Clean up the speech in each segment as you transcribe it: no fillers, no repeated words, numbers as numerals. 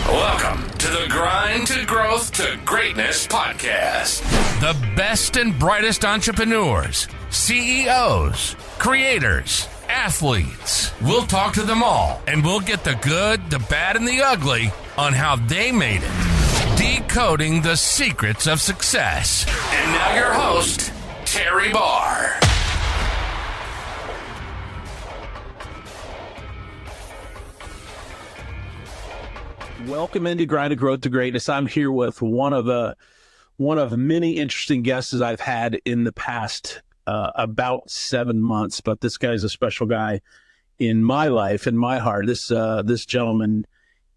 Welcome to the Grind to Growth to Greatness podcast. The best and brightest entrepreneurs, CEOs, creators, athletes. We'll talk to them all, and we'll get the good, the bad, and the ugly on how they made it. Decoding the secrets of success. And now your host, Terry Barr. Welcome into Grind to Growth to Greatness. I'm here with one of many interesting guests I've had in the past about 7 months. But this guy's a special guy in my life, in my heart. This gentleman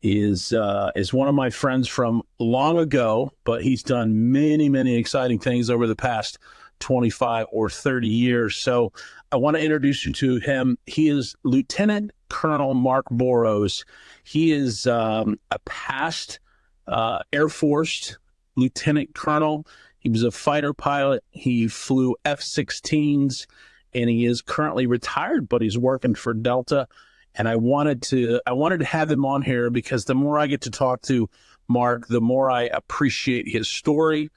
is one of my friends from long ago, but he's done many exciting things over the past 25 or 30 years. So I want to introduce you to him. He is Lieutenant Colonel Mark Borocz. He is a past Air Force lieutenant colonel. He was a fighter pilot. He flew F16s, and he is currently retired, but he's working for Delta. And I wanted to have him on here because the more I get to talk to Mark, the more I appreciate his story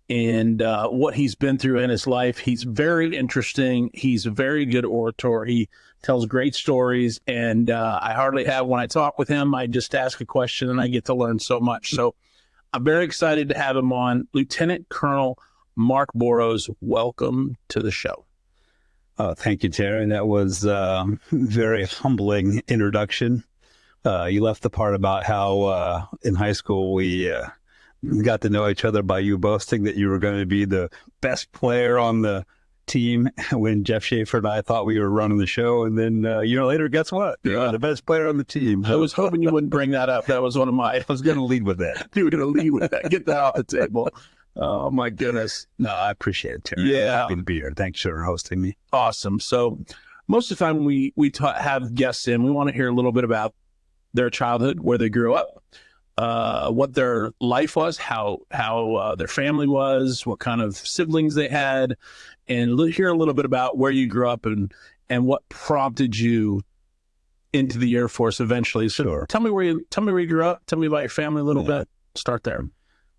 and what he's been through in his life. He's very interesting. He's a very good orator. He tells great stories, and I hardly have, when I talk with him, I just ask a question and I get to learn so much. So I'm very excited to have him on. Lieutenant Colonel Mark Borocz, welcome to the show. Thank you, Terry. That was a very humbling introduction. You left the part about how in high school we got to know each other by you boasting that you were going to be the best player on the team when Jeff Schaefer and I thought we were running the show. And then a year later, guess what? You're the best player on the team. I was hoping you wouldn't bring that up. That was one of my... I was going to lead with that. You were going to lead with that. Get that off the table. Oh, my goodness. No, I appreciate it, Terry. Yeah. Happy to be here. Thanks for hosting me. Awesome. So most of the time we have guests in, we want to hear a little bit about their childhood, where they grew up, what their life was, how their family was, what kind of siblings they had, and hear a little bit about where you grew up and what prompted you into the Air Force eventually. So Sure. Tell me where you grew up. Tell me about your family a little bit. Start there.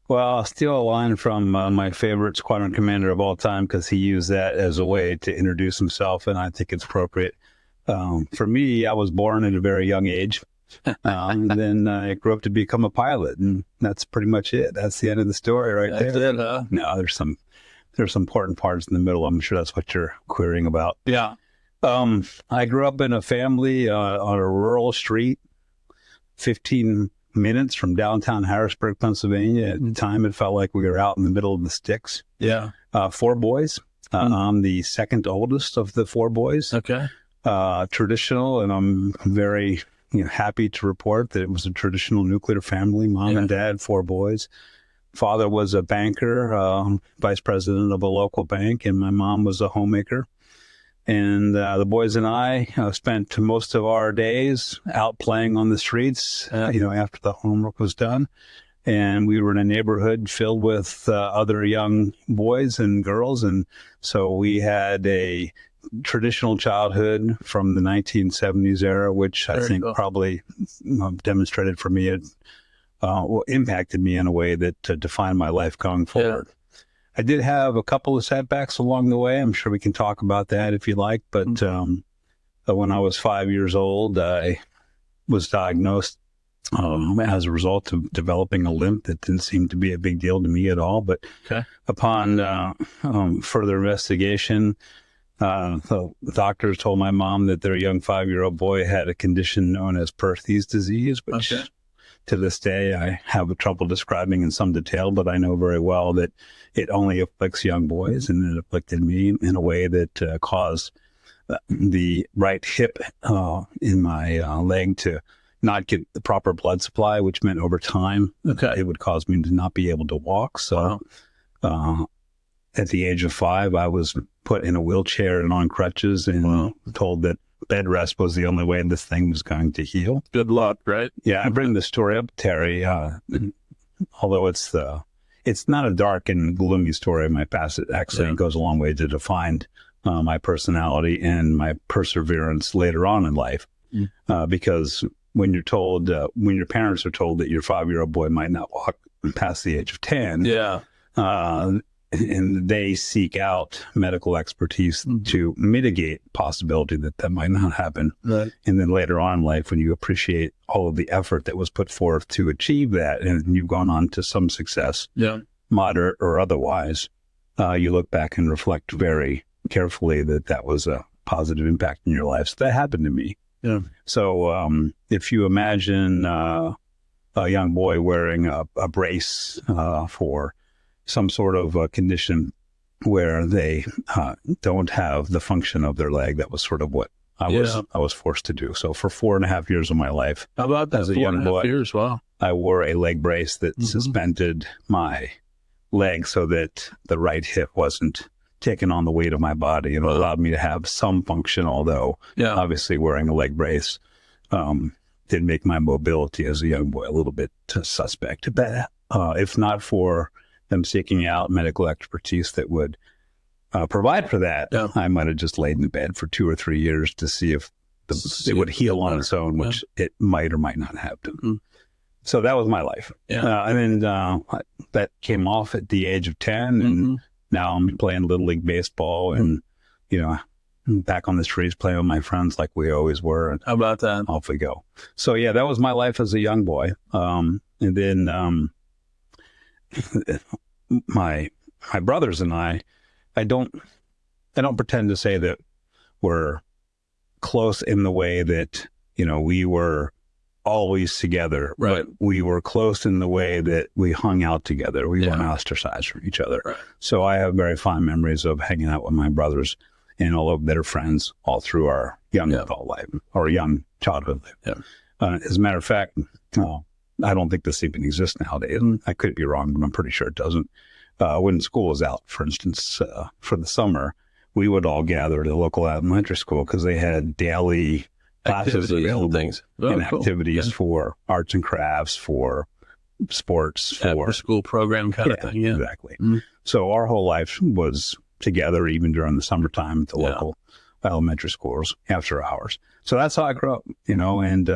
Well, I'll steal a line from my favorite squadron commander of all time, because he used that as a way to introduce himself, and I think it's appropriate. For me, I was born at a very young age. And then I grew up to become a pilot, and that's pretty much it. That's the end of the story right there. That's it, huh? No, there's some important parts in the middle. I'm sure that's what you're querying about. Yeah. I grew up in a family on a rural street, 15 minutes from downtown Harrisburg, Pennsylvania. At the time, it felt like we were out in the middle of the sticks. Yeah. 4 boys. I'm the second oldest of the 4 boys. Okay. Traditional, and I'm very happy to report that it was a traditional nuclear family, mom and dad, 4 boys. Father was a banker, vice president of a local bank, and my mom was a homemaker. And the boys and I spent most of our days out playing on the streets, after the homework was done. And we were in a neighborhood filled with other young boys and girls. And so we had a traditional childhood from the 1970s era, which I think probably demonstrated for me, impacted me in a way that defined my life going forward. Yeah. I did have a couple of setbacks along the way. I'm sure we can talk about that if you like. But when I was 5 years old, I was diagnosed as a result of developing a limp that didn't seem to be a big deal to me at all. But upon further investigation, the doctors told my mom that their young 5-year-old boy had a condition known as Perthes disease, which to this day I have trouble describing in some detail, but I know very well that it only afflicts young boys, and it afflicted me in a way that caused the right hip in my leg to not get the proper blood supply, which meant over time it would cause me to not be able to walk. So at the age of 5, I was put in a wheelchair and on crutches and told that bed rest was the only way this thing was going to heal. Good luck, right? Yeah, I bring this story up, Terry, although it's not a dark and gloomy story of my past. It actually goes a long way to define my personality and my perseverance later on in life, because when you're told, when your parents are told that your 5-year-old boy might not walk past the age of 10. Yeah. And they seek out medical expertise to mitigate possibility that might not happen. Right. And then later on in life, when you appreciate all of the effort that was put forth to achieve that, and you've gone on to some success, moderate or otherwise, you look back and reflect very carefully that was a positive impact in your life. So that happened to me. Yeah. So if you imagine a young boy wearing a brace for some sort of condition where they don't have the function of their leg, that was sort of what I was forced to do. So for 4.5 years of my life, how about that? As a young boy, 4.5 years, wow. I wore a leg brace that suspended my leg so that the right hip wasn't taking on the weight of my body, and allowed me to have some function, although obviously wearing a leg brace did make my mobility as a young boy a little bit suspect. But if not for them seeking out medical expertise that would provide for that, I might have just laid in bed for 2 or 3 years to see if it would heal on its own, which it might or might not have to. So that was my life. And then that came off at the age of 10, and now I'm playing Little League Baseball and, back on the streets playing with my friends like we always were. And how about that? Off we go. So, yeah, that was my life as a young boy. And then my brothers and I don't pretend to say that we're close in the way that, we were always together, right? But we were close in the way that we hung out together. We weren't ostracized from each other. Right. So I have very fond memories of hanging out with my brothers and all of their friends all through our young adult life or young childhood life. As a matter of fact, I don't think this even exists nowadays. I could be wrong, but I'm pretty sure it doesn't. When school was out, for instance, for the summer, we would all gather at a local elementary school because they had daily classes and things and activities for arts and crafts, for sports, for after school program kind of thing. Yeah, exactly. So our whole life was together, even during the summertime at the local elementary schools after hours. So that's how I grew up, and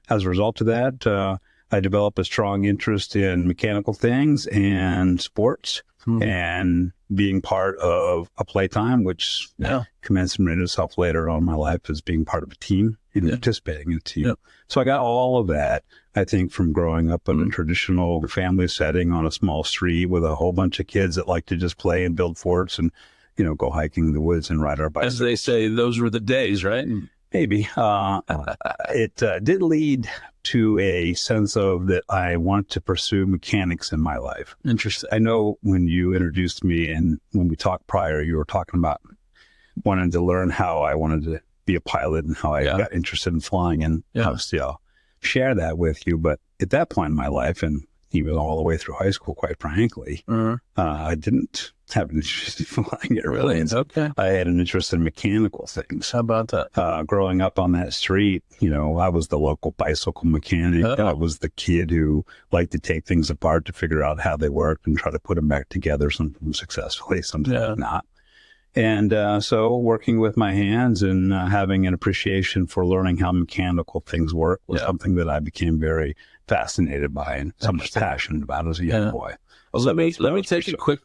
as a result of that, I developed a strong interest in mechanical things and sports and being part of a playtime, which commenced itself later on in my life as being part of a team and participating in a team. So I got all of that, I think, from growing up in a traditional family setting on a small street with a whole bunch of kids that like to just play and build forts and, go hiking in the woods and ride our bikes. As they say, those were the days, right? Maybe. It did lead to a sense of that I want to pursue mechanics in my life. Interesting. I know when you introduced me and when we talked prior, you were talking about wanting to learn how I wanted to be a pilot and how I got interested in flying. And obviously I'll share that with you. But at that point in my life, and even all the way through high school, quite frankly, I didn't have an interest in flying airplanes. Okay. I had an interest in mechanical things. How about that? Growing up on that street, I was the local bicycle mechanic. I was the kid who liked to take things apart to figure out how they worked and try to put them back together, sometimes successfully, sometimes not. And so working with my hands and having an appreciation for learning how mechanical things work was something that I became very fascinated by and so much passionate about as a young boy. Well, so let me take a quick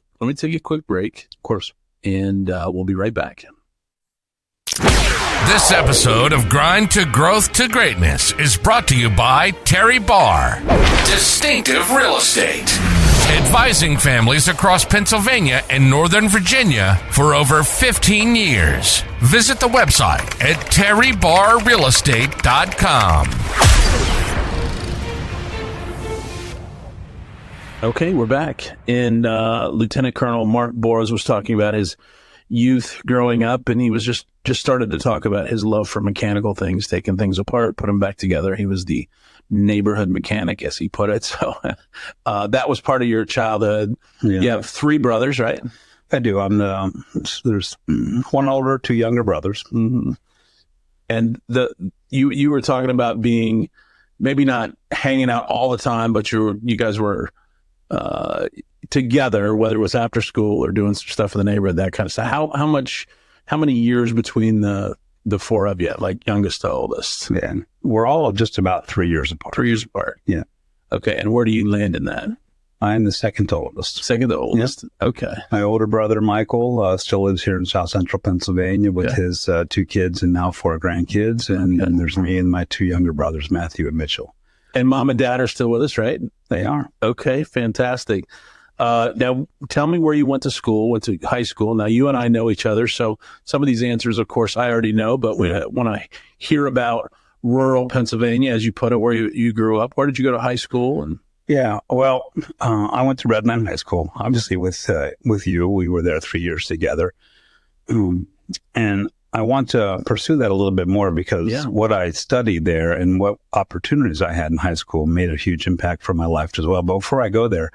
break, of course, and we'll be right back. This episode of Grind to Growth to Greatness is brought to you by Terry Barr, Distinctive Real Estate, advising families across Pennsylvania and Northern Virginia for over 15 years. Visit the website at terrybarrealestate.com. Okay, we're back. And Lieutenant Colonel Mark Borocz was talking about his youth growing up, and he was just started to talk about his love for mechanical things, taking things apart, put them back together. He was the neighborhood mechanic, as he put it. So that was part of your childhood. Yeah. You have 3 brothers, right? I do. There's 1 older, 2 younger brothers. And you were talking about being maybe not hanging out all the time, but you guys were together, whether it was after school or doing some stuff in the neighborhood, that kind of stuff. How many years between the the four of you, like youngest to oldest? Yeah. We're all just about 3 years apart. 3 years apart. Yeah. Okay. And where do you land in that? I'm the second to oldest. Second to oldest. Yep. Okay. My older brother, Michael, still lives here in South Central Pennsylvania with his 2 kids and now 4 grandkids. And there's me and my 2 younger brothers, Matthew and Mitchell. And mom and dad are still with us, right? They are. Okay. Fantastic. Now, tell me where you went to school, went to high school. Now, you and I know each other, so some of these answers, of course, I already know, but when I hear about rural Pennsylvania, as you put it, where you grew up, where did you go to high school? And yeah, well, I went to Redland High School. Obviously, with you, we were there 3 years together. And I want to pursue that a little bit more because what I studied there and what opportunities I had in high school made a huge impact for my life as well. But before I go there,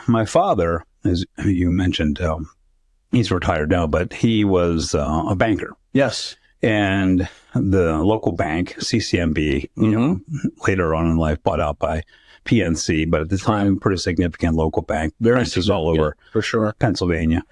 my father, as you mentioned, he's retired now, but he was a banker. Yes. And the local bank, CCMB, later on in life bought out by PNC, but at the time, pretty significant local bank. Branches all over for sure. Pennsylvania.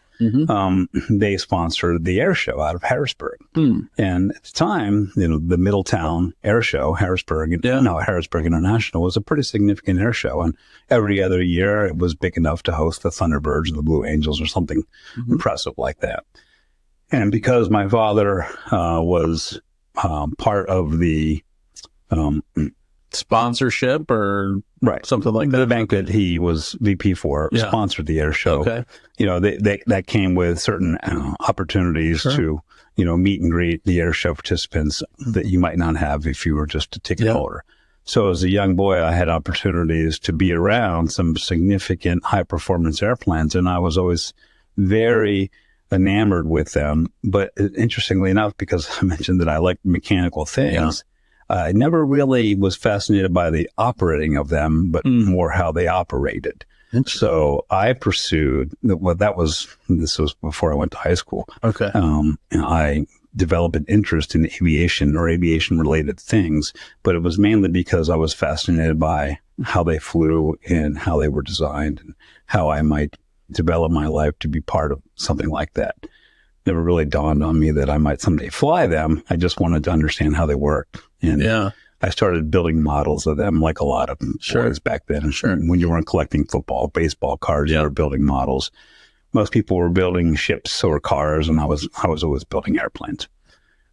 They sponsored the air show out of Harrisburg. And at the time, the Middletown Air Show, Harrisburg International, was a pretty significant air show. And every other year, it was big enough to host the Thunderbirds or the Blue Angels or something impressive like that. And because my father was part of the sponsorship or something like that. The bank that he was VP for sponsored the air show. Okay. That came with certain opportunities to, meet and greet the air show participants that you might not have if you were just a ticket holder. So as a young boy, I had opportunities to be around some significant high performance airplanes, and I was always very enamored with them. But interestingly enough, because I mentioned that I liked mechanical things, I never really was fascinated by the operating of them, but more how they operated. So I pursued this was before I went to high school. Okay. And I developed an interest in aviation or aviation related things, but it was mainly because I was fascinated by how they flew and how they were designed and how I might develop my life to be part of something like that. Never really dawned on me that I might someday fly them. I just wanted to understand how they worked. And I started building models of them like a lot of boys back then. When you weren't collecting football, baseball cards, you were building models. Most people were building ships or cars, and I was always building airplanes.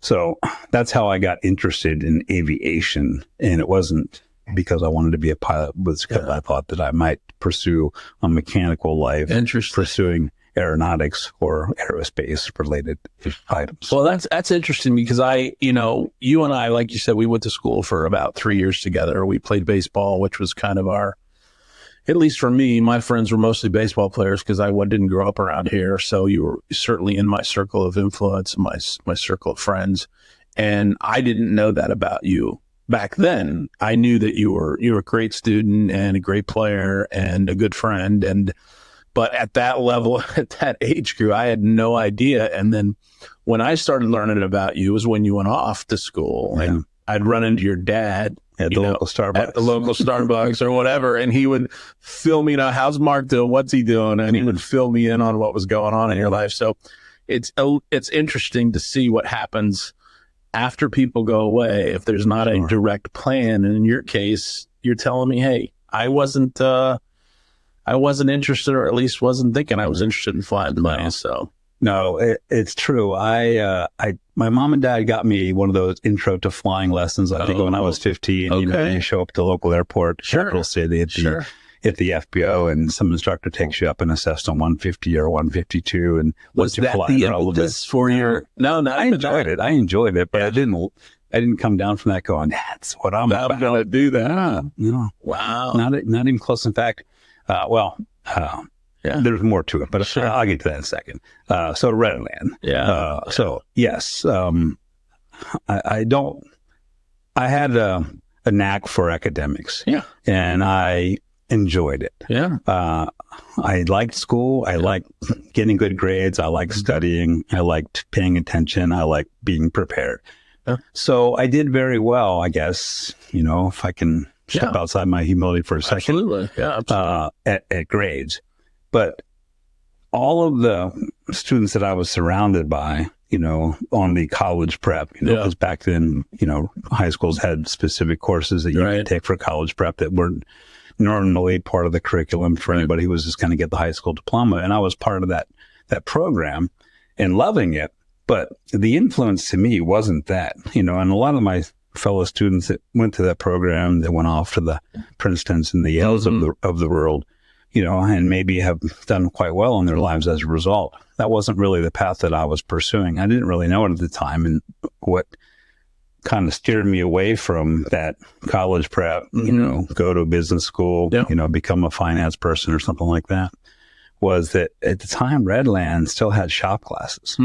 So that's how I got interested in aviation. And it wasn't because I wanted to be a pilot, it was because I thought that I might pursue a mechanical life, pursuing aeronautics or aerospace related items. Well, that's interesting because you and I, like you said, we went to school for about 3 years together. We played baseball, which was kind of at least for me, my friends were mostly baseball players because I didn't grow up around here. So you were certainly in my circle of influence, my circle of friends. And I didn't know that about you back then. I knew that you were a great student and a great player and a good friend. But at that level, at that age group, I had no idea. And then when I started learning about you was when you went off to school. Yeah. And I'd run into your dad at the local Starbucks or whatever. And he would fill me, how's Mark doing? What's he doing? And he would fill me in on what was going on in your life. So it's interesting to see what happens after people go away. If there's not a direct plan. And in your case, you're telling me, hey, I wasn't interested, or at least wasn't thinking I was interested in flying planes. So no, it's true. My mom and dad got me one of those intro to flying lessons. I think when I was 15. Okay. You show up to the local airport, capital city at the FBO, and some instructor takes you up in a Cessna 150 or 152, and was that the impetus for your? No, I enjoyed it. I enjoyed it, but I didn't come down from that going, that's what I'm going to do that. No. Wow. Not even close. In fact, there's more to it, but I'll get to that in a second. So Redland. So yes, I had a knack for academics. Yeah. And I enjoyed it. Yeah. I liked school. I liked getting good grades. I liked studying. I liked paying attention. I liked being prepared. Yeah. So I did very well, I guess, if I can step outside my humility for a second. Absolutely. Yeah. Absolutely. At grades. But all of the students that I was surrounded by on the college prep, because back then, high schools had specific courses that you could take for college prep that weren't normally part of the curriculum for anybody who was just going to get the high school diploma. And I was part of that program and loving it. But the influence to me wasn't that, and a lot of my fellow students that went to that program, that went off to the Princetons and the Yales of the world, and maybe have done quite well in their lives as a result. That wasn't really the path that I was pursuing. I didn't really know it at the time. And what kind of steered me away from that college prep, go to business school, become a finance person or something like that, was that at the time, Redland still had shop classes.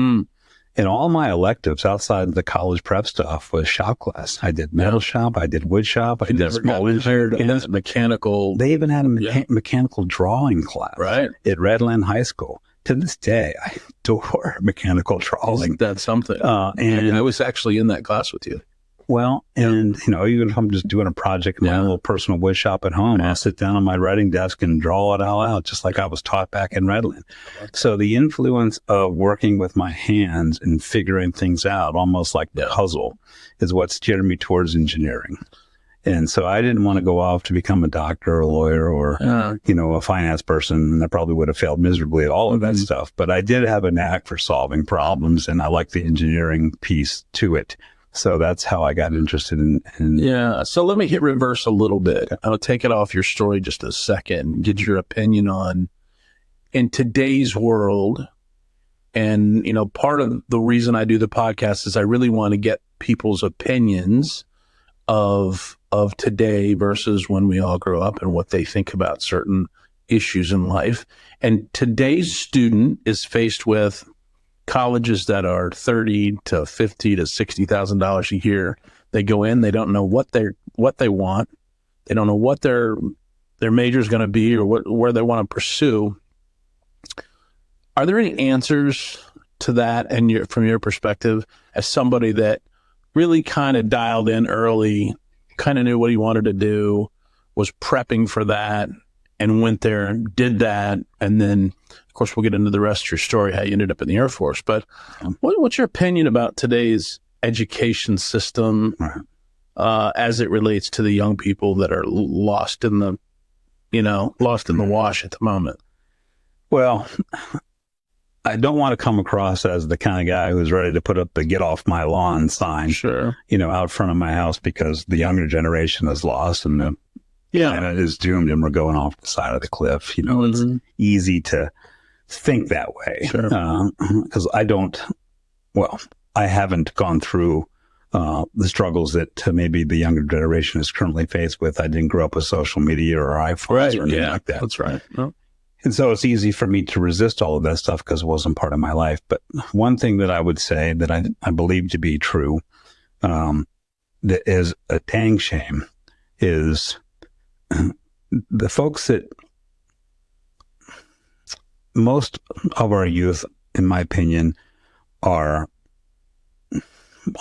And all my electives outside of the college prep stuff was shop class. I did metal shop, I did wood shop, I did small engineering, mechanical. They even had a mechanical drawing class at Redland High School. To this day, I adore mechanical drawing. That's something. And I was actually in that class with you. Well, and, even if I'm just doing a project in my little personal wood shop at home, I'll sit down on my writing desk and draw it all out, just like I was taught back in Redland. So the influence of working with my hands and figuring things out, almost like the puzzle, is what steered me towards engineering. And so I didn't want to go off to become a doctor or a lawyer or, a finance person. And I probably would have failed miserably at all of that stuff. But I did have a knack for solving problems, and I liked the engineering piece to it. So that's how I got interested in. Yeah. So let me hit reverse a little bit. I'll take it off your story just a second, get your opinion on, in today's world. And, part of the reason I do the podcast is I really want to get people's opinions of today versus when we all grew up and what they think about certain issues in life. And today's student is faced with colleges that are $30,000 to $50,000 to $60,000 a year. They go in, they don't know what they want. They don't know what their major is going to be or where they want to pursue. Are there any answers to that? And from your perspective, as somebody that really kind of dialed in early, kind of knew what he wanted to do, was prepping for that, and went there and did that. And then, of course, we'll get into the rest of your story, how you ended up in the Air Force. But what's your opinion about today's education system as it relates to the young people that are lost in the wash at the moment? Well, I don't want to come across as the kind of guy who's ready to put up the "get off my lawn" sign, out front of my house because the younger generation is lost and the planet is doomed and we're going off the side of the cliff. It's easy to think that way because I haven't gone through the struggles that maybe the younger generation is currently faced with. I didn't grow up with social media or iPhones or anything like that. That's right. No. And so it's easy for me to resist all of that stuff because it wasn't part of my life. But one thing that I would say that I believe to be true, that is a dang shame, is the folks that most of our youth, in my opinion, are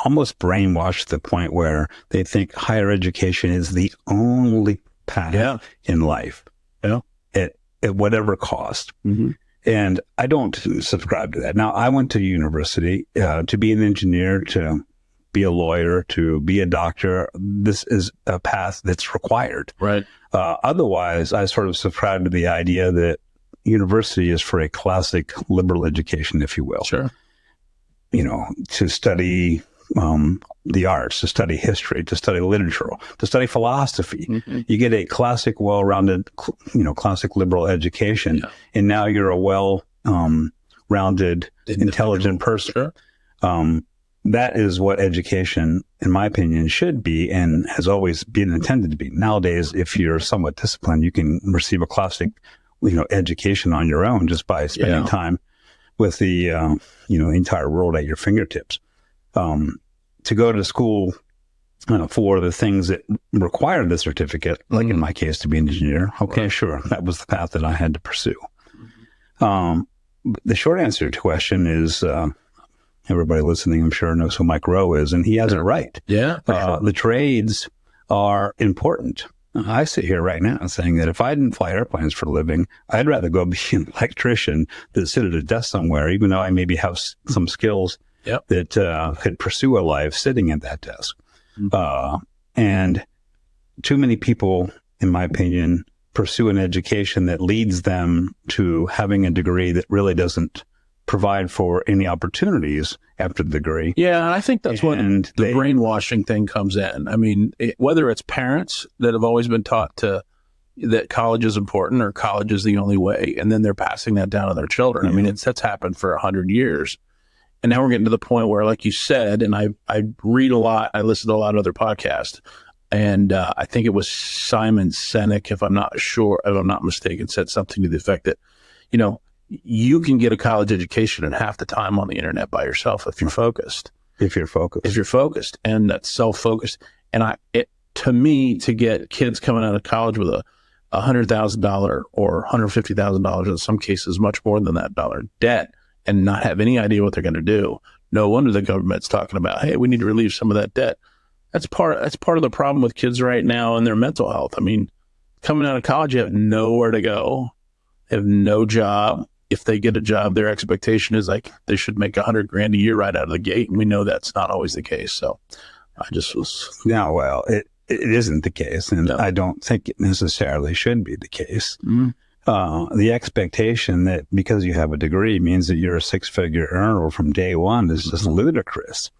almost brainwashed to the point where they think higher education is the only path in life. At whatever cost. And I don't subscribe to that. Now, I went to university to be an engineer, to be a lawyer, to be a doctor. This is a path that's required. Right. Otherwise, I sort of subscribe to the idea that university is for a classic liberal education, if you will. Sure. To study the arts, to study history, to study literature, to study philosophy. You get a classic, well-rounded, classic liberal education, and now you're a well-rounded, intelligent person. That is what education, in my opinion, should be and has always been intended to be. Nowadays, if you're somewhat disciplined, you can receive a classic, education on your own just by spending time with the, entire world at your fingertips. To go to school for the things that require the certificate, like in my case, to be an engineer. Okay, sure. That was the path that I had to pursue. The short answer to your question is, everybody listening, I'm sure, knows who Mike Rowe is, and he has it right. Yeah. The trades are important. I sit here right now saying that if I didn't fly airplanes for a living, I'd rather go be an electrician than sit at a desk somewhere, even though I maybe have some skills that could pursue a life sitting at that desk. And too many people, in my opinion, pursue an education that leads them to having a degree that really doesn't provide for any opportunities after the degree. Yeah, and I think that's when the brainwashing thing comes in. I mean, whether it's parents that have always been taught that college is important or college is the only way, and then they're passing that down to their children. I mean, that's happened for 100 years. And now we're getting to the point where, like you said, and I read a lot, I listen to a lot of other podcasts, and I think it was Simon Sinek, if I'm not mistaken, said something to the effect that, you can get a college education in half the time on the internet by yourself if you're focused. If you're focused. And that's self-focused. And to me, to get kids coming out of college with a $100,000 or $150,000, in some cases much more than that dollar debt, and not have any idea what they're going to do, no wonder the government's talking about, hey, we need to relieve some of that debt. That's part of the problem with kids right now and their mental health. I mean, coming out of college, you have nowhere to go. They have no job. If they get a job, their expectation is like they should make $100,000 a year right out of the gate. And we know that's not always the case. So I just was. Yeah, well, it isn't the case. And I don't think it necessarily should be the case. The expectation that because you have a degree means that you're a six-figure earner from day one is just ludicrous.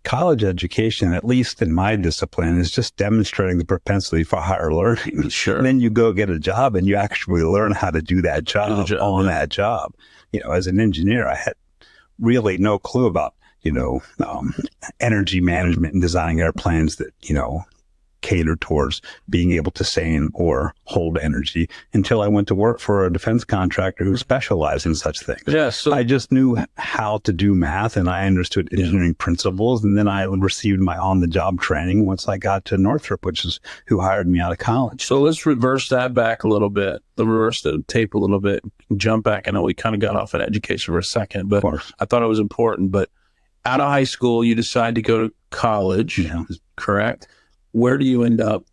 College education, at least in my discipline, is just demonstrating the propensity for higher learning. Sure. And then you go get a job and you actually learn how to do that job on that job. As an engineer, I had really no clue about, energy management and designing airplanes that, cater towards being able to sustain or hold energy until I went to work for a defense contractor who specialized in such things. Yeah, so I just knew how to do math and I understood engineering principles. And then I received my on-the-job training once I got to Northrop, which is who hired me out of college. So let's reverse that back a little bit. Reverse the tape a little bit, jump back. I know we kind of got off at education for a second, but I thought it was important. But out of high school, you decide to go to college, correct? Where do you end up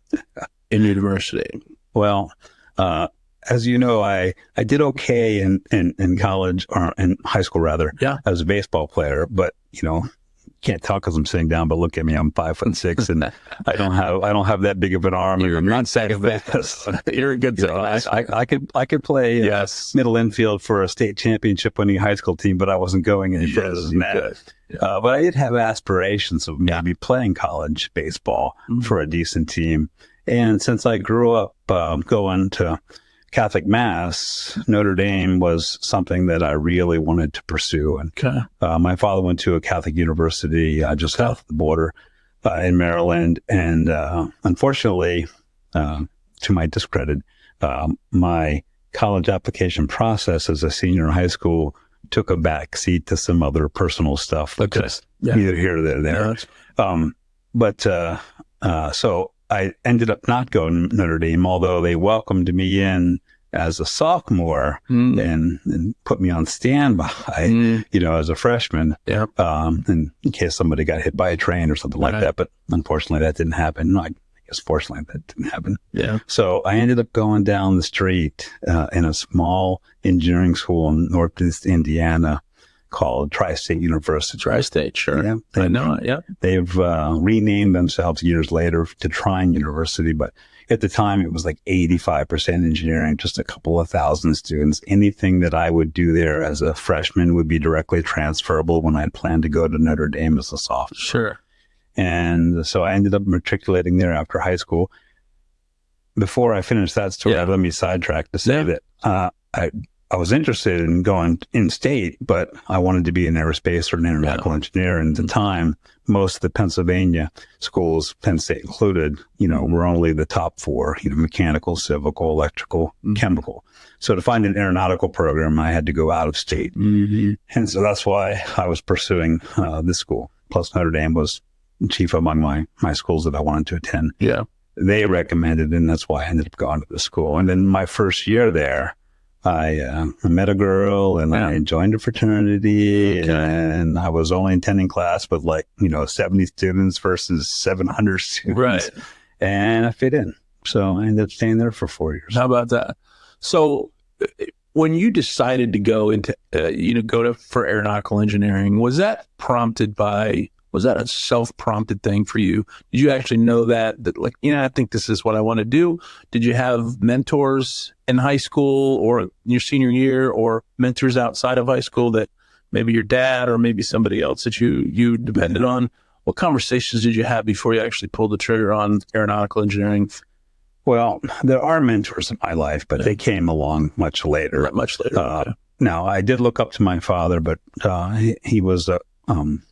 in university? Well, as you know, I did okay in college, or in high school rather, as a baseball player, but can't talk because I'm sitting down, but look at me, I'm 5'6", and I don't have that big of an arm. You're not second best. You're a good size. I could play middle infield for a state championship winning high school team, but I wasn't going any further than that. But I did have aspirations of maybe playing college baseball for a decent team. And since I grew up going to Catholic Mass, Notre Dame was something that I really wanted to pursue. And my father went to a Catholic university just south of the border in Maryland. And unfortunately, to my discredit, my college application process as a senior in high school took a back seat to some other personal stuff. Neither here nor there. So I ended up not going to Notre Dame, although they welcomed me in as a sophomore and put me on standby, as a freshman, in case somebody got hit by a train or something like that. But unfortunately, that didn't happen. I guess fortunately, that didn't happen. Yeah. So I ended up going down the street in a small engineering school in Northeast Indiana called Tri-State University. Tri-State, sure. Yeah, I know it, yeah. They've renamed themselves years later to Trine University, but at the time it was like 85% engineering, just a couple of thousand students. Anything that I would do there as a freshman would be directly transferable when I had planned to go to Notre Dame as a sophomore. Sure. And so I ended up matriculating there after high school. Before I finished that story, let me sidetrack to say that I was interested in going in state, but I wanted to be an aerospace or an aeronautical engineer. And at the time, most of the Pennsylvania schools, Penn State included, were only the top four, mechanical, civil, electrical, chemical. So to find an aeronautical program, I had to go out of state. And so that's why I was pursuing this school. Plus Notre Dame was chief among my schools that I wanted to attend. Yeah. They recommended, and that's why I ended up going to the school. And then my first year there, I met a girl and I joined a fraternity and I was only attending class with 70 students versus 700 students. Right. And I fit in. So I ended up staying there for 4 years. How about that? So When you decided to go into, for aeronautical engineering, was that a self-prompted thing for you? Did you actually know that I think this is what I want to do? Did you have mentors in high school or in your senior year, or mentors outside of high school that maybe your dad or maybe somebody else that you depended on? What conversations did you have before you actually pulled the trigger on aeronautical engineering? Well, there are mentors in my life, but they came along much later. Right, much later. Okay. Now, I did look up to my father, but he was a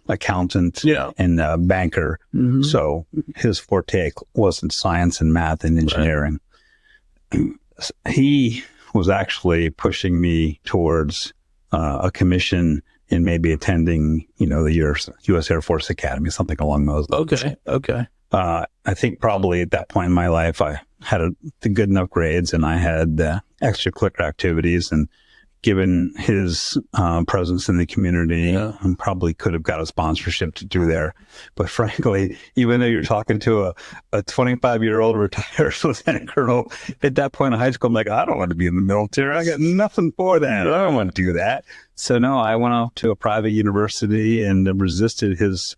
accountant and a banker. Mm-hmm. So his forte wasn't science and math and engineering. Right. He was actually pushing me towards a commission and maybe attending, the U.S. Air Force Academy, something along those lines. Okay. I think probably at that point in my life, I had the good enough grades and I had extracurricular activities, and given his presence in the community, I probably could have got a sponsorship to do there. But frankly, even though you're talking to a 25-year-old retired lieutenant colonel, at that point in high school, I'm like, I don't want to be in the military. I got nothing for that. I don't want to do that. So no, I went off to a private university and resisted his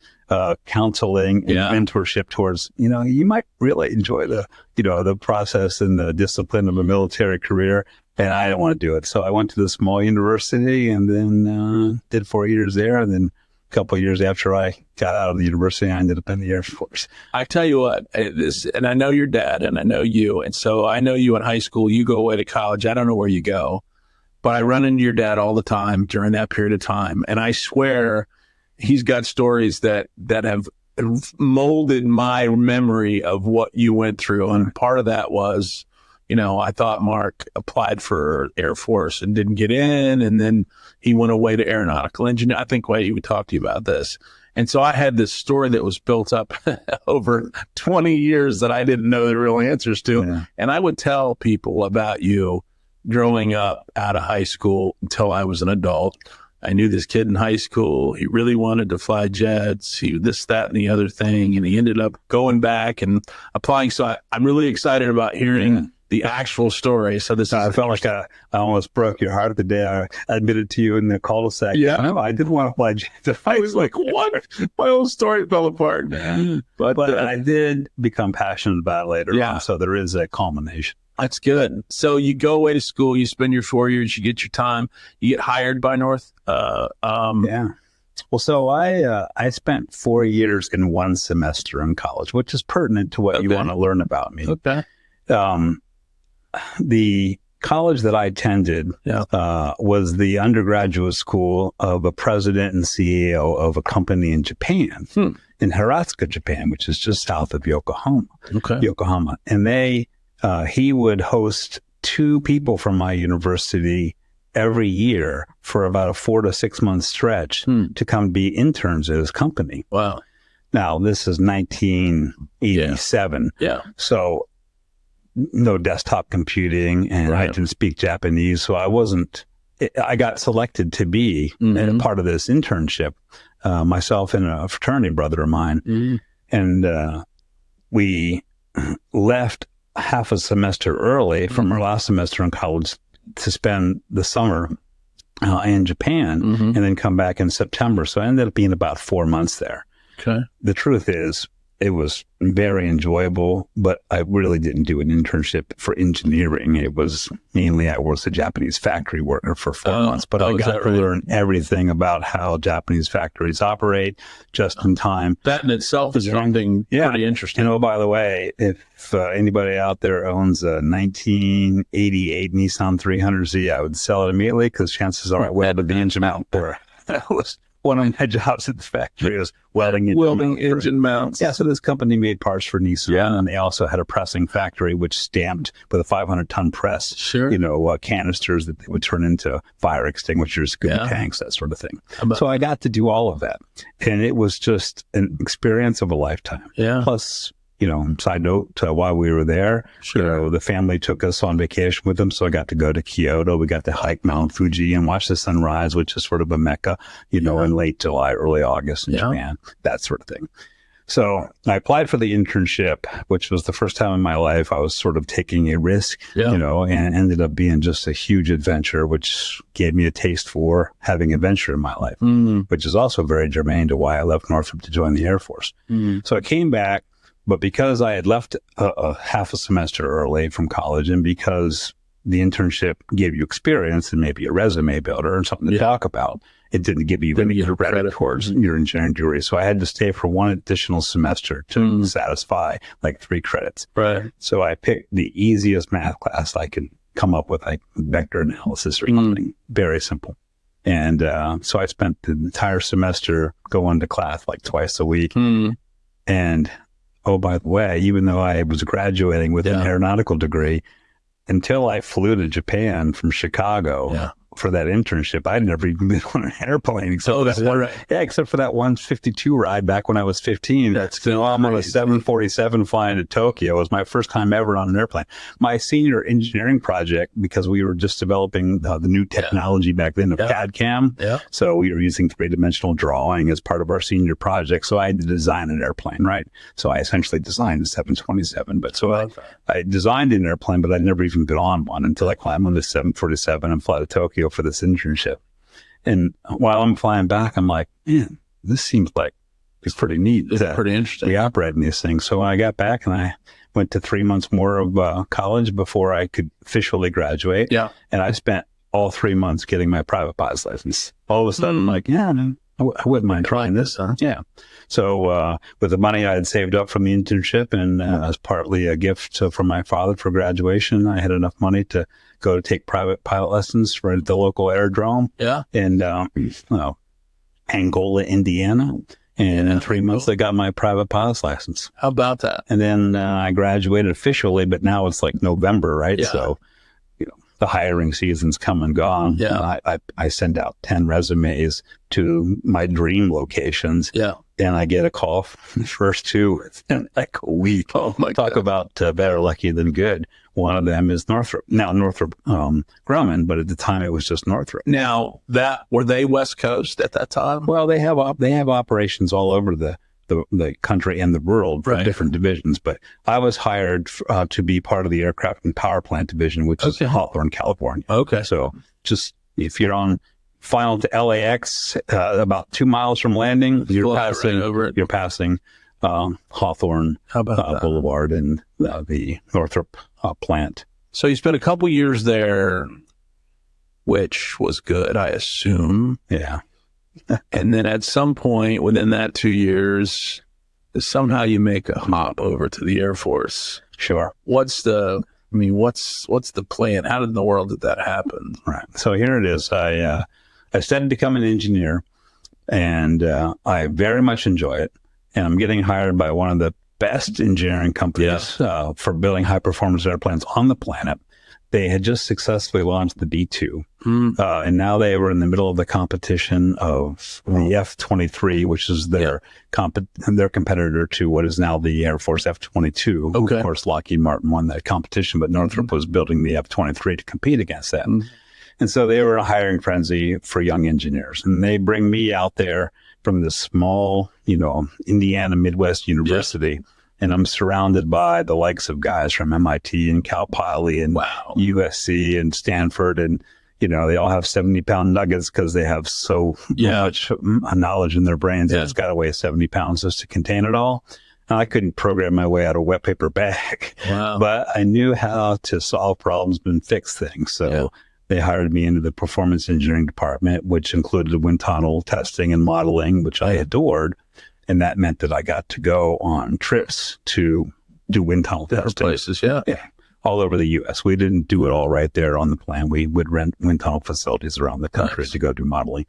counseling and mentorship towards, you might really enjoy the process and the discipline of a military career. And I didn't want to do it. So I went to the small university and then did 4 years there. And then a couple of years after I got out of the university, I ended up in the Air Force. I tell you what, and I know your dad and I know you. And so I know you in high school, you go away to college. I don't know where you go, but I run into your dad all the time during that period of time. And I swear he's got stories that have molded my memory of what you went through. And part of that was, I thought Mark applied for Air Force and didn't get in. And then he went away to aeronautical engineering. I think he would talk to you about this. And so I had this story that was built up over 20 years that I didn't know the real answers to. Yeah. And I would tell people about you growing up out of high school until I was an adult. I knew this kid in high school. He really wanted to fly jets. He this, that, and the other thing. And he ended up going back and applying. So I'm really excited about hearing the actual story. So I felt like I almost broke your heart the day I admitted to you in the cul-de-sac. Yeah. I didn't want to fly jets. I was like, what? My whole story fell apart. Yeah. But I did become passionate about it later. Yeah. So there is a culmination. That's good. So you go away to school, you spend your 4 years, you get your time, you get hired by North. Yeah. Well, so I spent 4 years in one semester in college, which is pertinent to what you want to learn about me. Okay. The college that I attended was the undergraduate school of a president and CEO of a company in Japan, in Hiratsuka, Japan, which is just south of Yokohama. Okay. Yokohama. And he would host two people from my university every year for about a 4 to 6 month stretch to come be interns at his company. Wow. Now, this is 1987. Yeah. So no desktop computing, and I didn't speak Japanese. So I got selected to be a part of this internship, myself and a fraternity brother of mine. Mm-hmm. And we left half a semester early from our last semester in college to spend the summer in Japan and then come back in September. So I ended up being about 4 months there. Okay. The truth is, it was very enjoyable, but I really didn't do an internship for engineering. It was mainly I was a Japanese factory worker for 4 months, but I got to learn everything about how Japanese factories operate just in time. That in itself is something pretty interesting. By the way, if anybody out there owns a 1988 Nissan 300Z, I would sell it immediately because chances are I welded the engine mount for that was one of my jobs at the factory was welding engine mounts. Yeah, so this company made parts for Nissan, and they also had a pressing factory which stamped with a 500-ton press, canisters that they would turn into fire extinguishers, scuba tanks, that sort of thing. So I got to do all of that, and it was just an experience of a lifetime. Yeah. Plus, side note, while we were there, the family took us on vacation with them. So I got to go to Kyoto. We got to hike Mount Fuji and watch the sunrise, which is sort of a mecca, in late July, early August in Japan, that sort of thing. So I applied for the internship, which was the first time in my life I was sort of taking a risk, and ended up being just a huge adventure, which gave me a taste for having adventure in my life, which is also very germane to why I left Northrop to join the Air Force. So I came back, but because I had left a half a semester early from college, and because the internship gave you experience and maybe a resume builder and something to talk about, it didn't give you any credit towards your engineering degree. So I had to stay for one additional semester to satisfy like 3 credits. Right. So I picked the easiest math class I could come up with, like vector analysis or something. Very simple. And so I spent the entire semester going to class like twice a week. And oh, by the way, even though I was graduating with an aeronautical degree, until I flew to Japan from Chicago for that internship, I'd never even been on an airplane. Except except for that 152 ride back when I was 15. I'm on a 747 flying to Tokyo. It was my first time ever on an airplane. My senior engineering project, because we were just developing the new technology back then of CAD-CAM. So we were using 3-dimensional drawing as part of our senior project. So I had to design an airplane, right? So I essentially designed a 727. But so I designed an airplane, but I'd never even been on one until I climbed on the 747 and fly to Tokyo for this internship. And while I'm flying back, I'm like, man, this seems like it's pretty neat. It's pretty interesting. We operate in these things. So when I got back and I went to 3 months more of college before I could officially graduate. And I spent all 3 months getting my private pilot's license. All of a sudden, I'm like, I wouldn't mind trying this. Yeah. So with the money I had saved up from the internship and as partly a gift from my father for graduation, I had enough money to go to take private pilot lessons right at the local aerodrome in Angola, Indiana. And in 3 months, I got my private pilot's license. How about that? And then I graduated officially, but now it's like November, right? So, the hiring season's come and gone. I send out 10 resumes to my dream locations. And I get a call from the first 2 within like a week. Oh my God. Talk about better lucky than good. One of them is Northrop. Now Northrop Grumman, but at the time it was just Northrop. Now were they West Coast at that time? Well, they have operations all over the country and the world for different divisions. But I was hired to be part of the aircraft and power plant division, which is Hawthorne, California. Okay. So just if you're on final to LAX, about 2 miles from landing, you're passing Hawthorne Boulevard and the Northrop plant. So you spent a couple years there, which was good, I assume. Yeah. And then at some point within that 2 years, somehow you make a hop over to the Air Force. Sure. What's the plan? How in the world did that happen? Right. So here it is. I studied to become an engineer, and I very much enjoy it. And I'm getting hired by one of the best engineering companies for building high-performance airplanes on the planet. They had just successfully launched the B-2, and now they were in the middle of the competition of the F-23, which is their competitor to what is now the Air Force F-22. Okay. Of course, Lockheed Martin won that competition, but Northrop was building the F-23 to compete against that. And so they were in a hiring frenzy for young engineers, and they bring me out there from this small, Indiana Midwest university. And I'm surrounded by the likes of guys from MIT and Cal Poly and USC and Stanford. And, they all have 70-pound nuggets because they have so much knowledge in their brains. It's got to weigh 70 pounds just to contain it all. And I couldn't program my way out of a wet paper bag, but I knew how to solve problems and fix things. So they hired me into the performance engineering department, which included wind tunnel testing and modeling, which I adored. And that meant that I got to go on trips to do wind tunnel testing. Places, all over the U.S. We didn't do it all right there on the plan. We would rent wind tunnel facilities around the country to go do modeling.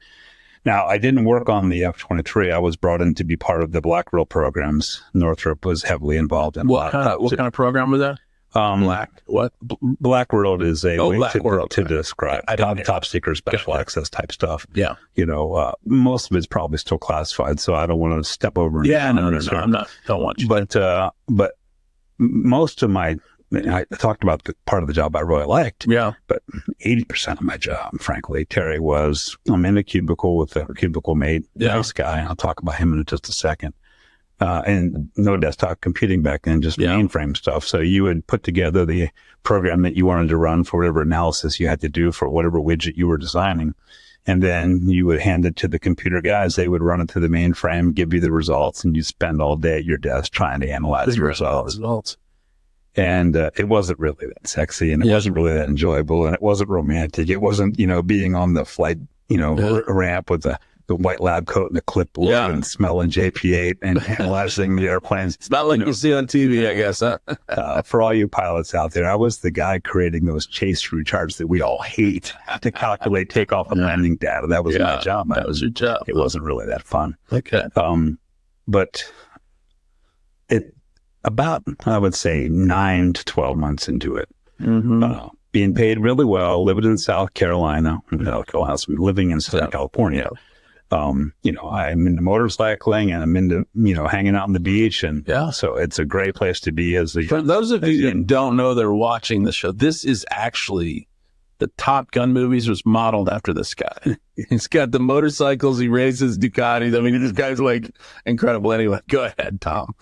Now, I didn't work on the F-23. I was brought in to be part of the Black World programs. Northrop was heavily involved in what kind of program was that? Black World is a way World, to describe top secret special access type stuff. Yeah. Most of it's probably still classified, so I don't want to step over. No, I'm not. Don't want you. But most of I talked about the part of the job I really liked. Yeah. But 80% of my job, frankly, Terry, was I'm in a cubicle with a cubicle mate. Nice guy. I'll talk about him in just a second. and no desktop computing back then, just mainframe stuff. So you would put together the program that you wanted to run for whatever analysis you had to do for whatever widget you were designing. And then you would hand it to the computer guys. They would run it to the mainframe, give you the results, and you spend all day at your desk trying to analyze the results. And it wasn't really that sexy, and it wasn't really that enjoyable, and it wasn't romantic. It wasn't, being on the flight, ramp with the white lab coat and the clipboard and smelling JP8 and analyzing the airplanes. It's not like you see on TV, I guess, huh? For all you pilots out there, I was the guy creating those chase-through charts that we all hate to calculate takeoff and landing data. That was my job. That was your job. It wasn't really that fun. Okay. But about, I would say, 9 to 12 months into it, being paid really well, living in South Carolina, living in Southern California. I'm into motorcycling and I'm into, hanging out on the beach. And so it's a great place to be for those of you that don't know, they're watching the show. This is actually the Top Gun movies was modeled after this guy. He's got the motorcycles. He races Ducatis. I mean, this guy's like incredible. Anyway, go ahead, Tom.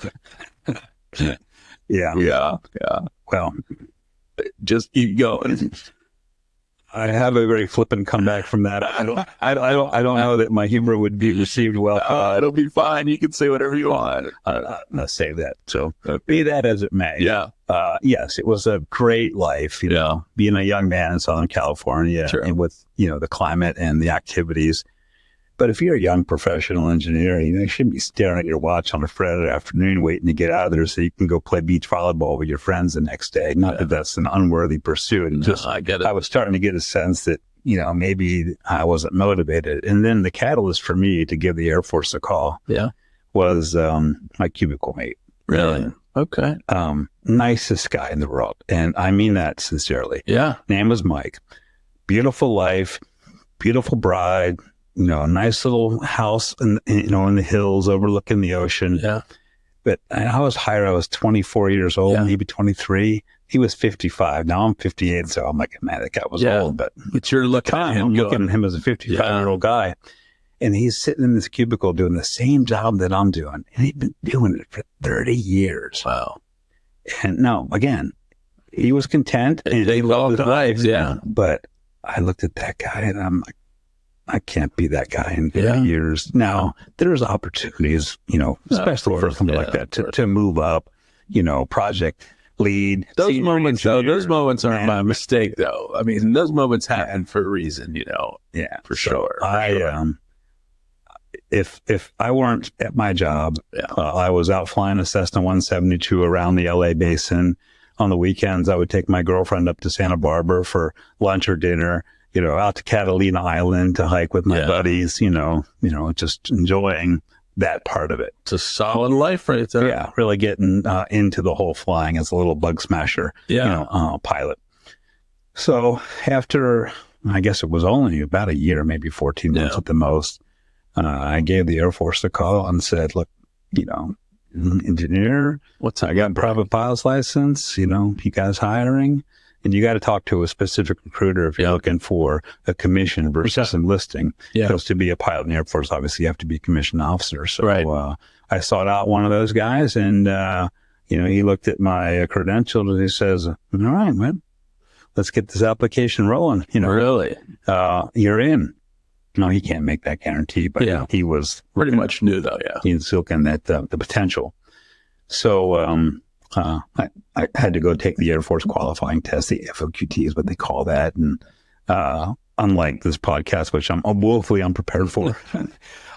Yeah. Well, just keep going. I have a very flippant comeback from that. I don't know that my humor would be received well. It'll be fine. You can say whatever you want. I'll save that. So be that as it may. Yeah. Yes, it was a great life, being a young man in Southern California and with, the climate and the activities. But if you're a young professional engineer, you shouldn't be staring at your watch on a Friday afternoon waiting to get out of there so you can go play beach volleyball with your friends the next day. Not that that's an unworthy pursuit. I get it. I was starting to get a sense that, maybe I wasn't motivated. And then the catalyst for me to give the Air Force a call was my cubicle mate. Really? Okay. Nicest guy in the world. And I mean that sincerely. Yeah. Name was Mike. Beautiful life, beautiful bride. A nice little house in the hills overlooking the ocean. Yeah. But I was hired. I was 24 years old, maybe 23. He was 55. Now I'm 58. So I'm like, man, that guy was old. But you're looking at him. I'm looking at him as a 55-year-old guy. And he's sitting in this cubicle doing the same job that I'm doing. And he'd been doing it for 30 years. Wow. And no, again, he was content. And they loved his life. Yeah. But I looked at that guy and I'm like, I can't be that guy in 30 years. Now, there's opportunities, especially for something like that to move up, project lead. Those moments aren't my mistake, though. I mean, those moments happen for a reason, Yeah, for sure. If I weren't at my job, I was out flying a Cessna 172 around the LA basin. On the weekends, I would take my girlfriend up to Santa Barbara for lunch or dinner. Out to Catalina Island to hike with my buddies, just enjoying that part of it. It's a solid life right there. Yeah, really getting into the whole flying as a little bug smasher, pilot. So after, I guess it was only about a year, maybe 14 months at the most, I gave the Air Force a call and said, look, engineer, I got a private pilot's license, you guys hiring? And you got to talk to a specific recruiter if you're looking for a commission versus enlisting. Because to be a pilot in the Air Force, obviously you have to be a commissioned officer. So I sought out one of those guys and, he looked at my credentials and he says, all right, man, let's get this application rolling. Really? You're in. No, he can't make that guarantee, but he was pretty much knew though. Yeah. He's looking at the potential. So, I had to go take the Air Force qualifying test. The FOQT is what they call that. And unlike this podcast, which I'm woefully unprepared for,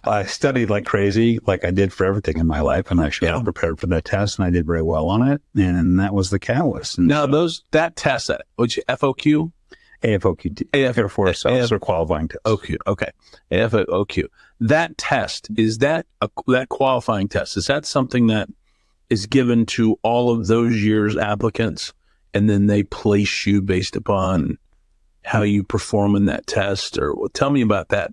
I studied like crazy, like I did for everything in my life. And I should have prepared for that test. And I did very well on it. And that was the catalyst. And now that test, which FOQ? AFOQT, Air Force Officer Qualifying Test. Okay. AFOQ. That test, is that that qualifying test, is that something that is given to all of those years' applicants, and then they place you based upon how you perform in that test? Or tell me about that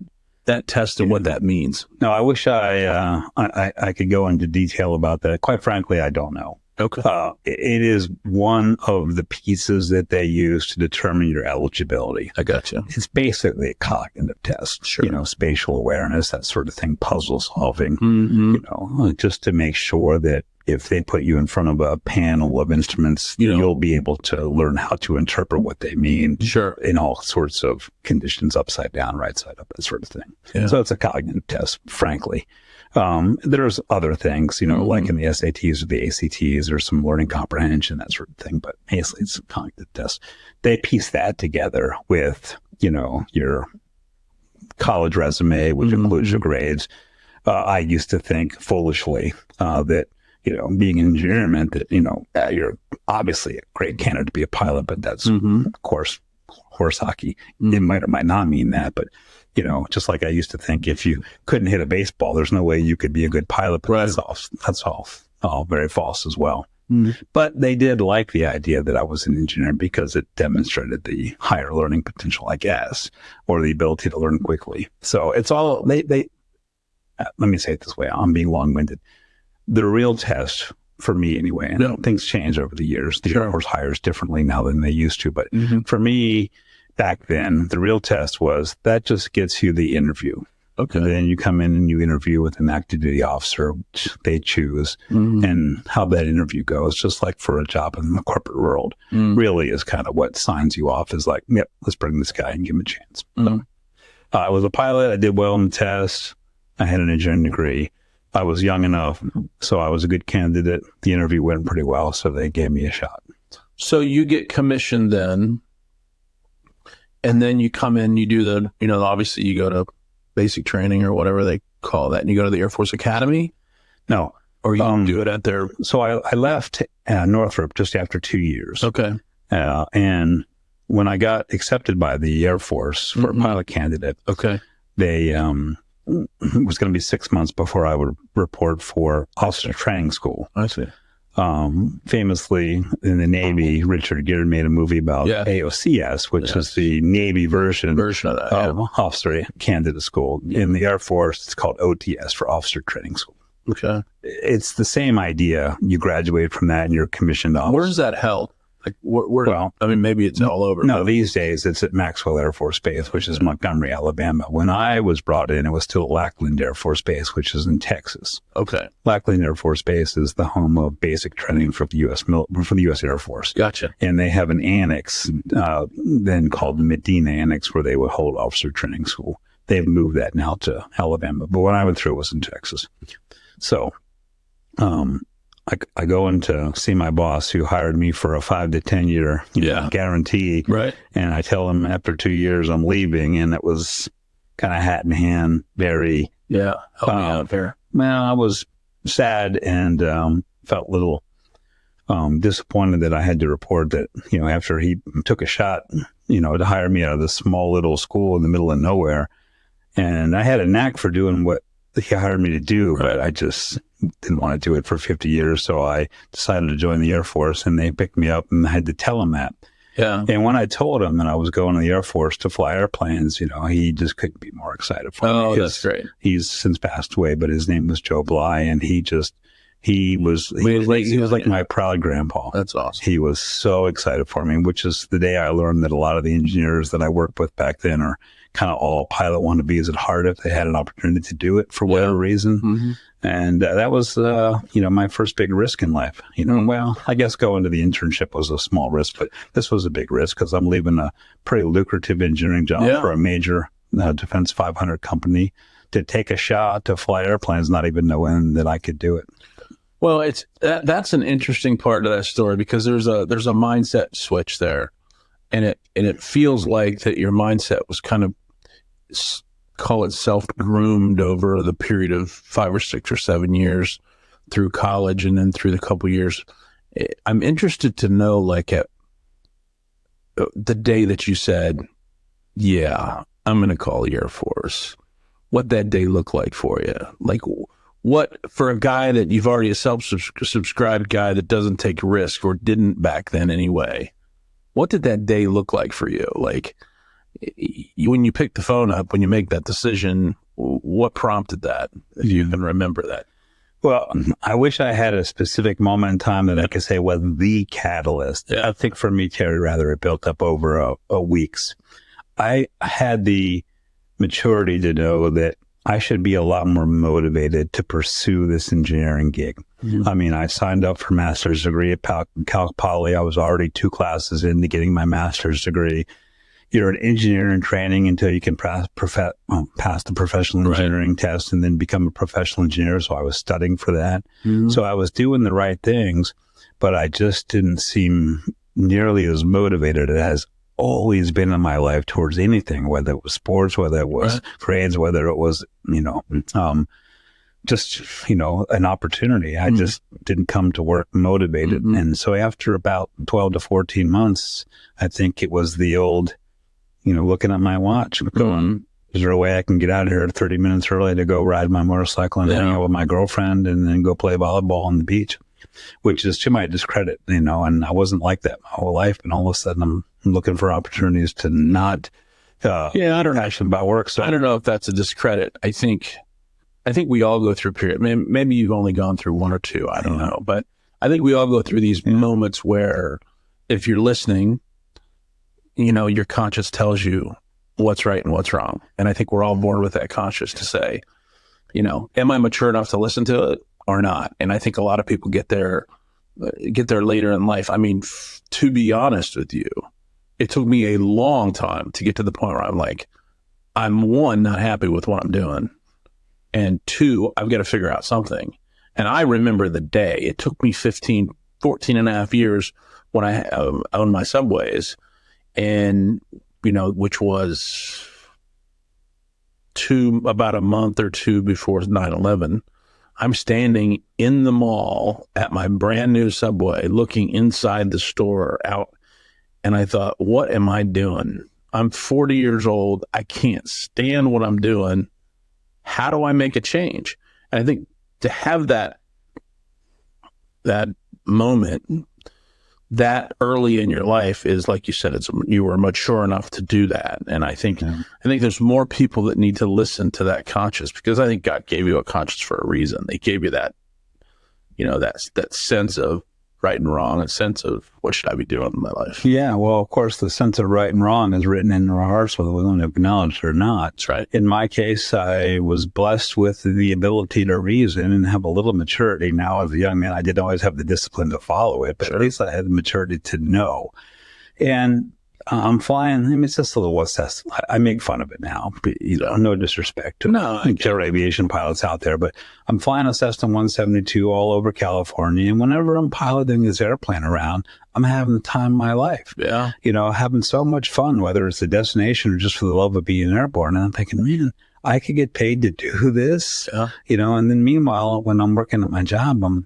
test and what that means. No, I wish I could go into detail about that. Quite frankly, I don't know. Okay. It is one of the pieces that they use to determine your eligibility. I gotcha. It's basically a cognitive test, Sure. Spatial awareness, that sort of thing, puzzle solving, Mm-hmm. just to make sure that if they put you in front of a panel of instruments, you'll be able to learn how to interpret what they mean. Sure. In all sorts of conditions, upside down, right side up, that sort of thing. Yeah. So it's a cognitive test, frankly. There's other things, like in the SATs or the ACTs, there's some learning comprehension, that sort of thing, but basically it's a cognitive test. They piece that together with, your college resume, which includes your grades. I used to think foolishly, that, being an engineer meant that, you're obviously a great candidate to be a pilot, but that's, of course, horse hockey. It might or might not mean that, but just like I used to think if you couldn't hit a baseball, there's no way you could be a good pilot. But that's all very false as well. But they did like the idea that I was an engineer because it demonstrated the higher learning potential, I guess, or the ability to learn quickly. So it's all, let me say it this way. I'm being long-winded. The real test for me anyway, and things change over the years. The Air Force hires differently now than they used to. But for me, back then, the real test was that just gets you the interview. Okay. Then you come in and you interview with an active duty officer, which they choose, and how that interview goes, just like for a job in the corporate world, really is kind of what signs you off as like, yep, let's bring this guy and give him a chance. So, I was a pilot. I did well in the test. I had an engineering degree. I was young enough, so I was a good candidate. The interview went pretty well, so they gave me a shot. So you get commissioned then, and then you come in, you do the, obviously you go to basic training or whatever they call that, and you go to the Air Force Academy? No. Or you do it at their... So I left Northrop just after 2 years. Okay. And when I got accepted by the Air Force for a pilot candidate, they... it was going to be 6 months before I would report for officer training school. I see. Famously, in the Navy, Richard Gere made a movie about AOCS, which is the Navy version of that, officer candidate school. In the Air Force, it's called OTS, for officer training school. Okay. It's the same idea. You graduate from that and you're commissioned officer. Where's that held? Like, well, I mean, maybe it's all over. No, these days it's at Maxwell Air Force Base, which is Montgomery, Alabama. When I was brought in, it was still Lackland Air Force Base, which is in Texas. Okay. Lackland Air Force Base is the home of basic training for the U.S. Air Force. Gotcha. And they have an annex, then called the Medina Annex, where they would hold officer training school. They've moved that now to Alabama, but when I went through, it was in Texas. So, I go in to see my boss, who hired me for a 5 to 10 year guarantee. Right. And I tell him after 2 years I'm leaving, and it was kind of hat in hand, very help me out there. Well, I was sad and felt a little disappointed that I had to report that, after he took a shot, to hire me out of this small little school in the middle of nowhere. And I had a knack for doing what he hired me to do, but I just didn't want to do it for 50 years. So I decided to join the Air Force, and they picked me up, and I had to tell him that. Yeah. And when I told him that I was going to the Air Force to fly airplanes, he just couldn't be more excited for me. Oh, that's great. He's since passed away, but his name was Joe Bly, and he was like my proud grandpa. That's awesome. He was so excited for me, which is the day I learned that a lot of the engineers that I worked with back then are kind of all pilot wannabes at heart if they had an opportunity to do it for whatever reason. Mm-hmm. And that was, my first big risk in life. Well, I guess going to the internship was a small risk, but this was a big risk because I'm leaving a pretty lucrative engineering job for a major Defense 500 company to take a shot to fly airplanes, not even knowing that I could do it. Well, that's an interesting part of that story, because there's a mindset switch there, and it feels like that your mindset was kind of, call it, self-groomed over the period of 5 or 6 or 7 years through college and then through the couple years. I'm interested to know, like, at the day that you said, yeah, I'm going to call the Air Force, what that day looked like for you. Like, what, for a guy that you've already a self-subscribed guy that doesn't take risk, or didn't back then anyway, what did that day look like for you? Like, when you pick the phone up, when you make that decision, what prompted that, if you can remember that? Well, I wish I had a specific moment in time that I could say was the catalyst. I think for me, Terry, rather, it built up over a weeks. I had the maturity to know that I should be a lot more motivated to pursue this engineering gig. I mean, I signed up for master's degree at Cal Poly. I was already 2 classes into getting my master's degree. You're an engineer in training until you can pass the professional engineering test and then become a professional engineer. So I was studying for that. So I was doing the right things, but I just didn't seem nearly as motivated as always been in my life towards anything, whether it was sports, whether it was grades, whether it was, just, an opportunity. I just didn't come to work motivated. And so after about 12 to 14 months, I think it was the old, looking at my watch, going, is there a way I can get out of here 30 minutes early to go ride my motorcycle and hang out with my girlfriend and then go play volleyball on the beach? Which is to my discredit, and I wasn't like that my whole life. And all of a sudden I'm looking for opportunities to not, I don't know about work. So I don't know if that's a discredit. I think we all go through a period. Maybe you've only gone through 1 or 2. I don't know, but I think we all go through these moments where if you're listening, your conscience tells you what's right and what's wrong. And I think we're all born with that conscience to say, am I mature enough to listen to it or not? And I think a lot of people get there later in life. I mean, to be honest with you, it took me a long time to get to the point where I'm like, I'm 1, not happy with what I'm doing. And 2, I've got to figure out something. And I remember the day it took me 14 and a half years when I owned my Subways, and, which was about a month or 2 before 9/11. I'm standing in the mall at my brand new Subway, looking inside the store out. And I thought, what am I doing? I'm 40 years old. I can't stand what I'm doing. How do I make a change? And I think to have that moment that early in your life is, like you said, you were mature enough to do that. And I think there's more people that need to listen to that conscience, because I think God gave you a conscience for a reason. They gave you that, that sense of right and wrong, a sense of what should I be doing in my life. Yeah, well, of course, the sense of right and wrong is written in our hearts, whether we want to acknowledge it or not. That's right. In my case, I was blessed with the ability to reason and have a little maturity. Now, as a young man, I didn't always have the discipline to follow it, but at least I had the maturity to know. And I'm flying. I mean, it's just a little what's that? I make fun of it now. No disrespect to jet aviation pilots out there, but I'm flying a Cessna 172 all over California, and whenever I'm piloting this airplane around, I'm having the time of my life. Yeah, having so much fun, whether it's the destination or just for the love of being airborne. And I'm thinking, man, I could get paid to do this. Yeah. And then meanwhile, when I'm working at my job, I'm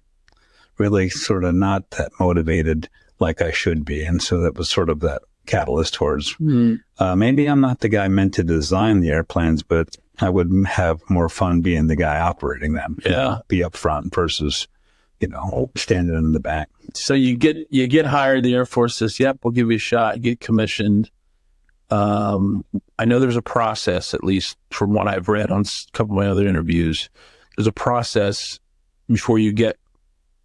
really sort of not that motivated like I should be, and so that was sort of that catalyst towards maybe I'm not the guy meant to design the airplanes, but I would have more fun being the guy operating them. Be up front versus standing in the back. So you get hired. The Air Force says, "Yep, we'll give you a shot." Get commissioned. I know there's a process, at least from what I've read on a couple of my other interviews. There's a process before you get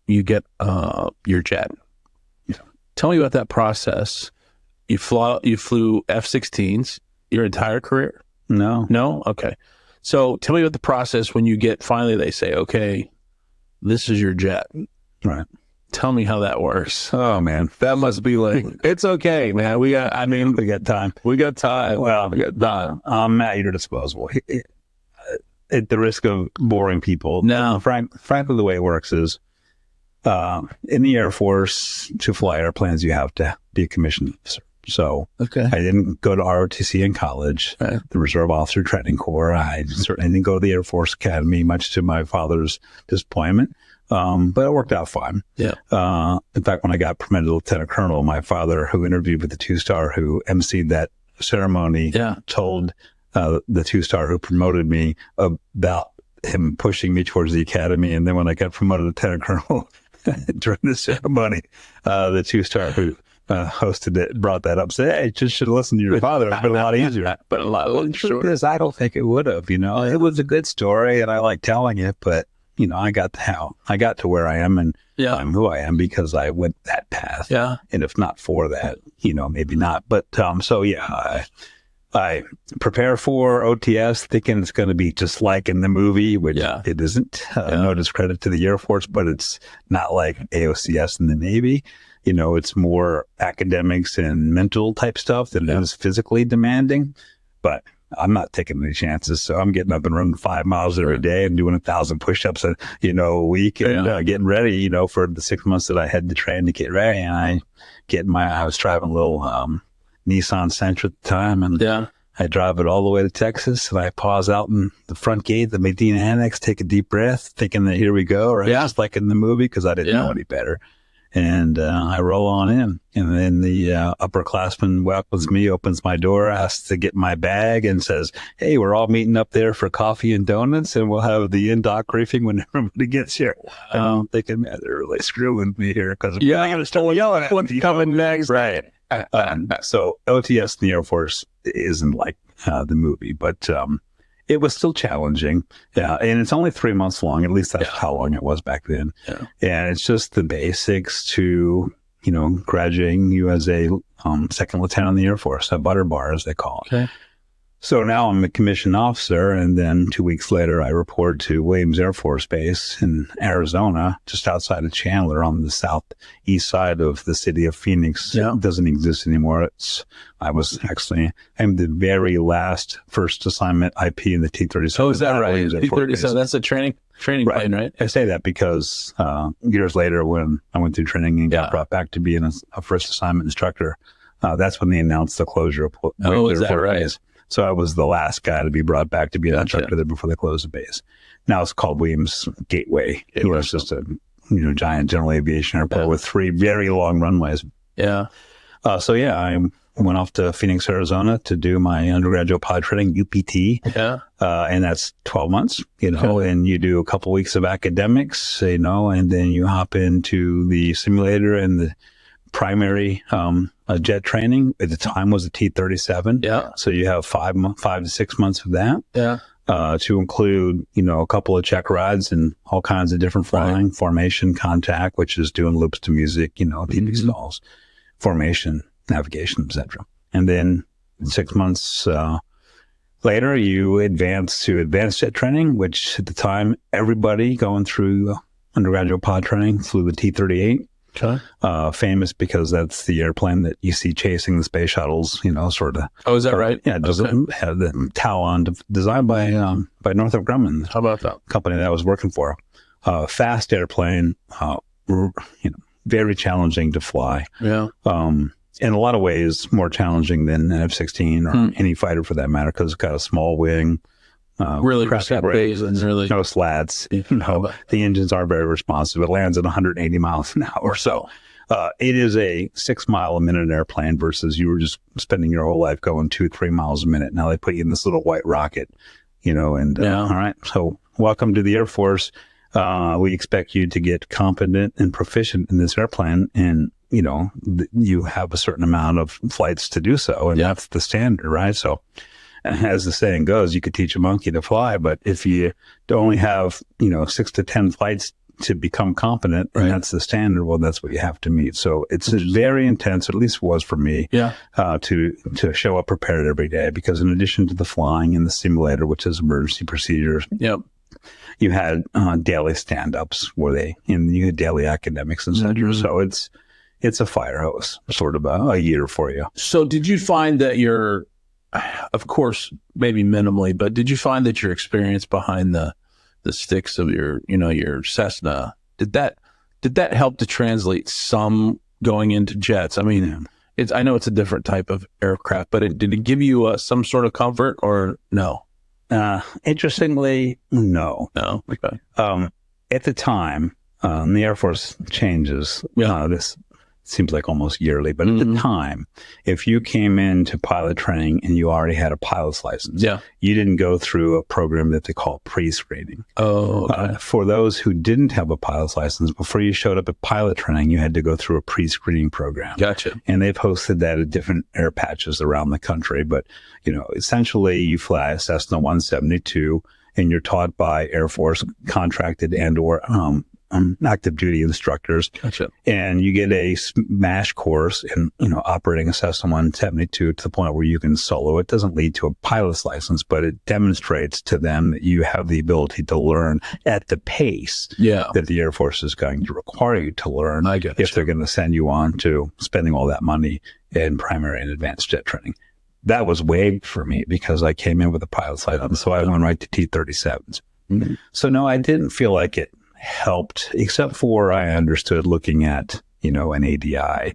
your jet. Yeah. Tell me about that process. You flew F-16s your entire career? No? Okay. So tell me about the process when you finally they say, okay, this is your jet. Right. Tell me how that works. Oh, man. That must be like, it's okay, man. We got time. We got time. Well, we got time. I'm at your disposal. At the risk of boring people. No. Frankly, the way it works is, in the Air Force, to fly airplanes, you have to be a commissioned officer. So I didn't go to ROTC in college, the Reserve Officer Training Corps. I certainly didn't go to the Air Force Academy, much to my father's disappointment. But it worked out fine. Yeah. In fact, when I got promoted to Lieutenant Colonel, my father, who interviewed with the 2-star, who emceed that ceremony, told the 2-star who promoted me about him pushing me towards the academy. And then when I got promoted to Lieutenant Colonel during the ceremony, the 2-star who hosted it brought that up, said, "Hey, you just should have listened to your father. It's been a lot easier." But a lot truth is, I don't think it would have. It was a good story, and I like telling it, but I got to where I am, and I'm who I am because I went that path. Yeah. And if not for that, maybe not. But so yeah, I prepare for OTS thinking it's going to be just like in the movie, which it isn't. No discredit to the Air Force, but it's not like AOCS in the Navy. It's more academics and mental type stuff than it is physically demanding. But I'm not taking any chances. So I'm getting up and running 5 miles every day and doing 1,000 push-ups a week and getting ready, for the 6 months that I had to train to get ready. And I was driving a little Nissan Sentra at the time, and I drive it all the way to Texas, and I pause out in the front gate, the Medina Annex, take a deep breath, thinking that here we go, right? Just like in the movie, because I didn't know any better. And I roll on in, and then the upperclassman welcomes me, opens my door, asks to get my bag, and says, "Hey, we're all meeting up there for coffee and donuts, and we'll have the in-dock briefing when everybody gets here." I'm thinking, man, they're really screwing me here because I'm going to start yelling at what's coming next. Right. So OTS in the Air Force isn't like the movie, but it was still challenging. Yeah. And it's only 3 months long. At least that's how long it was back then. Yeah. And it's just the basics to, graduating you as a second lieutenant in the Air Force, a butter bar, as they call it. Okay. So now I'm a commissioned officer, and then 2 weeks later, I report to Williams Air Force Base in Arizona, just outside of Chandler on the southeast side of the city of Phoenix. Yeah. It doesn't exist anymore. I'm the very last first assignment IP in the T-37. Oh, is that right? T-37, that's a training plane, right? I say that because years later, when I went through training and got brought back to being a first assignment instructor, that's when they announced the closure of is that right? Base. So I was the last guy to be brought back to be an instructor there before they closed the base. Now it's called Williams Gateway. It was just a giant general aviation airport with 3 very long runways. Yeah. So I went off to Phoenix, Arizona to do my undergraduate pilot training, UPT. Yeah. And that's 12 months, and you do a couple weeks of academics, and then you hop into the simulator and the primary jet training. At the time was a T-37. Yeah. So you have 5 to 6 months of that. Yeah. To include, a couple of check rides and all kinds of different flying, formation, contact, which is doing loops to music, TV stalls, formation, navigation, etc. And then 6 months later, you advance to advanced jet training, which at the time, everybody going through undergraduate pod training flew the T-38. Okay. Famous because that's the airplane that you see chasing the space shuttles, sort of. Oh, is that right? Yeah, it doesn't have the Talon designed by Northrop Grumman. How about that? Company that I was working for. Fast airplane, very challenging to fly. Yeah. In a lot of ways, more challenging than an F-16 or any fighter for that matter, because it's got a small wing. Really base and really no slats. The engines are very responsive. It lands at 180 miles an hour. So it is a 6 mile a minute airplane versus you were just spending your whole life going 2-3 miles a minute. Now they put you in this little white rocket, all right. So welcome to the Air Force. We expect you to get competent and proficient in this airplane, and you have a certain amount of flights to do so, and that's the standard, right? So. As the saying goes, you could teach a monkey to fly, but if you only have, 6 to 10 flights to become competent, and that's the standard, well, that's what you have to meet. So it's very intense, at least it was for me, to show up prepared every day, because in addition to the flying in the simulator, which is emergency procedures, you had daily stand-ups you had daily academics, and etc. So it's a fire hose, sort of a year for you. So did you find that of course, maybe minimally, but did you find that your experience behind the sticks of your Cessna, did that help to translate some going into jets? I mean, I know it's a different type of aircraft, but did it give you some sort of comfort or no? Interestingly, no. No. Okay. At the time, the Air Force changes. This seems like almost yearly, but at the time, if you came into pilot training and you already had a pilot's license, you didn't go through a program that they call pre-screening. Oh, okay. For those who didn't have a pilot's license, before you showed up at pilot training, you had to go through a pre-screening program. Gotcha. And they've hosted that at different air patches around the country. But, essentially you fly a Cessna 172 and you're taught by Air Force contracted and or active duty instructors. Gotcha. And you get a smash course in, operating a Cessna 172 to the point where you can solo. It doesn't lead to a pilot's license, but it demonstrates to them that you have the ability to learn at the pace that the Air Force is going to require you to learn if they're going to send you on to spending all that money in primary and advanced jet training. That was way for me because I came in with a pilot's license, so I went right to T-37s. Mm-hmm. So no, I didn't feel like it helped, except for I understood looking at, an ADI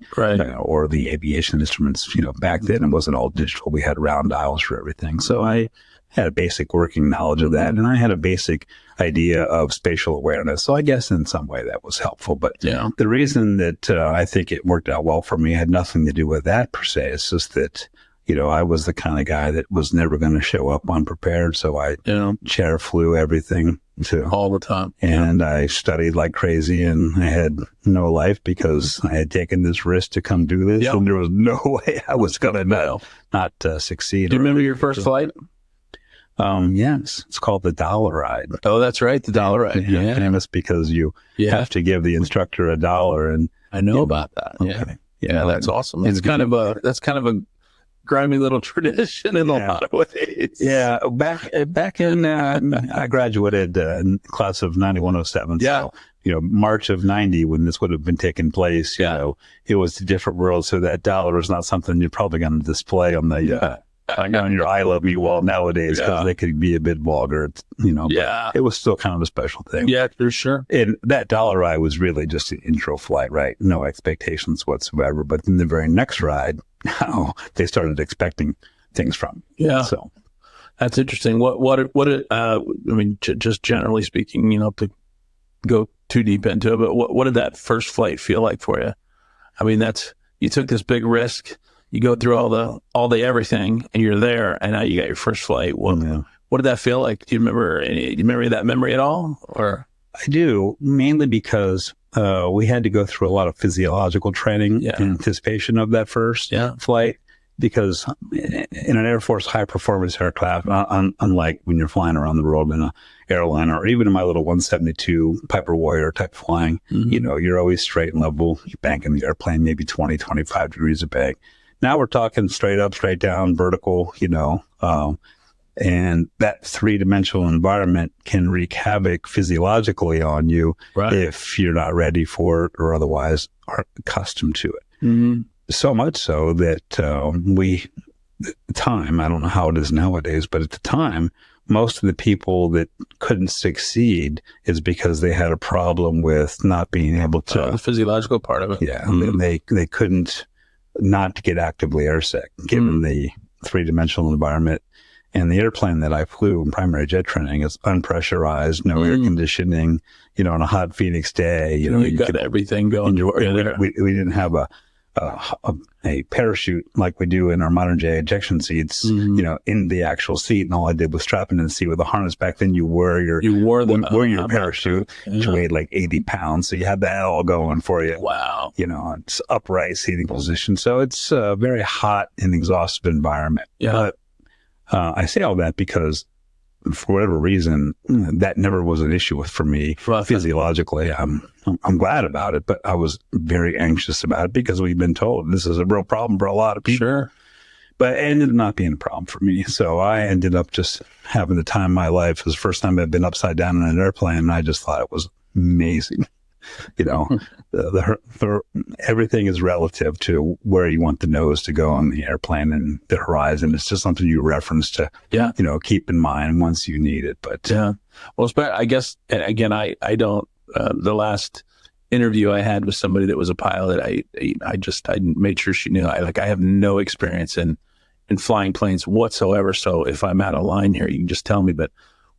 or the aviation instruments. Back then it wasn't all digital. We had round dials for everything. So I had a basic working knowledge of that, and I had a basic idea of spatial awareness. So I guess in some way that was helpful. But the reason that I think it worked out well for me had nothing to do with that per se. It's just that I was the kind of guy that was never going to show up unprepared. So I chair flew everything all the time. And I studied like crazy, and I had no life because I had taken this risk to come do this. And there was no way I was going to not succeed. Do you remember your first flight? Yes. It's called the dollar ride. Oh, that's right. The dollar ride. Yeah. Famous because you have to give the instructor $1. And I know about that. Okay. Yeah. That's awesome. That's kind of a grimy little tradition in a lot of ways. Yeah. Back in, I graduated in class of 9107. Yeah. So, March of 90, when this would have been taking place, it was a different world. So that dollar is not something you're probably going to display on the, on your I love you wall nowadays, because they could be a bit vulgar, but it was still kind of a special thing. Yeah, for sure. And that dollar ride was really just an intro flight, right? No expectations whatsoever. But in the very next ride, they started expecting things from. Yeah. So that's interesting. Just generally speaking, to go too deep into it, but what did that first flight feel like for you? I mean, you took this big risk. You go through all the everything, and you're there, and now you got your first flight. What did that feel like? Do you remember that memory at all? Or I do, mainly because we had to go through a lot of physiological training in anticipation of that first flight. Because in an Air Force high performance aircraft, unlike when you're flying around the world in an airliner, or even in my little 172 Piper Warrior type flying, you're always straight and level. You bank in the airplane, maybe 20, 25 degrees of bank. Now we're talking straight up, straight down, vertical, and that three-dimensional environment can wreak havoc physiologically on you if you're not ready for it or otherwise aren't accustomed to it. Mm-hmm. So much so that at the time, I don't know how it is nowadays, but at the time, most of the people that couldn't succeed is because they had a problem with not being able to... the physiological part of it. Yeah, they couldn't not get actively airsick, given the three-dimensional environment. And the airplane that I flew in primary jet training is unpressurized, no air conditioning, on a hot Phoenix day. You got everything going. We didn't have a parachute like we do in our modern day ejection seats, in the actual seat. And all I did was strap into the seat with a harness. Back then you wore your parachute, which weighed like 80 pounds. So you had that all going for you. Wow. It's upright seating position. So it's a very hot and exhaustive environment. Yeah. But I say all that because for whatever reason, that never was an issue for me physiologically. I'm glad about it, but I was very anxious about it because we've been told this is a real problem for a lot of people. Sure. But it ended up not being a problem for me. So I ended up just having the time of my life. It was the first time I'd been upside down in an airplane, and I just thought it was amazing. Everything is relative to where you want the nose to go on the airplane and the horizon. It's just something you reference to, keep in mind once you need it. But well, I guess, and again, I don't. The last interview I had with somebody that was a pilot, I made sure she knew I have no experience in flying planes whatsoever. So if I'm out of line here, you can just tell me. But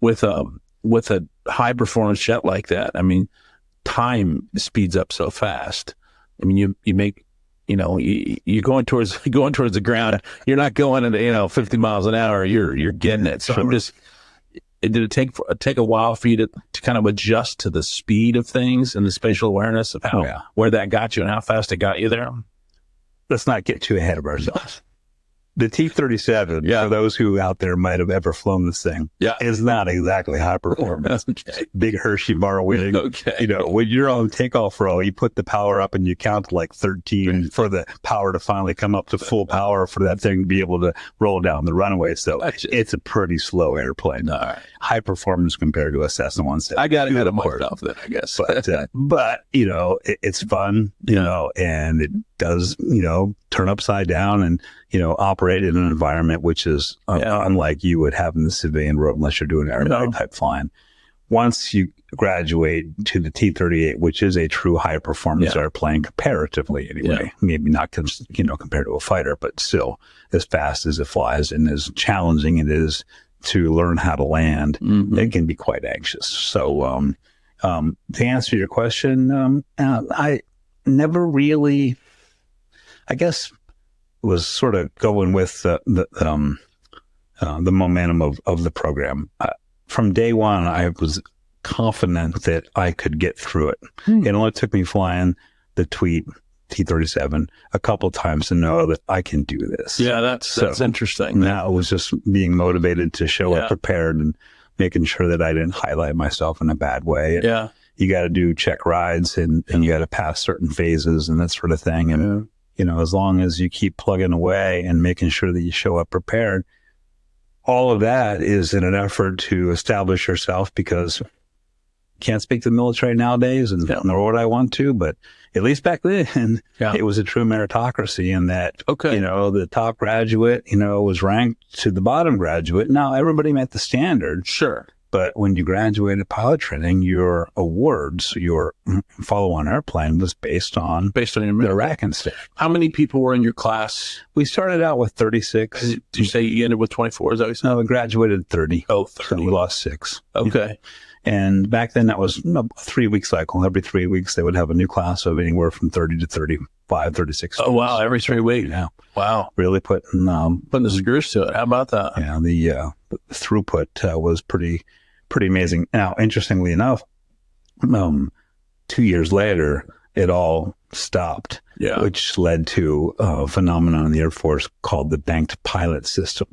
with a high performance jet like that, I mean, time speeds up so fast. I mean, you make, you're going towards the ground. You're not going at 50 miles an hour. You're getting it. So did it take a while for you to kind of adjust to the speed of things and the spatial awareness of where that got you and how fast it got you there? Let's not get too ahead of ourselves. The T-37, for those who out there might have ever flown this thing, is not exactly high performance. Big Hershey bar wing. You know, when you're on takeoff roll, you put the power up and you count to like 13 for the power to finally come up to full power for that thing to be able to roll down the runway. So it's a pretty slow airplane. All right. High performance compared to a Cessna 170. I got to get myself then, I guess. But you know, it's fun, you know, and it does, you know, turn upside down and, you know, operate in an environment which is unlike you would have in the civilian world unless you're doing aerobatic type flying. Once you graduate to the T-38, which is a true high performance airplane comparatively anyway, maybe not, you know, compared to a fighter, but still as fast as it flies and as challenging it is to learn how to land, it can be quite anxious. So, to answer your question, I never really, I guess, was sort of going with the momentum of the program. From day one, I was confident that I could get through it. It only took me flying the T-37 a couple of times to know that I can do this. Yeah, that's interesting. Now it was just being motivated to show up prepared and making sure that I didn't highlight myself in a bad way. You got to do check rides and you got to pass certain phases and that sort of thing. And you know, as long as you keep plugging away and making sure that you show up prepared, all of that is in an effort to establish yourself, because you can't speak to the military nowadays, and nor would I want to, but at least back then, it was a true meritocracy in that, you know, the top graduate, you know, was ranked to the bottom graduate. Now, everybody met the standard. Sure. But when you graduated pilot training, your awards, your follow-on airplane was based on your rack and stack. How many people were in your class? We started out with 36. Did you say you ended with 24? Is that what you said? No, we graduated 30. Oh, 30. So we lost 6. Okay. And back then that was a 3-week cycle. Every 3 weeks they would have a new class of anywhere from 30 to 35, 36. Oh, wow. Every 3 weeks. Yeah. Wow. Really putting the screws to it. How about that? Yeah. The throughput was pretty amazing. Now, interestingly enough, 2 years later, it all stopped, which led to a phenomenon in the Air Force called the banked pilot system,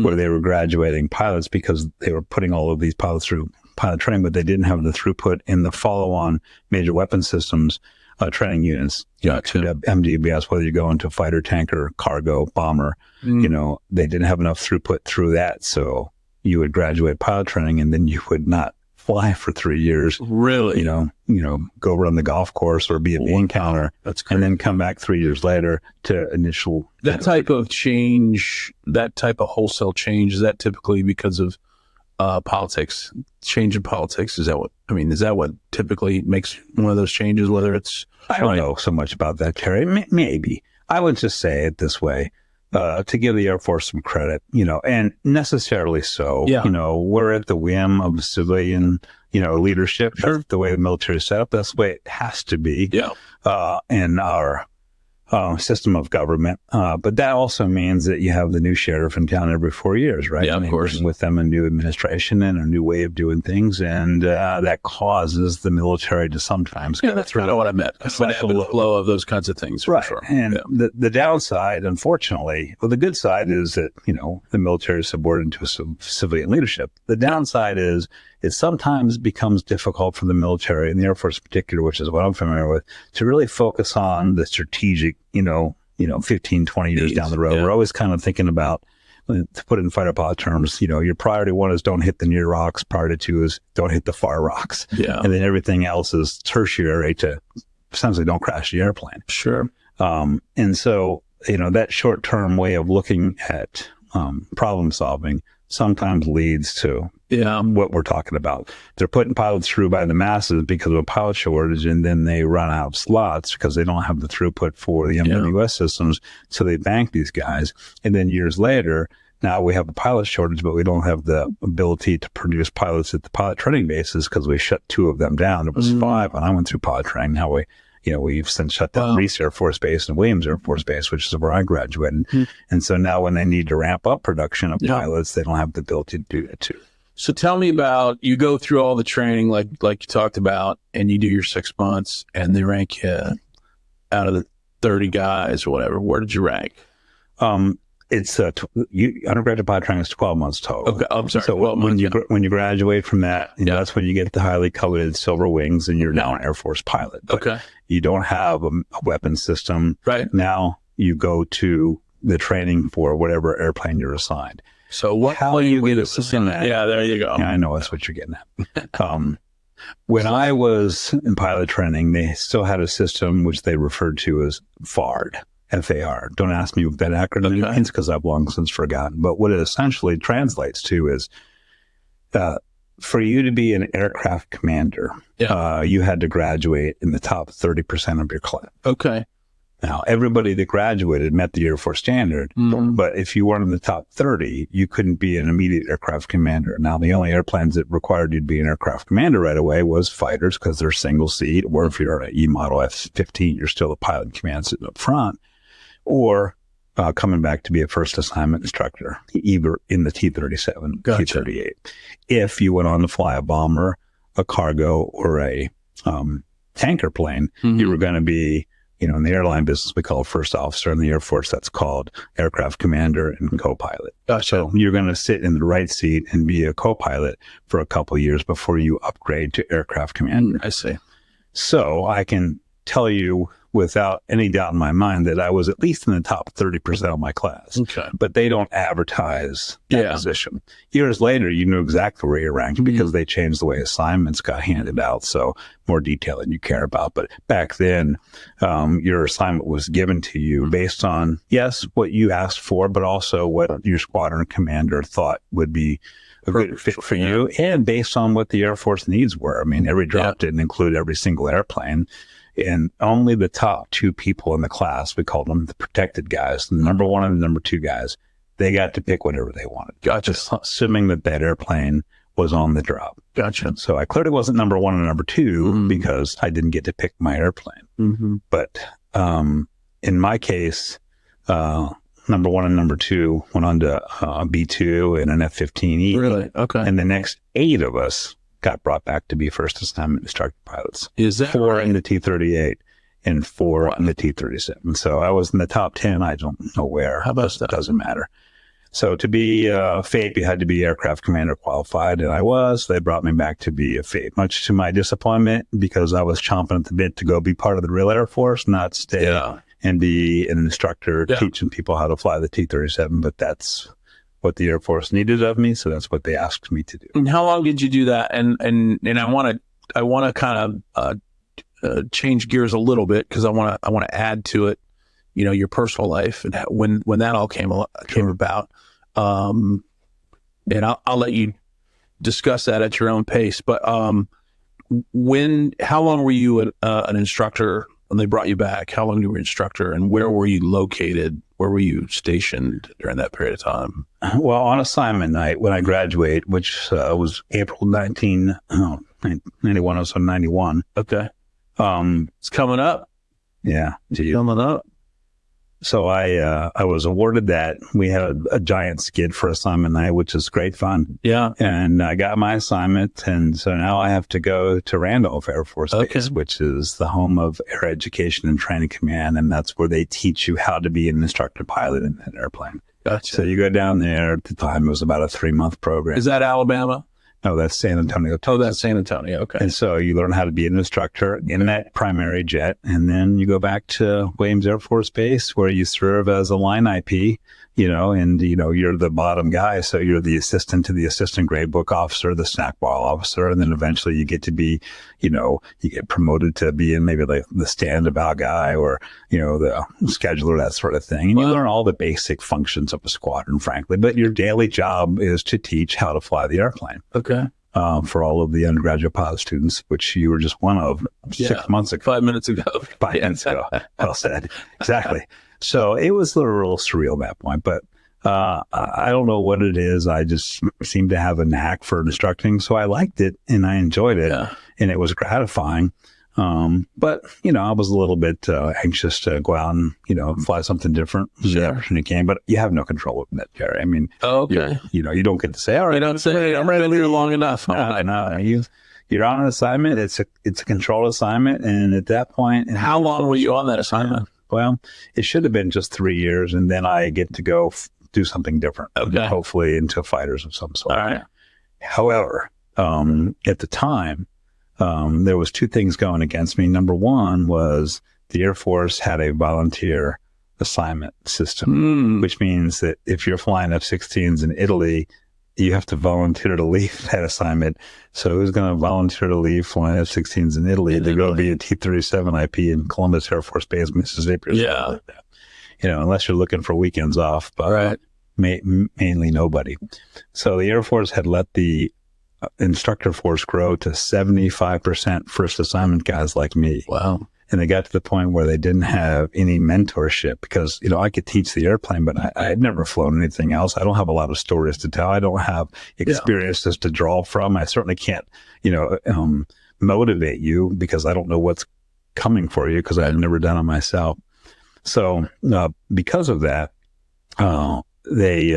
where they were graduating pilots because they were putting all of these pilots through pilot training, but they didn't have the throughput in the follow-on major weapon systems training units. MDBS, whether you go into fighter, tanker, cargo, bomber, you know, they didn't have enough throughput through that. So you would graduate pilot training and then you would not fly for 3 years. Really? You know, go run the golf course or be a bean counter. That's crazy. And then come back 3 years later to initial. That type of change, that type of wholesale change, is that typically because of politics? Change in politics? Is that what typically makes one of those changes, whether it's... I don't know so much about that, Terry. Maybe. I would just say it this way. To give the Air Force some credit, you know, and necessarily so, you know, we're at the whim of civilian, you know, leadership. That's the way the military is set up. That's the way it has to be in our system of government. But that also means that you have the new sheriff in town every 4 years, right? Yeah, of course. With them a new administration and a new way of doing things. And that causes the military to sometimes go that's kind of what I meant. But ebb and flow of those kinds of things. Right. For sure. And the downside, unfortunately, well, the good side is that, you know, the military is subordinate to civilian leadership. The downside is it sometimes becomes difficult for the military and the Air Force in particular, which is what I'm familiar with, to really focus on the strategic, 15, 20 years down the road. We're always kind of thinking about, to put it in fighter pilot terms, you know, your priority 1 is don't hit the near rocks. Priority 2 is don't hit the far rocks. Yeah. And then everything else is tertiary to essentially don't crash the airplane. Sure. And so, you know, that short-term way of looking at problem solving sometimes leads to what we're talking about. They're putting pilots through by the masses because of a pilot shortage, and then they run out of slots because they don't have the throughput for the MWS systems. So they bank these guys. And then years later, now we have a pilot shortage, but we don't have the ability to produce pilots at the pilot training bases because we shut 2 of them down. It was 5 when I went through pilot training. Now we've since shut down Reese Air Force Base and Williams Air Force Base, which is where I graduated. And so now when they need to ramp up production of pilots, they don't have the ability to do that too. So tell me about, you go through all the training like you talked about, and you do your 6 months, and they rank you out of the 30 guys or whatever. Where did you rank? It's undergraduate pilot training is 12 months total. Okay, I'm sorry. So when you graduate from that, that's when you get the highly coveted silver wings, and you're now an Air Force pilot. But you don't have a weapon system. Right. Now you go to the training for whatever airplane you're assigned. So how you get assigned that? Yeah, there you go. Yeah, I know that's what you're getting at. When I was in pilot training, they still had a system which they referred to as FARD. FAR. Don't ask me what that acronym means because I've long since forgotten. But what it essentially translates to is for you to be an aircraft commander, you had to graduate in the top 30% of your class. Okay. Now, everybody that graduated met the Air Force standard, but if you weren't in the top 30, you couldn't be an immediate aircraft commander. Now, the only airplanes that required you to be an aircraft commander right away was fighters because they're single seat, or if you're an E-model F16, you're still a pilot in command sitting up front, or coming back to be a first assignment instructor, either in the T-37, T-38. If you went on to fly a bomber, a cargo, or a tanker plane, you were going to be, in the airline business, we call it first officer. In the Air Force, that's called aircraft commander and co-pilot. So you're going to sit in the right seat and be a co-pilot for a couple of years before you upgrade to aircraft commander. I see. So I can tell you without any doubt in my mind that I was at least in the top 30% of my class. Okay. But they don't advertise that position. Years later, you knew exactly where you ranked because they changed the way assignments got handed out. So more detail than you care about. But back then, your assignment was given to you based on, yes, what you asked for, but also what your squadron commander thought would be a good fit for you, and based on what the Air Force needs were. I mean, every drop didn't include every single airplane. And only the top two people in the class, we called them the protected guys, the number one and the number two guys, they got to pick whatever they wanted. Gotcha. Assuming that airplane was on the drop. Gotcha. So I clearly wasn't number one and number two because I didn't get to pick my airplane. But in my case, number one and number two went on to a B-2 and an F-15E. Really? Okay. And the next 8 of us got brought back to be first assignment instructor pilots. Is that 4 in the T-38 and 4 in the T-37. So I was in the top 10. I don't know where. How about that? Doesn't matter. So to be a FATE, you had to be aircraft commander qualified, and I was. They brought me back to be a FATE, much to my disappointment, because I was chomping at the bit to go be part of the real Air Force, not stay and be an instructor teaching people how to fly the T-37. But that's what the Air Force needed of me, so that's what they asked me to do. And how long did you do that? And I want to kind of change gears a little bit, because I want to add to it, your personal life and when that all came about. And I'll let you discuss that at your own pace. But how long were you an instructor when they brought you back? How long were you an instructor, and where were you located? Where were you stationed during that period of time? Well, on assignment night when I graduated, which was April 1991, so 91. Okay. It's coming up. Yeah. Coming up. So I was awarded that. We had a giant skid for assignment night, which is great fun. Yeah. And I got my assignment. And so now I have to go to Randolph Air Force Base, which is the home of Air Education and Training Command. And that's where they teach you how to be an instructor pilot in that airplane. Gotcha. So you go down there. At the time, it was about a 3-month program. Is that Alabama? No, that's San Antonio. Oh, that's San Antonio. Okay. And so you learn how to be an instructor in that primary jet. And then you go back to Williams Air Force Base, where you serve as a line IP, and, you're the bottom guy. So you're the assistant to the assistant grade book officer, the snack bar officer. And then eventually you get to be, you get promoted to being maybe like the stand-about guy, or, the scheduler, that sort of thing. And you learn all the basic functions of a squadron, frankly. But your daily job is to teach how to fly the airplane. Okay. For all of the undergraduate pilot students, which you were just one of 6 months ago. 5 minutes ago. 5 minutes ago. Well said. Exactly. So it was a little surreal at that point, but I don't know what it is. I just seem to have a knack for instructing. So I liked it and I enjoyed it, and it was gratifying. But, I was a little bit anxious to go out and, fly something different. The opportunity came, but you have no control of that, Jerry. I mean, you don't get to say, all right, don't say, I'm ready to leave long enough. No, you're on an assignment. It's a controlled assignment. And at that point. And how long were you on that assignment? Well, it should have been just 3 years. And then I get to go do something different. Okay. Hopefully into fighters of some sort. All right. However, at the time, there was two things going against me. Number one was the Air Force had a volunteer assignment system, which means that if you're flying F-16s in Italy, you have to volunteer to leave that assignment. So who's going to volunteer to leave flying F-16s in Italy to go be a T-37 IP in Columbus Air Force Base, Mississippi, or something like that? You know, unless you're looking for weekends off, but mainly nobody. So the Air Force had let the instructor force grow to 75% first assignment guys like me. Wow. And they got to the point where they didn't have any mentorship because, you know, I could teach the airplane, but I had never flown anything else. I don't have a lot of stories to tell. I don't have experiences to draw from. I certainly can't, you know, motivate you because I don't know what's coming for you because I've never done it myself. So because of that, they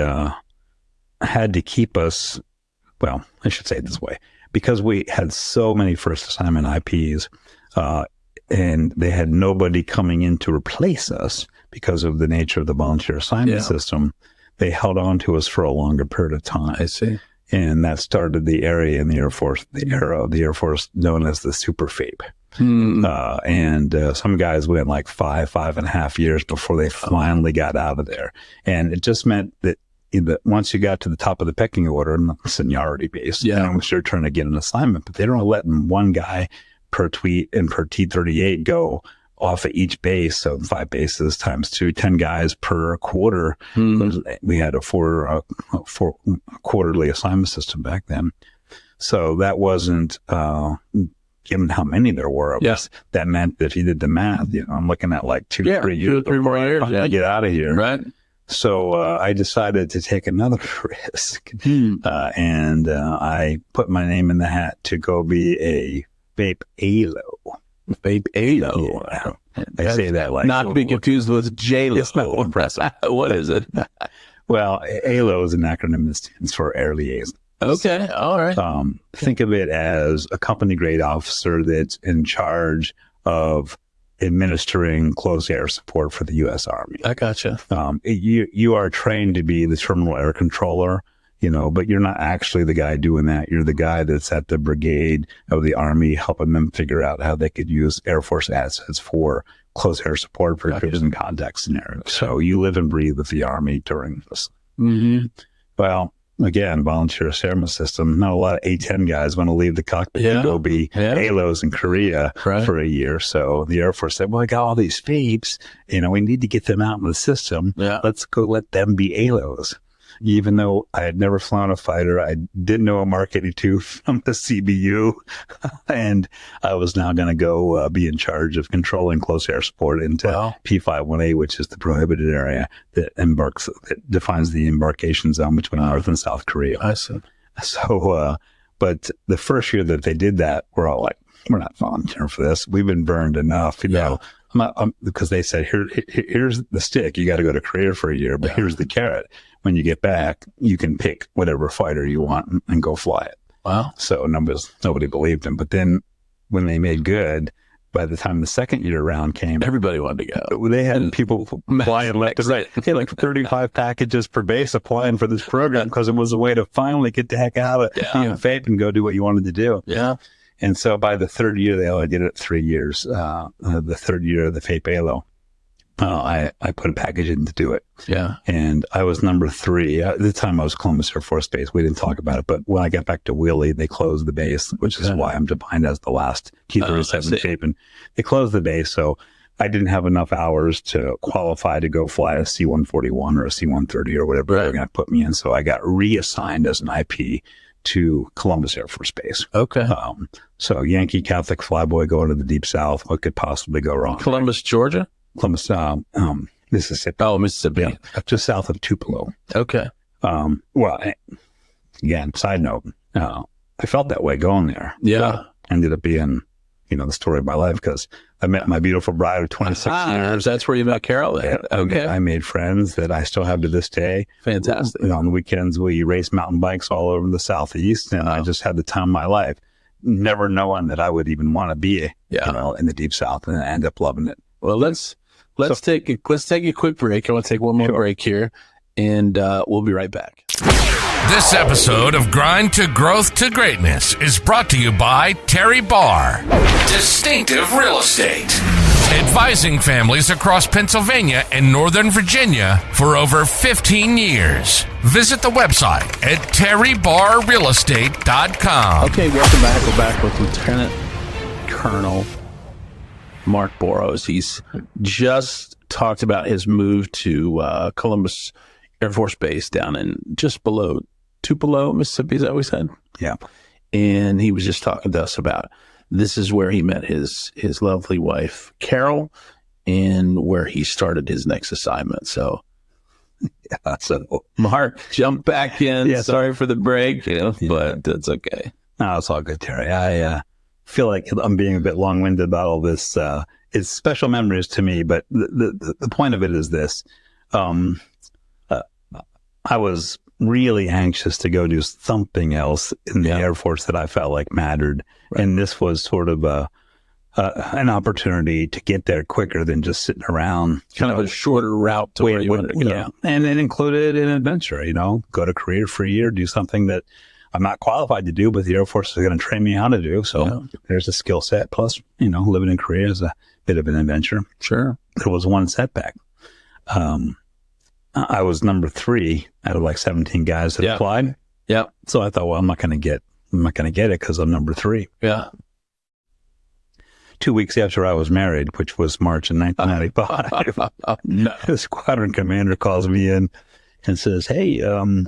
had to keep us, well, I should say it this way, because we had so many first assignment IPs, and they had nobody coming in to replace us because of the nature of the volunteer assignment system. They held on to us for a longer period of time. I see. And that started the area in the Air Force, the era of the Air Force known as the Super FAPE. And some guys went like 5.5 years before they finally got out of there. And it just meant that once you got to the top of the pecking order, seniority based, it was your turn to get an assignment, but they don't let one guy per tweet and per T-38 go off at each base. So 5 bases times 2, 10 guys per quarter. We had a four quarterly assignment system back then. So that wasn't, given how many there were of us, that meant that if you did the math, you know, I'm looking at like 3 years. 3 more years. Get out of here. Right. So I decided to take another risk, and I put my name in the hat to go be a Vape ALO. Vape ALO. Yeah. I say that like not to be confused with JLO. It's not impressive. What is it? Well, ALO is an acronym that stands for Air Liaison. Okay, all right. Think of it as a company grade officer that's in charge of administering close air support for the U.S. Army. I gotcha. You are trained to be the terminal air controller, you know, but you're not actually the guy doing that. You're the guy that's at the brigade of the Army helping them figure out how they could use Air Force assets for close air support for troops in contact scenarios. So you live and breathe with the Army during this. Well, again, volunteer airman system. Not a lot of A-10 guys want to leave the cockpit to go be ALOs in Korea for a year. So the Air Force said, well, I got all these FAPEs. You know, we need to get them out in the system. Let's go let them be ALOs. Even though I had never flown a fighter, I did know a Mark 82 from the CBU, and I was now going to go be in charge of controlling close air support into P518, which is the prohibited area that defines the embarkation zone between North and South Korea. I see. So, but the first year that they did that, we're all like, we're not volunteering for this. We've been burned enough, you know. Because they said, here's the stick. You got to go to Korea for a year, but here's the carrot. When you get back, you can pick whatever fighter you want and go fly it. Wow. So nobody believed him. But then when they made good, by the time the second year round came, everybody wanted to go. They had people flying left and right. They had like 35 packages per base applying for this program because it was a way to finally get the heck out of FAPE and go do what you wanted to do. Yeah. And so by the third year, they only did it 3 years. The third year of the FAPE ALO, I put a package in to do it. Yeah. And I was number 3. At the time, I was Columbus Air Force Base. We didn't talk about it. But when I got back to Willie, they closed the base, which is why I'm defined as the last T-37 FAPE. And they closed the base. So I didn't have enough hours to qualify to go fly a C-141 or a C-130 or whatever they're going to put me in. So I got reassigned as an IP to Columbus Air Force Base. Okay. So Yankee Catholic flyboy going to the deep south. What could possibly go wrong? Columbus, Georgia? Columbus, Mississippi. Oh, Mississippi. Yeah, just south of Tupelo. Okay. Well, again, side note, I felt that way going there. Yeah. Ended up being, the story of my life because I met my beautiful bride of 26 years. That's where you met Carol? Yeah, okay. I made friends that I still have to this day. Fantastic. On the weekends, we race mountain bikes all over the Southeast, and I just had the time of my life, never knowing that I would even want to be, in the Deep South, and I end up loving it. Well, let's take a quick break. I want to take one more break here. and we'll be right back. This episode of Grind to Growth to Greatness is brought to you by Terry Barr, Distinctive Real Estate, advising families across Pennsylvania and Northern Virginia for over 15 years. Visit the website at terrybarrealestate.com. Okay, welcome back. We're back with Lieutenant Colonel Mark Borocz. He's just talked about his move to Columbus Air Force Base down in just below Tupelo, Mississippi. Is that what we said? Yeah. And he was just talking to us about this is where he met his lovely wife, Carol, and where he started his next assignment. So, So Mark, jump back in. Yeah, Sorry for the break, but that's okay. no, it's all good, Terry. I feel like I'm being a bit long-winded about all this. It's special memories to me, but the point of it is this. I was really anxious to go do something else in the Air Force that I felt like mattered. Right. And this was sort of an opportunity to get there quicker than just sitting around. Kind of a shorter route to where you wanted to go. Yeah. And it included an adventure, go to Korea for a year, do something that I'm not qualified to do, but the Air Force is going to train me how to do. So there's a skill set. Plus, living in Korea is a bit of an adventure. Sure. There was one setback. I was number 3 out of like 17 guys that applied. Yeah. So I thought, well, I'm not going to get it because I'm number 3. Yeah. 2 weeks after I was married, which was March in 1995, the squadron commander calls me in and says, "Hey, you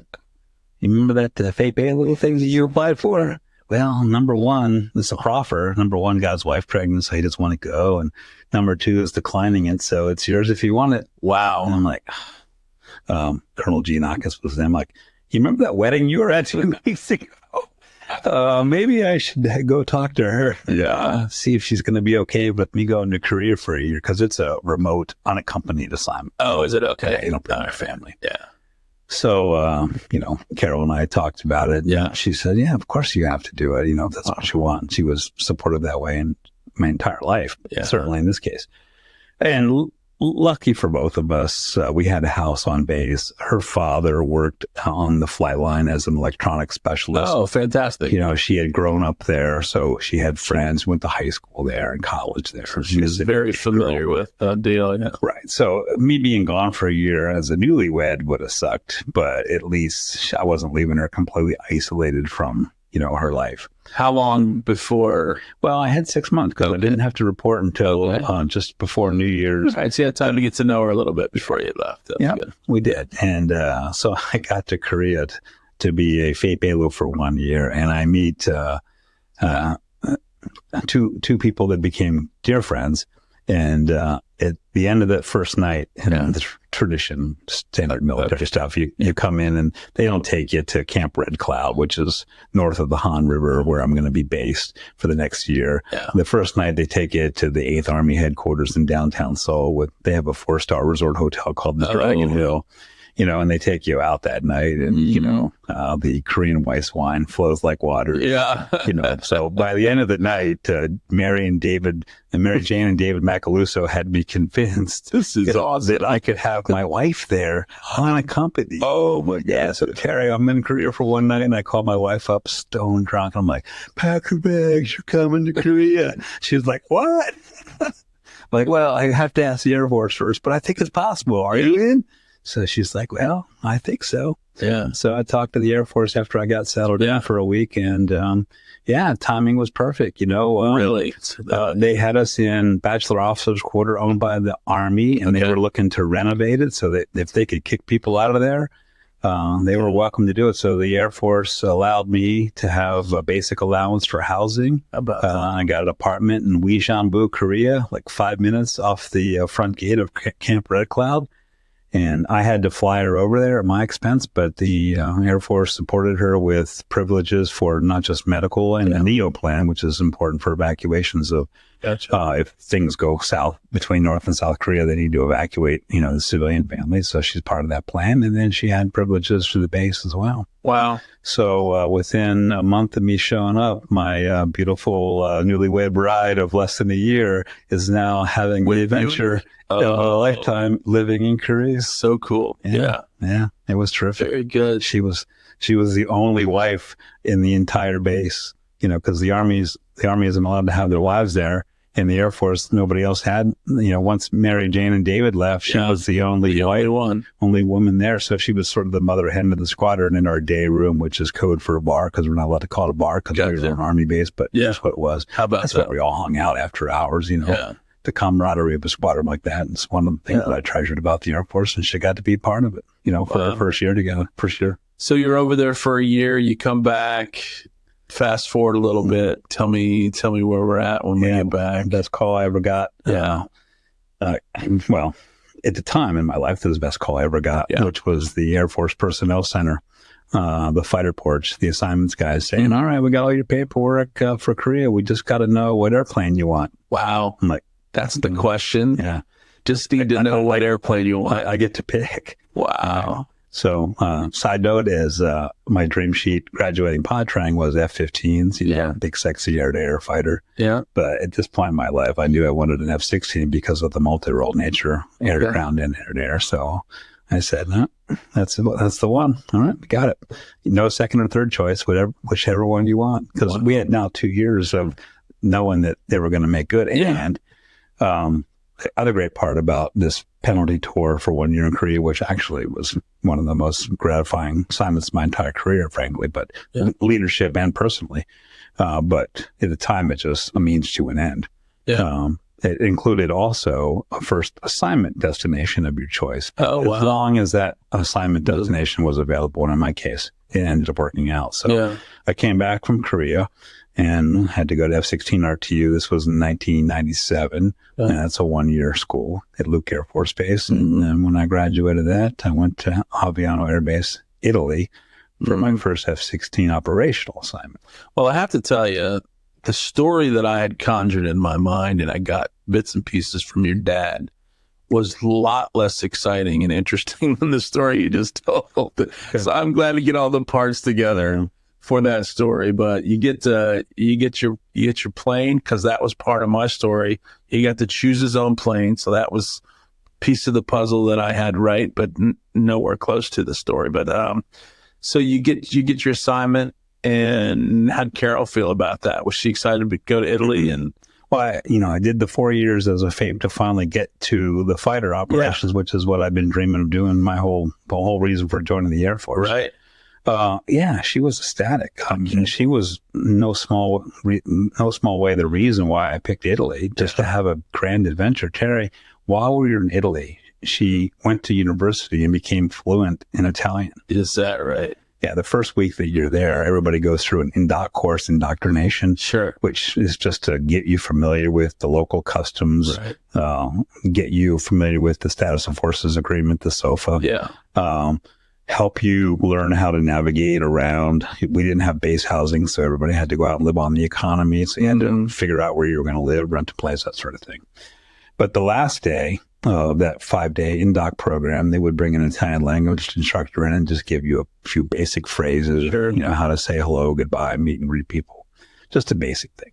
remember that Fate Bay little things that you applied for? Well, number 1, this is a proffer. Number 1 got his wife pregnant, so he doesn't want to go. And number 2 is declining it, so it's yours if you want it." Wow. And I'm like, Colonel Giannakis was there. I'm like, "You remember that wedding you were at 2 weeks ago? Maybe I should go talk to her. Yeah. See if she's going to be okay with me going to Korea for a year, because it's a remote, unaccompanied assignment." Oh, is it okay? Bring your family. Yeah. So, Carol and I talked about it. Yeah. She said, "Yeah, of course you have to do it. If that's what you want." She was supportive that way in my entire life, certainly in this case. And lucky for both of us, we had a house on base. Her father worked on the flight line as an electronics specialist. Oh, fantastic. She had grown up there, so she had friends, went to high school there and college there. She was very familiar with the deal. Yeah. Right. So me being gone for a year as a newlywed would have sucked, but at least I wasn't leaving her completely isolated from, her life. How long before? Well, I had 6 months because I didn't have to report until just before New Year's. Right. So you had time to get to know her a little bit before you left. Yeah, we did. And so I got to Korea to be a Fate Bailu for 1 year, and I meet two people that became dear friends. And at the end of that first night, the tradition, standard military stuff, you come in and they don't take you to Camp Red Cloud, which is north of the Han River, where I'm going to be based for the next year. Yeah. The first night, they take you to the 8th Army headquarters in downtown Seoul. They have a 4-star resort hotel called the Dragon Hill. And they take you out that night, and the Korean white wine flows like water. Yeah. So by the end of the night, Mary Jane and David Macaluso had me convinced this is awesome that I could have my wife there unaccompanied. Oh my God. Yeah. So Terry, I'm in Korea for one night, and I call my wife up stone drunk. I'm like, "Pack your bags, you're coming to Korea." She was like, "What?" I'm like, "Well, I have to ask the Air Force first, but I think it's possible. Are you in?" So she's like, "Well, I think so." Yeah. So I talked to the Air Force after I got settled in for a week, and timing was perfect. Really, they had us in bachelor officers' quarter owned by the Army, and they were looking to renovate it so that if they could kick people out of there, they were welcome to do it. So the Air Force allowed me to have a basic allowance for housing. I got an apartment in Uijeonbu, Korea, like 5 minutes off the front gate of Camp Red Cloud. And I had to fly her over there at my expense, but the Air Force supported her with privileges for not just medical and a NEO plan, which is important for evacuations of Gotcha. If things go south between North and South Korea, they need to evacuate, the civilian families. So she's part of that plan. And then she had privileges for the base as well. Wow. So within a month of me showing up, my beautiful newlywed bride of less than a year is now having the adventure of a lifetime living in Korea. So cool. Yeah. It was terrific. Very good. She was the only wife in the entire base, because the Army isn't allowed to have their wives there. In the Air Force, nobody else had, once Mary Jane and David left, she was the only woman there. So she was sort of the mother hen of the squadron in our day room, which is code for a bar, because we're not allowed to call it a bar because we were an Army base, but that's what it was. How about that's that? Where we all hung out after hours, the camaraderie of a squadron like that. And it's one of the things that I treasured about the Air Force, and she got to be part of it, for her first year together, for sure. So you're over there for a year, you come back. Fast forward a little bit. Tell me where we're at when we get back. Best call I ever got. Yeah. Well, at the time in my life, that was the best call I ever got, which was the Air Force Personnel Center, the fighter porch, the assignments guys saying, all right, we got all your paperwork for Korea. We just got to know what airplane you want. Wow. I'm like, that's the question. Yeah. Just need to know what airplane you want. I get to pick. Wow. So, side note is, my dream sheet graduating pod training was F-16s, big, sexy air-to-air fighter. Yeah. But at this point in my life, I knew I wanted an F-16 because of the multi-role nature, air to ground and air to air. So I said, no, that's the one. All right, we got it. No second or third choice, whichever one you want. Because we had now 2 years of knowing that they were going to make good. And, the other great part about this penalty tour for 1 year in Korea, which actually was one of the most gratifying assignments of my entire career, frankly, but leadership and personally. But at the time, it's just a means to an end. Yeah. It included also a first assignment destination of your choice. Oh, wow. As long as that assignment destination was available. And in my case, it ended up working out. So I came back from Korea and had to go to F-16 RTU. This was in 1997, and that's a 1 year school at Luke Air Force Base. And then when I graduated that, I went to Aviano Air Base, Italy, for my first F-16 operational assignment. Well, I have to tell you, the story that I had conjured in my mind, and I got bits and pieces from your dad, was a lot less exciting and interesting than the story you just told. So I'm glad to get all the parts together for that story. But you get your plane, because that was part of my story. He got to choose his own plane, so that was a piece of the puzzle that I had right, but nowhere close to the story. But so you get your assignment, and how'd Carol feel about that? Was she excited to go to Italy? And well, I did the 4 years as a fate to finally get to the fighter operations, which is what I've been dreaming of doing the whole reason for joining the Air Force. Right. She was ecstatic. She was no small way the reason why I picked Italy, just to have a grand adventure. Terry, while we were in Italy, she went to university and became fluent in Italian. Is that right? Yeah, the first week that you're there, everybody goes through an indoc course, indoctrination, which is just to get you familiar with the local customs, get you familiar with the status of forces agreement, the SOFA, help you learn how to navigate around. We didn't have base housing, so everybody had to go out and live on the economy. So you had to figure out where you were going to live, rent a place, that sort of thing. But the last day of that 5-day indoc program, they would bring an Italian language instructor in and just give you a few basic phrases, how to say hello, goodbye, meet and greet people. Just a basic thing.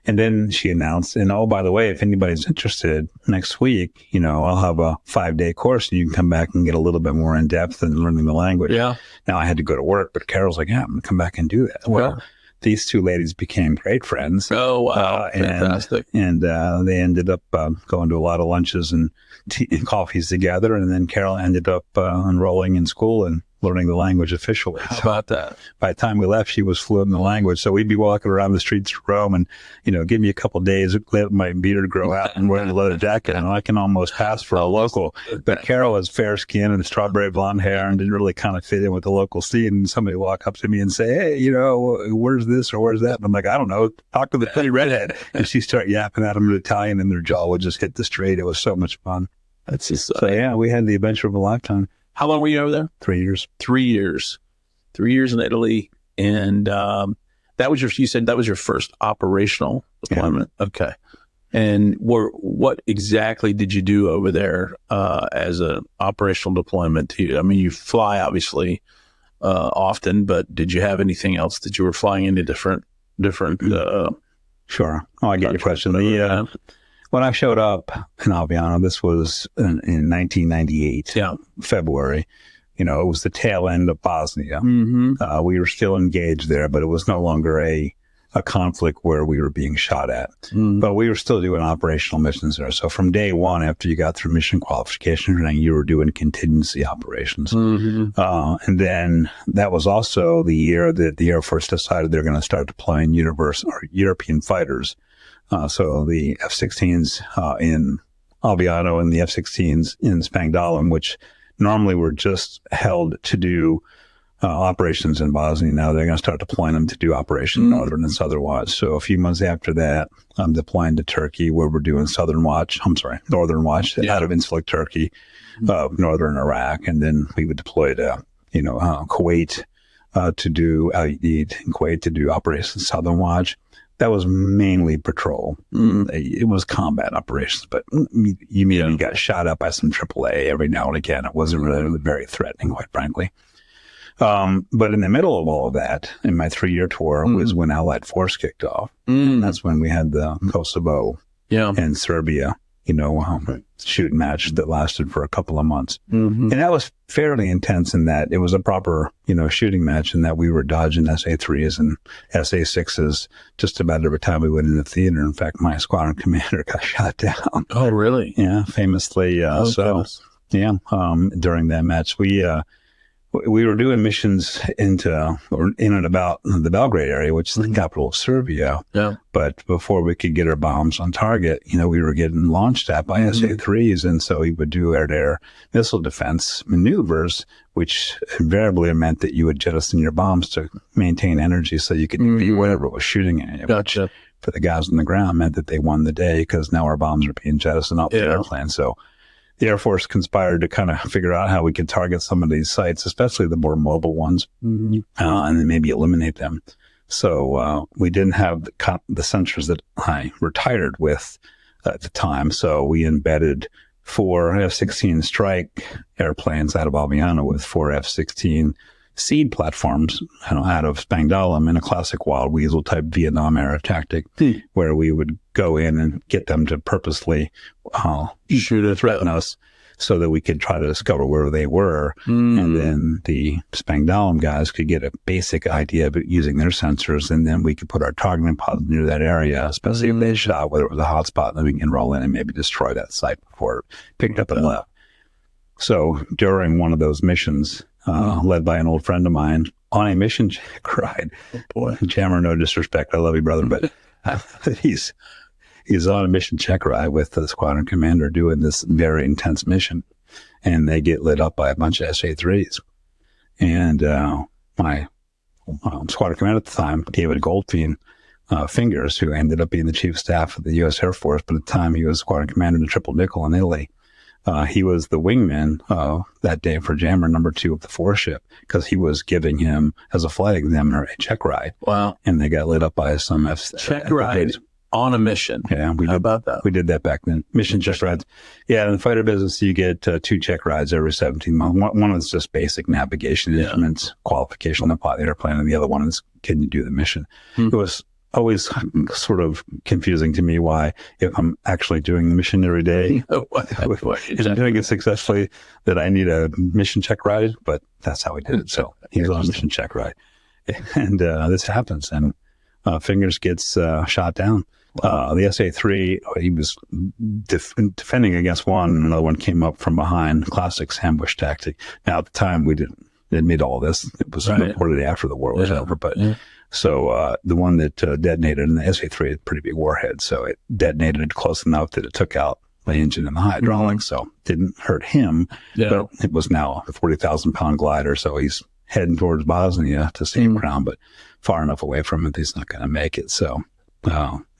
And then she announced, and oh, by the way, if anybody's interested, next week, I'll have a 5-day course and you can come back and get a little bit more in depth in learning the language. Yeah. Now I had to go to work, but Carol's like, yeah, I'm going to come back and do that. Well, these two ladies became great friends. Oh, wow. Fantastic. And they ended up going to a lot of lunches and tea and coffees together. And then Carol ended up enrolling in school and learning the language officially. How about that? By the time we left, she was fluent in the language. So we'd be walking around the streets of Rome and, give me a couple of days, let my beard grow out and wear a leather jacket. And I can almost pass for a local. But Carol has fair skin and strawberry blonde hair and didn't really kind of fit in with the local scene. And somebody would walk up to me and say, hey, where's this or where's that? And I'm like, I don't know. Talk to the pretty redhead. And she started yapping at them in Italian and their jaw would just hit the straight. It was so much fun. That's just so yeah, we had the adventure of a lifetime. How long were you over there? 3 years. 3 years. 3 years in Italy. And that was you said that was your first operational deployment. Yeah. Okay. And what exactly did you do over there as an operational deployment? I mean, you fly obviously often, but did you have anything else that you were flying into different? Sure. Oh, I get your question. When I showed up in Albiano, this was in 1998, February. You know, it was the tail end of Bosnia. Mm-hmm. We were still engaged there, but it was no longer a conflict where we were being shot at. Mm-hmm. But we were still doing operational missions there. So from day one, after you got through mission qualification training, you were doing contingency operations. Mm-hmm. And then that was also the year that the Air Force decided they're going to start deploying European fighters. So the F-16s in Albiano and the F-16s in Spangdahlem, which normally were just held to do operations in Bosnia. Now they're going to start deploying them to do Operation Northern and Southern Watch. So a few months after that, I'm deploying to Turkey where we're doing Northern Watch out of Insular Turkey, Northern Iraq. And then we would deploy to, Kuwait to do Operation Southern Watch. That was mainly patrol. It was combat operations, but you immediately got shot up by some AAA every now and again. It wasn't really very threatening, quite frankly. But in the middle of all of that, in my 3-year tour, was when Allied Force kicked off. That's when we had the Kosovo and Serbia, shooting match that lasted for a couple of months. And that was fairly intense in that it was a proper, shooting match in that we were dodging SA-3s and SA-6s just about every time we went in the theater. In fact, my squadron commander got shot down. Oh, really? Yeah, famously. During that match, we were doing missions in and about the Belgrade area, which is the capital of Serbia. Yeah. But before we could get our bombs on target, we were getting launched at by SA-3s. And so we would do air-to-air missile defense maneuvers, which invariably meant that you would jettison your bombs to maintain energy so you could beat whatever was shooting at you. Gotcha. For the guys on the ground meant that they won the day because now our bombs are being jettisoned off the airplane. So the Air Force conspired to kind of figure out how we could target some of these sites, especially the more mobile ones, and then maybe eliminate them. So we didn't have the sensors that I retired with at the time. So we embedded 4 F-16 strike airplanes out of Albiano with 4 F-16 seed platforms out of Spangdahlem in a classic Wild Weasel type Vietnam era tactic, where we would go in and get them to purposely threaten us so that we could try to discover where they were. And then the Spangdahlem guys could get a basic idea of it using their sensors. And then we could put our targeting pods near that area, especially if they shot, whether it was a hot spot, and then we can roll in and maybe destroy that site before it picked up and left. So during one of those missions, led by an old friend of mine on a mission check ride. Oh boy, Jammer, no disrespect, I love you, brother, but he's on a mission check ride with the squadron commander doing this very intense mission, and they get lit up by a bunch of SA-3s. And my squadron commander at the time, David Goldfein Fingers, who ended up being the chief of staff of the U.S. Air Force, but at the time he was squadron commander in the Triple Nickel in Italy. He was the wingman that day for Jammer number 2 of the 4 ship because he was giving him, as a flight examiner, a check ride. Wow. And they got lit up by some check ride on a mission. Yeah. How about that? We did that back then. Mission check rides. Yeah. In the fighter business, you get 2 check rides every 17 months. One is just basic navigation instruments, qualification to fly the airplane, and the other one is, can you do the mission? It was always sort of confusing to me why, if I'm actually doing the mission every day, if I'm doing it successfully, that I need a mission check ride, but that's how we did it. So he's on a mission check ride. And this happens, and Fingers gets shot down. The SA-3, he was defending against one, and another one came up from behind, classic ambush tactic. Now, at the time, we didn't admit all this. It was reported after the war was over, but... So the one that detonated in the SA-3 had a pretty big warhead, so it detonated close enough that it took out the engine and the hydraulics, so didn't hurt him. But it was now a 40,000-pound glider, so he's heading towards Bosnia to save ground, but far enough away from it, he's not going to make it. So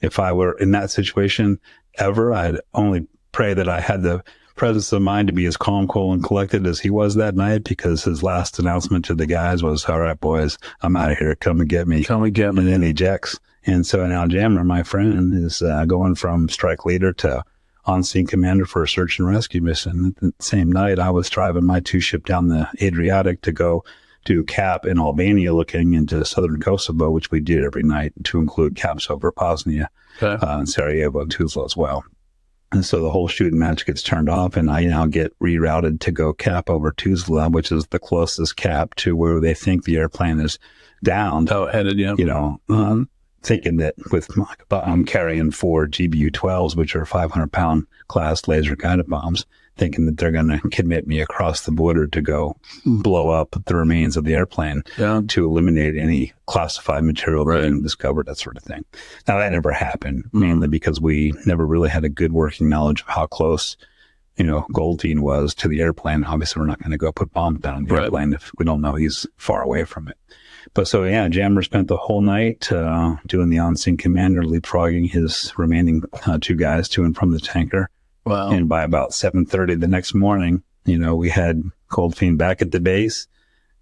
if I were in that situation ever, I'd only pray that I had the presence of mind to be as calm, cool, and collected as he was that night, because his last announcement to the guys was, "All right, boys, I'm out of here. Come and get me." Come and get me. And then he ejects, And so now Jammer, my friend, is going from strike leader to on-scene commander for a search and rescue mission. The same night, I was driving my 2-ship down the Adriatic to go do CAP in Albania, looking into southern Kosovo, which we did every night, to include CAPs over Bosnia and Sarajevo and Tuzla as well. And so the whole shooting match gets turned off, and I now get rerouted to go CAP over Tuzla, which is the closest CAP to where they think the airplane is downed. Oh, headed, yeah. You know, thinking that with I'm carrying 4 GBU-12s, which are 500-pound class laser guided bombs, thinking that they're going to commit me across the border to go blow up the remains of the airplane to eliminate any classified material being discovered, that sort of thing. Now, that never happened, mainly because we never really had a good working knowledge of how close, you know, Goldstein was to the airplane. Obviously, we're not going to go put bombs down on the airplane if we don't know he's far away from it. But so, yeah, Jammer spent the whole night doing the on-scene commander, leapfrogging his remaining 2 guys to and from the tanker. Wow. And by about 7:30 the next morning, you know, we had Goldstein back at the base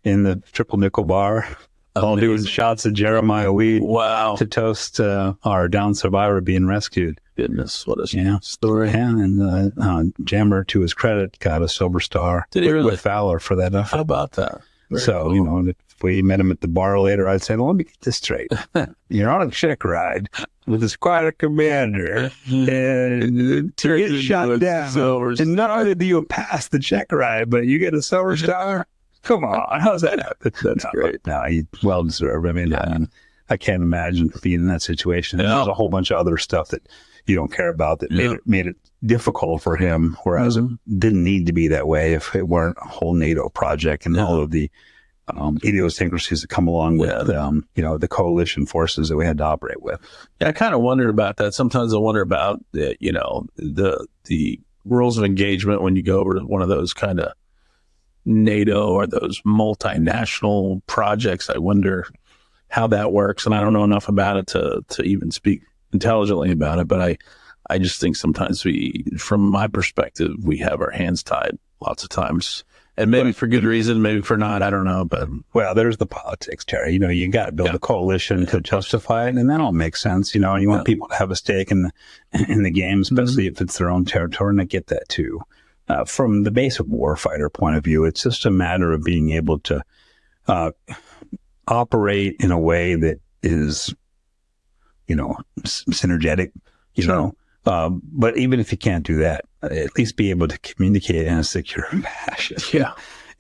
in the triple nickel bar, all doing shots of Jeremiah Weed to toast our downed survivor being rescued. Goodness, what a story. Yeah, and Jammer, to his credit, got a Silver Star with Valor for that effort. How about that? Very cool. You know, if we met him at the bar later, I'd say, well, let me get this straight. You're on a check ride with a squadron commander and to get shot down. And not only do you pass the check ride, but you get a Silver Star? Come on. How's that happen? That's great. No, he well deserved. I mean, I can't imagine being in that situation. Yeah. There's a whole bunch of other stuff that you don't care about that made it difficult for him, whereas it didn't need to be that way if it weren't a whole NATO project and all of the idiosyncrasies that come along with, you know, the coalition forces that we had to operate with. Yeah, I kind of wondered about that. Sometimes I wonder about, you know, the rules of engagement when you go over to one of those kind of NATO or those multinational projects. I wonder how that works. And I don't know enough about it to even speak intelligently about it. But I just think sometimes from my perspective, we have our hands tied lots of times. And maybe for good reason, maybe for not, I don't know. But well, there's the politics, Terry. You know, you got to build a coalition to justify it, and that all makes sense. You know, and you want people to have a stake in the game, especially if it's their own territory, and I get that too. From the basic warfighter point of view, it's just a matter of being able to operate in a way that is, you know, synergetic. You know. But even if you can't do that, at least be able to communicate in a secure fashion. Yeah.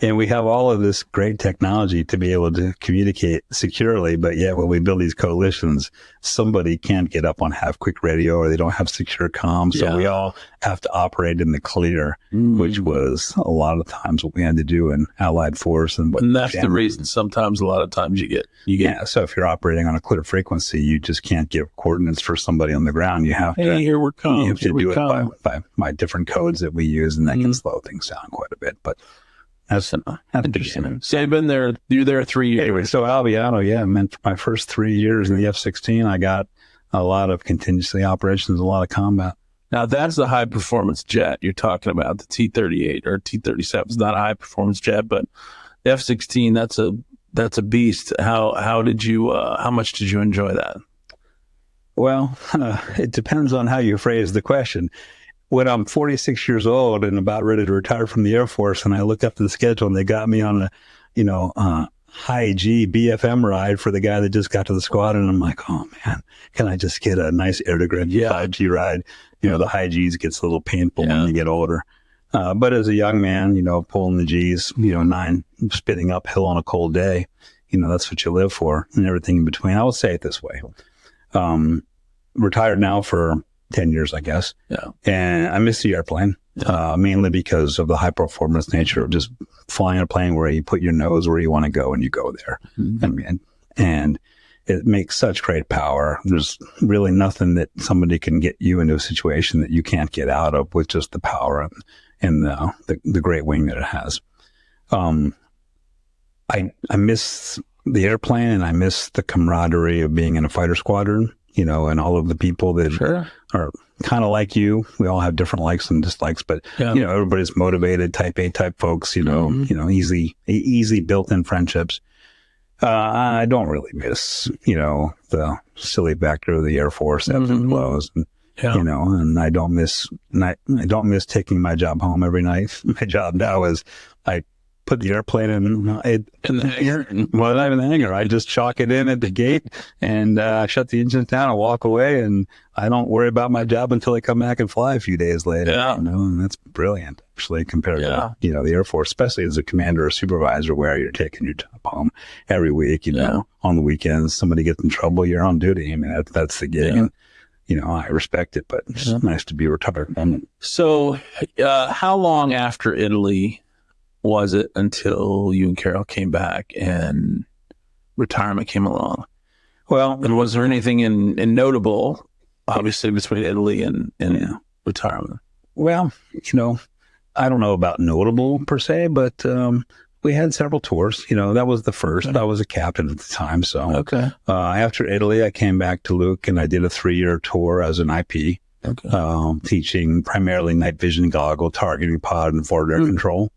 And we have all of this great technology to be able to communicate securely. But yet when we build these coalitions, somebody can't get up on half-quick radio or they don't have secure comms. So we all have to operate in the clear, which was a lot of times what we had to do in Allied force. And that's the reason sometimes a lot of times you get. Yeah. So if you're operating on a clear frequency, you just can't give coordinates for somebody on the ground. You have to. Here we come. You have to do it by different codes that we use, and that can slow things down quite a bit. But that's interesting. So you've been there. You're there 3 years. Anyway, so Albiano, meant my first 3 years in the F-16, I got a lot of contingency operations, a lot of combat. Now that's the high performance jet you're talking about. The T-38 or T-37 is not a high performance jet, but the F-16 that's a beast. How much did you enjoy that? Well, it depends on how you phrase the question. When I'm 46 years old and about ready to retire from the Air Force, and I look up the schedule and they got me on a, high G BFM ride for the guy that just got to the squadron, and I'm like, oh man, can I just get a nice air to ground 5G ride? You know, the high G's gets a little painful when you get older. But as a young man, you know, pulling the G's, 9 spinning uphill on a cold day, you know, that's what you live for, and everything in between. I would say it this way. Retired now for 10 years, I guess. Yeah. And I miss the airplane, mainly because of the high performance nature of just flying a plane where you put your nose where you want to go and you go there. Mm-hmm. And it makes such great power. There's really nothing that somebody can get you into a situation that you can't get out of with just the power and the great wing that it has. I miss the airplane, and I miss the camaraderie of being in a fighter squadron. You know, and all of the people that are kind of like you. We all have different likes and dislikes, but you know, everybody's motivated, type A type folks. You know, easy built-in friendships. I don't really miss, the silly factor of the Air Force ebbs and flows, and, and I don't miss taking my job home every night. My job now is I put the airplane in the hangar. Well, not even the hangar. I just chalk it in at the gate and shut the engine down and walk away. And I don't worry about my job until I come back and fly a few days later. Yeah. And that's brilliant, actually, compared to, the Air Force, especially as a commander or supervisor where you're taking your job home every week, on the weekends, somebody gets in trouble, you're on duty. I mean, that's the gig. And, I respect it, but it's nice to be retired. So how long after Italy was it until you and Carol came back and retirement came along? Well, and was there anything in notable, obviously, between Italy and retirement? Well, I don't know about notable per se, but we had several tours. That was the first. I was a captain at the time. So after Italy, I came back to Luke and I did a 3-year tour as an IP, teaching primarily night vision goggle, targeting pod, and forward air control.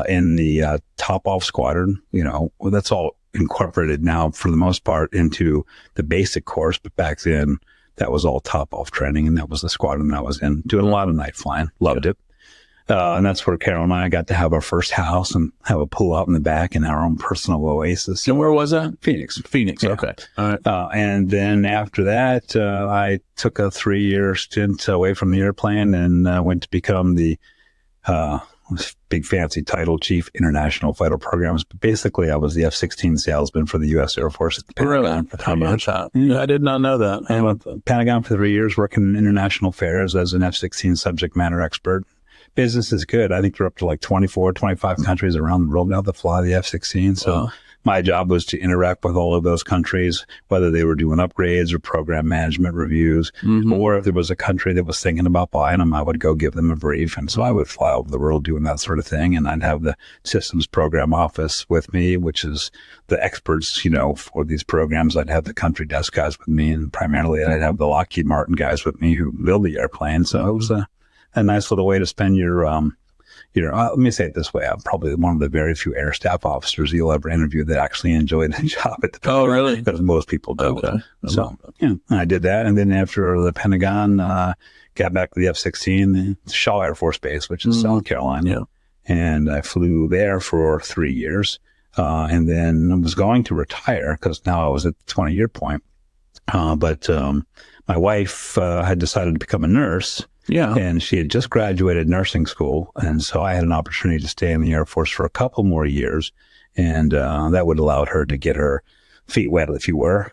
In the top-off squadron, that's all incorporated now for the most part into the basic course. But back then, that was all top-off training, and that was the squadron I was in. Doing a lot of night flying, loved it. And that's where Carol and I got to have our first house and have a pool out in the back and our own personal oasis. And where was that? Phoenix. Yeah. Okay. All right. And then after that, I took a 3-year stint away from the airplane and went to become the big fancy title, Chief International Fighter Programs. But basically, I was the F-16 salesman for the U.S. Air Force at the Pentagon. How about that? I did not know that. And with the Pentagon for 3 years, working in international affairs as an F-16 subject matter expert. Business is good. I think they're up to like 24, 25 countries around the world now that fly the F-16. So my job was to interact with all of those countries, whether they were doing upgrades or program management reviews, or if there was a country that was thinking about buying them, I would go give them a brief. And so I would fly over the world doing that sort of thing. And I'd have the systems program office with me, which is the experts, for these programs. I'd have the country desk guys with me, and primarily I'd have the Lockheed Martin guys with me who build the airplane. So it was a nice little way to spend your let me say it this way. I'm probably one of the very few air staff officers you'll ever interview that actually enjoyed the job at the Pentagon. Oh, really? Because most people don't. Okay. So, I did that. And then after the Pentagon, got back to the F-16, the Shaw Air Force Base, which is South Carolina. Yeah. And I flew there for 3 years. And then I was going to retire because now I was at the 20-year point. But my wife had decided to become a nurse. Yeah. And she had just graduated nursing school. And so I had an opportunity to stay in the Air Force for a couple more years. And that would allow her to get her feet wet, if you were,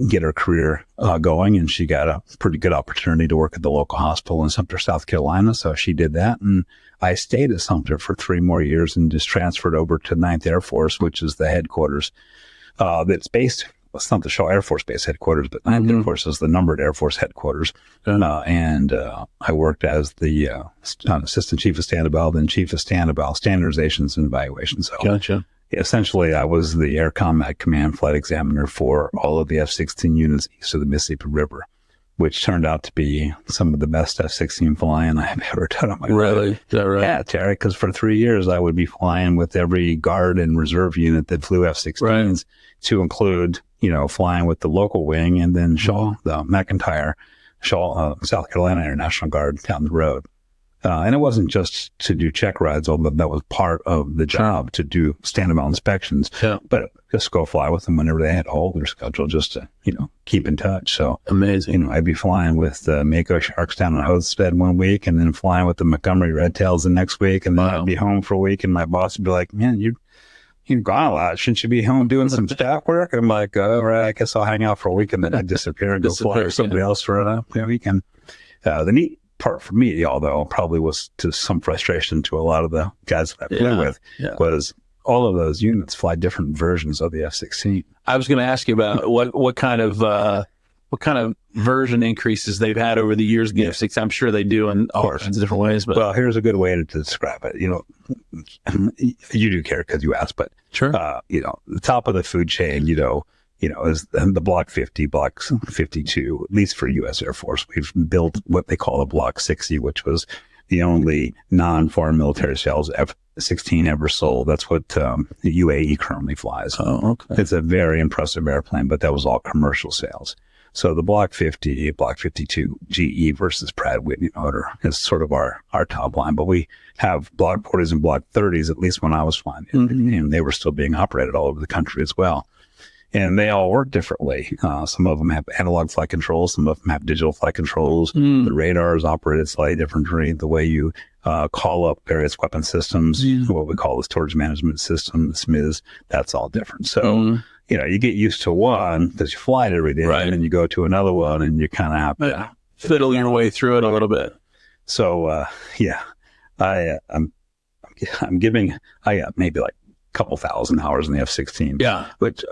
get her career going. And she got a pretty good opportunity to work at the local hospital in Sumter, South Carolina. So she did that. And I stayed at Sumter for 3 more years and just transferred over to 9th Air Force, which is the headquarters that's based. It's not the Shaw Air Force Base headquarters, but 9th Air Force is the numbered Air Force headquarters. And I worked as the Assistant Chief of Stand-About, then Chief of Stand-About Standardizations and Evaluations. So gotcha. Essentially, I was the Air Combat Command Flight Examiner for all of the F-16 units east of the Mississippi River, which turned out to be some of the best F-16 flying I have ever done on my life. Really? Is that right? Yeah, Terry, because for 3 years, I would be flying with every Guard and Reserve unit that flew F-16s to include, flying with the local wing and then Shaw, the McIntyre, South Carolina International Guard down the road. And it wasn't just to do check rides, although that was part of the job to do stand-about inspections, but just go fly with them whenever they had a hold their schedule just to, keep in touch. So amazing. I'd be flying with the Mako Sharks down in Hosted 1 week and then flying with the Montgomery Red Tails the next week. And then I'd be home for a week and my boss would be like, man, you've gone a lot. Shouldn't you be home doing some staff work? I'm like, all right, I guess I'll hang out for a week and then I disappear and go fly with somebody else for a weekend. The neat part for me, although probably was to some frustration to a lot of the guys that I flew with, was all of those units fly different versions of the F-16. I was going to ask you about what kind of version increases they've had over the years of the F-16. I'm sure they do in all kinds of different ways. But well, here's a good way to describe it. You do care because you asked, but sure. The top of the food chain, is the Block 50, Block 52, at least for U.S. Air Force. We've built what they call a Block 60, which was the only non-foreign military sales F-16 ever sold. That's what the UAE currently flies. Oh, okay. It's a very impressive airplane, but that was all commercial sales. So the Block 50, Block 52 GE versus Pratt Whitney motor is sort of our top line. But we have Block 40s and Block 30s, at least when I was flying, and they were still being operated all over the country as well. And they all work differently. Some of them have analog flight controls. Some of them have digital flight controls. The radar is operated slightly differently. The way you call up various weapon systems, what we call the storage management system, the SMIS, that's all different. So, you get used to one because you fly it every day, and then you go to another one and you kind of have to fiddle your way through it a little bit. So, I'm giving, I got maybe like couple thousand hours in the F-16, which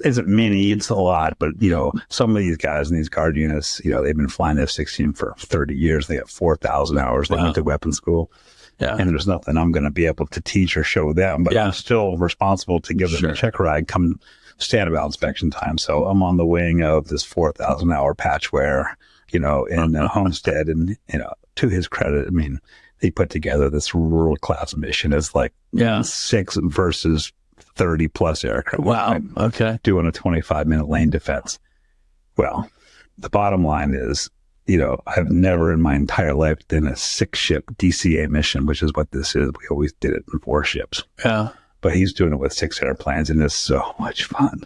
isn't many. It's a lot, but some of these guys in these guard units, they've been flying the F-16 for 30 years. They have 4,000 hours. They went to weapons school, and there's nothing I'm going to be able to teach or show them, but I'm still responsible to give them a check ride come standard inspection time. So I'm on the wing of this 4,000 hour patchware, in Homestead, and to his credit, I mean, they put together this world-class mission as like 6 versus 30 plus aircraft. Wow. Okay. Doing a 25-minute lane defense. Well, the bottom line is, I've never in my entire life done a 6-ship DCA mission, which is what this is. We always did it in 4 ships. Yeah. But he's doing it with 6 airplanes, and it's so much fun.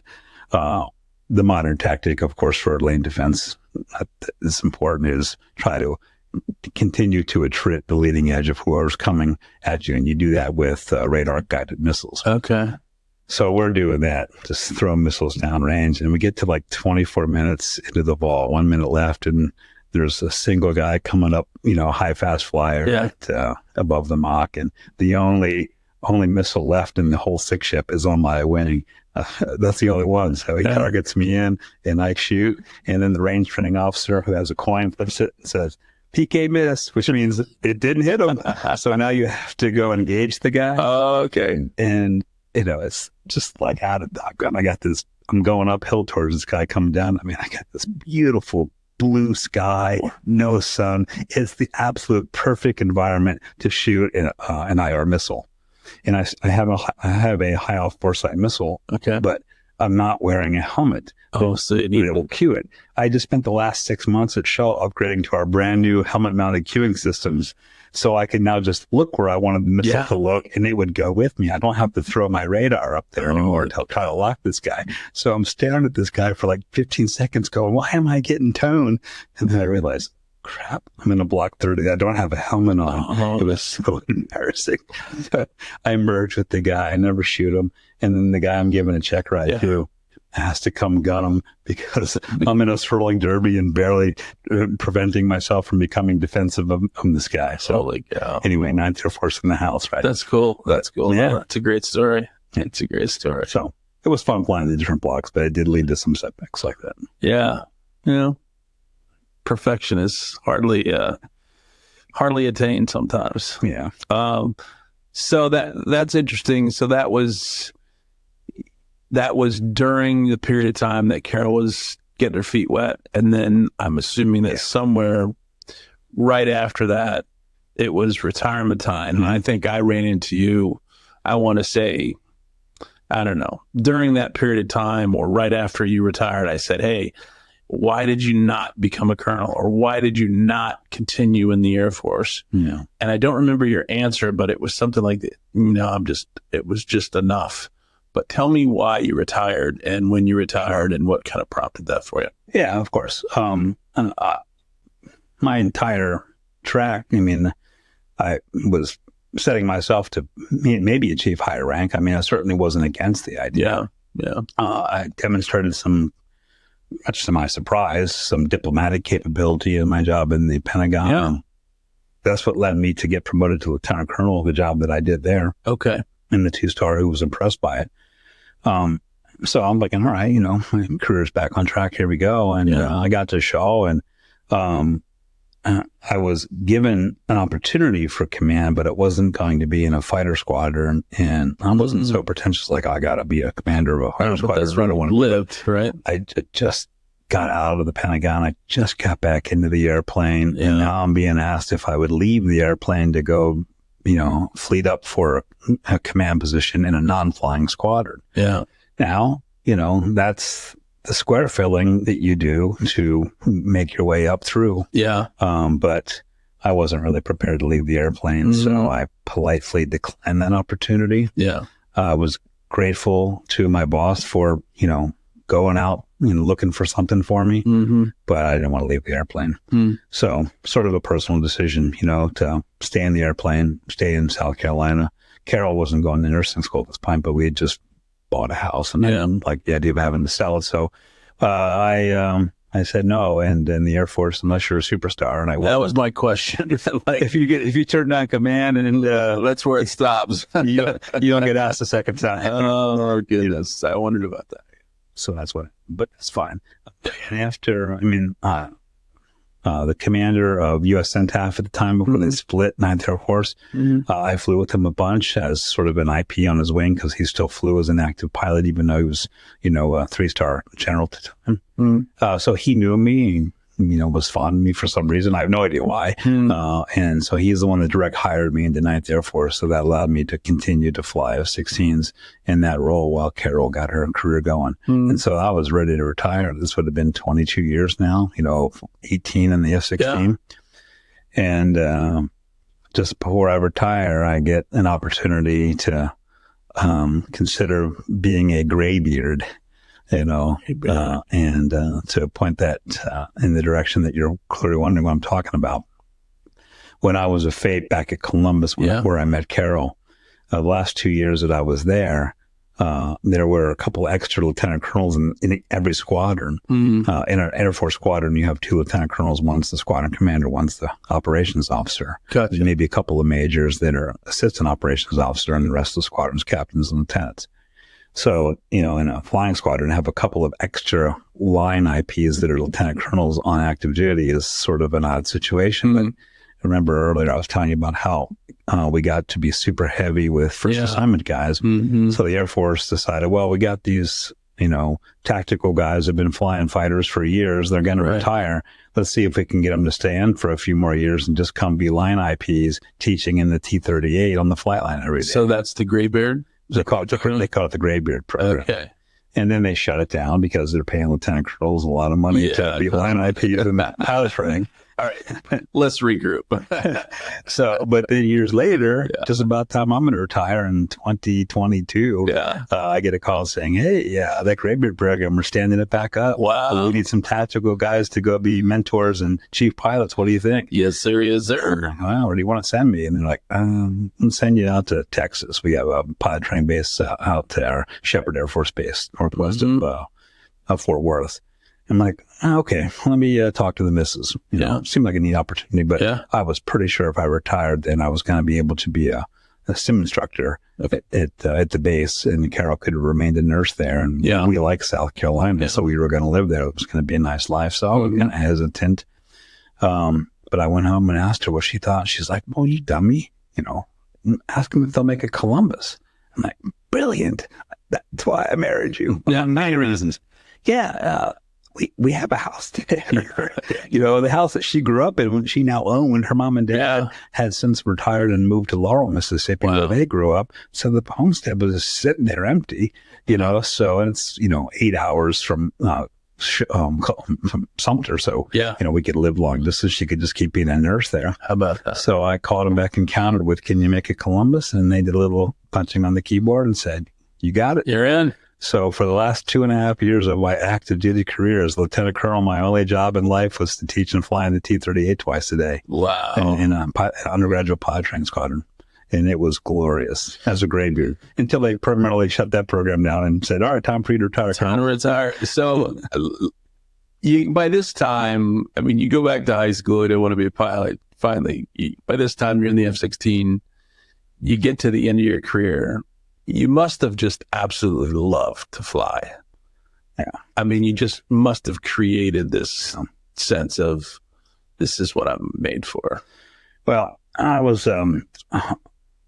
The modern tactic, of course, for lane defense is important is try to continue to attrit the leading edge of whoever's coming at you. And you do that with radar guided missiles. Okay. So we're doing that, just throw missiles down range. And we get to like 24 minutes into the ball, 1 minute left. And there's a single guy coming up, high fast flyer above the Mach. And the only missile left in the whole 6-ship is on my wing. That's the only one. So he targets me in and I shoot. And then the range training officer who has a coin flips it and says, PK miss, which means it didn't hit him. So now you have to go engage the guy. Oh, okay. And, it's just like out of shotgun. I'm going uphill towards this guy coming down. I mean, I got this beautiful blue sky, no sun. It's the absolute perfect environment to shoot an IR missile. And I have a high off foresight missile, but I'm not wearing a helmet. Oh, so it will cue it. I just spent the last 6 months at Shell upgrading to our brand new helmet-mounted cueing systems, so I can now just look where I wanted the missile to look, and it would go with me. I don't have to throw my radar up there anymore to try to lock this guy. So I'm staring at this guy for like 15 seconds, going, "Why am I getting tone?" And then I realized, crap, I'm in a Block 30. I don't have a helmet on. It was so embarrassing. I merged with the guy. I never shoot him. And then the guy I'm giving a check ride to has to come gun him because I'm in a swirling derby and barely preventing myself from becoming defensive of this guy. So anyway, 9th Air Force in the house, right? That's cool. That's cool. Yeah. That's a great story. It's a great story. So it was fun flying the different blocks, but it did lead to some setbacks like that. Yeah. Perfection is hardly attained sometimes. Yeah. So that's interesting. So that was during the period of time that Carol was getting her feet wet. And then I'm assuming that somewhere right after that, it was retirement time. And I think I ran into you, I want to say, I don't know, during that period of time or right after you retired, I said, hey, why did you not become a colonel, or why did you not continue in the Air Force? Yeah. And I don't remember your answer, but it was something like, it was just enough. But tell me why you retired and when you retired and what kind of prompted that for you. Yeah, of course. My entire track, I was setting myself to maybe achieve higher rank. I certainly wasn't against the idea. Yeah. I demonstrated much to my surprise, some diplomatic capability in my job in the Pentagon. Yeah. That's what led me to get promoted to lieutenant colonel, the job that I did there. Okay. And the 2-star who was impressed by it. So I'm like, all right, my career's back on track. Here we go. And I got to Shaw, and I was given an opportunity for command, but it wasn't going to be in a fighter squadron. And I wasn't so pretentious, like, I got to be a commander of a fighter squadron. That's right. I want to live, right? I just got out of the Pentagon. I just got back into the airplane. And now I'm being asked if I would leave the airplane to go fleet up for a command position in a non-flying squadron. Yeah. Now, that's the square filling that you do to make your way up through. Yeah. But I wasn't really prepared to leave the airplane, so I politely declined that opportunity. Yeah. I was grateful to my boss for, going out and looking for something for me, but I didn't want to leave the airplane. So sort of a personal decision, to stay in the airplane, stay in South Carolina. Carol wasn't going to nursing school at this point, but we had just bought a house and I didn't like the idea of having to sell it. So I said no. And in the Air Force, unless you're a superstar, and that was my question. if you turn down command and that's where it stops. you don't get asked a second time. Oh, goodness. I wondered about that. So but it's fine. And after, the commander of U.S. CENTAF at the time before they split, 9th Air Force, I flew with him a bunch as sort of an IP on his wing because he still flew as an active pilot, even though he was, a 3-star general at the time. So he knew me, was fond of me for some reason. I have no idea why. And so he's the one that direct hired me into 9th Air Force. So that allowed me to continue to fly F-16s in that role while Carol got her career going. And so I was ready to retire. This would have been 22 years now, 18 in the F-16. Yeah. And just before I retire, I get an opportunity to consider being a graybeard. And to point that in the direction that you're clearly wondering what I'm talking about. When I was a FATE back at Columbus, where I met Carol, the last 2 years that I was there, there were a couple of extra lieutenant colonels in every squadron. In an Air Force squadron, you have 2 lieutenant colonels. One's the squadron commander, one's the operations officer. Gotcha. Maybe a couple of majors that are assistant operations officer, and the rest of the squadron's captains and lieutenants. So, in a flying squadron, have a couple of extra line IPs that are lieutenant colonels on active duty is sort of an odd situation. But I remember earlier I was telling you about how we got to be super heavy with first assignment guys. So the Air Force decided, well, we got these, tactical guys have been flying fighters for years. They're going to retire. Let's see if we can get them to stay in for a few more years and just come be line IPs teaching in the T-38 on the flight line every day. So that's the graybeard? They call it the graybeard program. Okay. And then they shut it down because they're paying lieutenant colonels a lot of money to be line IPs in that pilot training. All right, let's regroup. But then years later, just about the time I'm going to retire in 2022, I get a call saying, hey, that graybeard program, we're standing it back up. Wow. We need some tactical guys to go be mentors and chief pilots. What do you think? Yes, sir. Yes, sir. Well, where do you want to send me? And they're like, I'll send you out to Texas. We have a pilot training base out to our Shepherd Air Force Base, northwest of Fort Worth. I'm like, okay, let me talk to the missus. It seemed like a neat opportunity, but I was pretty sure if I retired, then I was going to be able to be a sim instructor at the base, and Carol could have remained a nurse there. And we like South Carolina, so we were going to live there. It was going to be a nice life. So I was kind of hesitant. But I went home and asked her what she thought. She's like, well, you dummy, ask them if they'll make a Columbus. I'm like, brilliant. That's why I married you. 9 reasons. We have a house there. The house that she grew up in, when she now owned, her mom and dad had since retired and moved to Laurel, Mississippi, where they grew up. So the homestead was just sitting there empty, so it's, 8 hours from Sumter. So, we could live long distance. She could just keep being a nurse there. How about that? So I called them back and countered with, can you make a Columbus? And they did a little punching on the keyboard and said, you got it. You're in. So for the last 2.5 years of my active duty career as lieutenant colonel, my only job in life was to teach and fly in the T-38 twice a day. Wow. In an undergraduate pilot training squadron. And it was glorious as a graybeard until they permanently shut that program down and said, all right, time for you to retire. Time to retire. So by this time, you go back to high school, you don't want to be a pilot. Finally, by this time, you're in the F-16. You get to the end of your career. You must have just absolutely loved to fly. Yeah. You just must have created this sense of, this is what I'm made for. Well, I was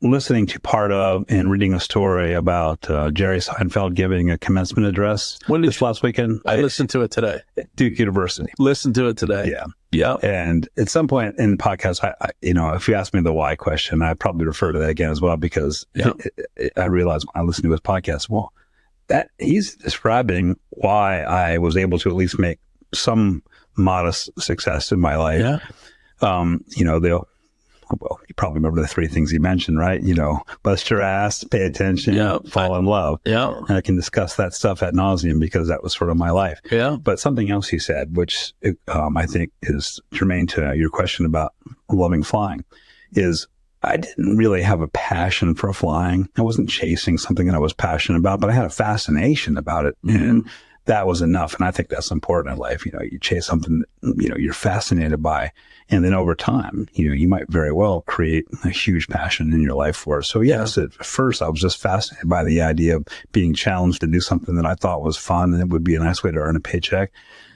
listening to part of and reading a story about Jerry Seinfeld giving a commencement address this last weekend. I listened to it today. Duke University. Listened to it today. Yeah. Yeah. And at some point in the podcast, I if you ask me the why question, I probably refer to that again as well, because I realized when I listened to his podcast, well, that he's describing why I was able to at least make some modest success in my life. Yeah. You probably remember the three things he mentioned, right? Bust your ass, pay attention, fall in love. Yeah. And I can discuss that stuff ad nauseum because that was sort of my life. Yeah. But something else he said, which I think is germane to your question about loving flying, is I didn't really have a passion for flying. I wasn't chasing something that I was passionate about, but I had a fascination about it. Mm-hmm. And that was enough. And I think that's important in life. You chase something that, you're fascinated by. And then over time, you might very well create a huge passion in your life for it. So yes, at first I was just fascinated by the idea of being challenged to do something that I thought was fun and it would be a nice way to earn a paycheck.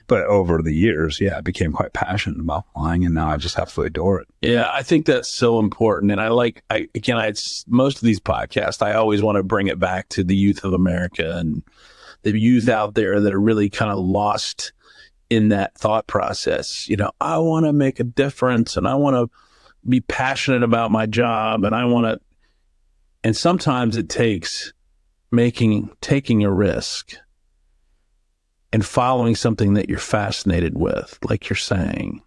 But over the years, I became quite passionate about flying, and now I just absolutely adore it. Yeah, I think that's so important. And most of these podcasts, I always want to bring it back to the youth of America and the youth out there that are really kind of lost in that thought process. I want to make a difference, and I want to be passionate about my job, and sometimes it takes taking a risk and following something that you're fascinated with, like you're saying,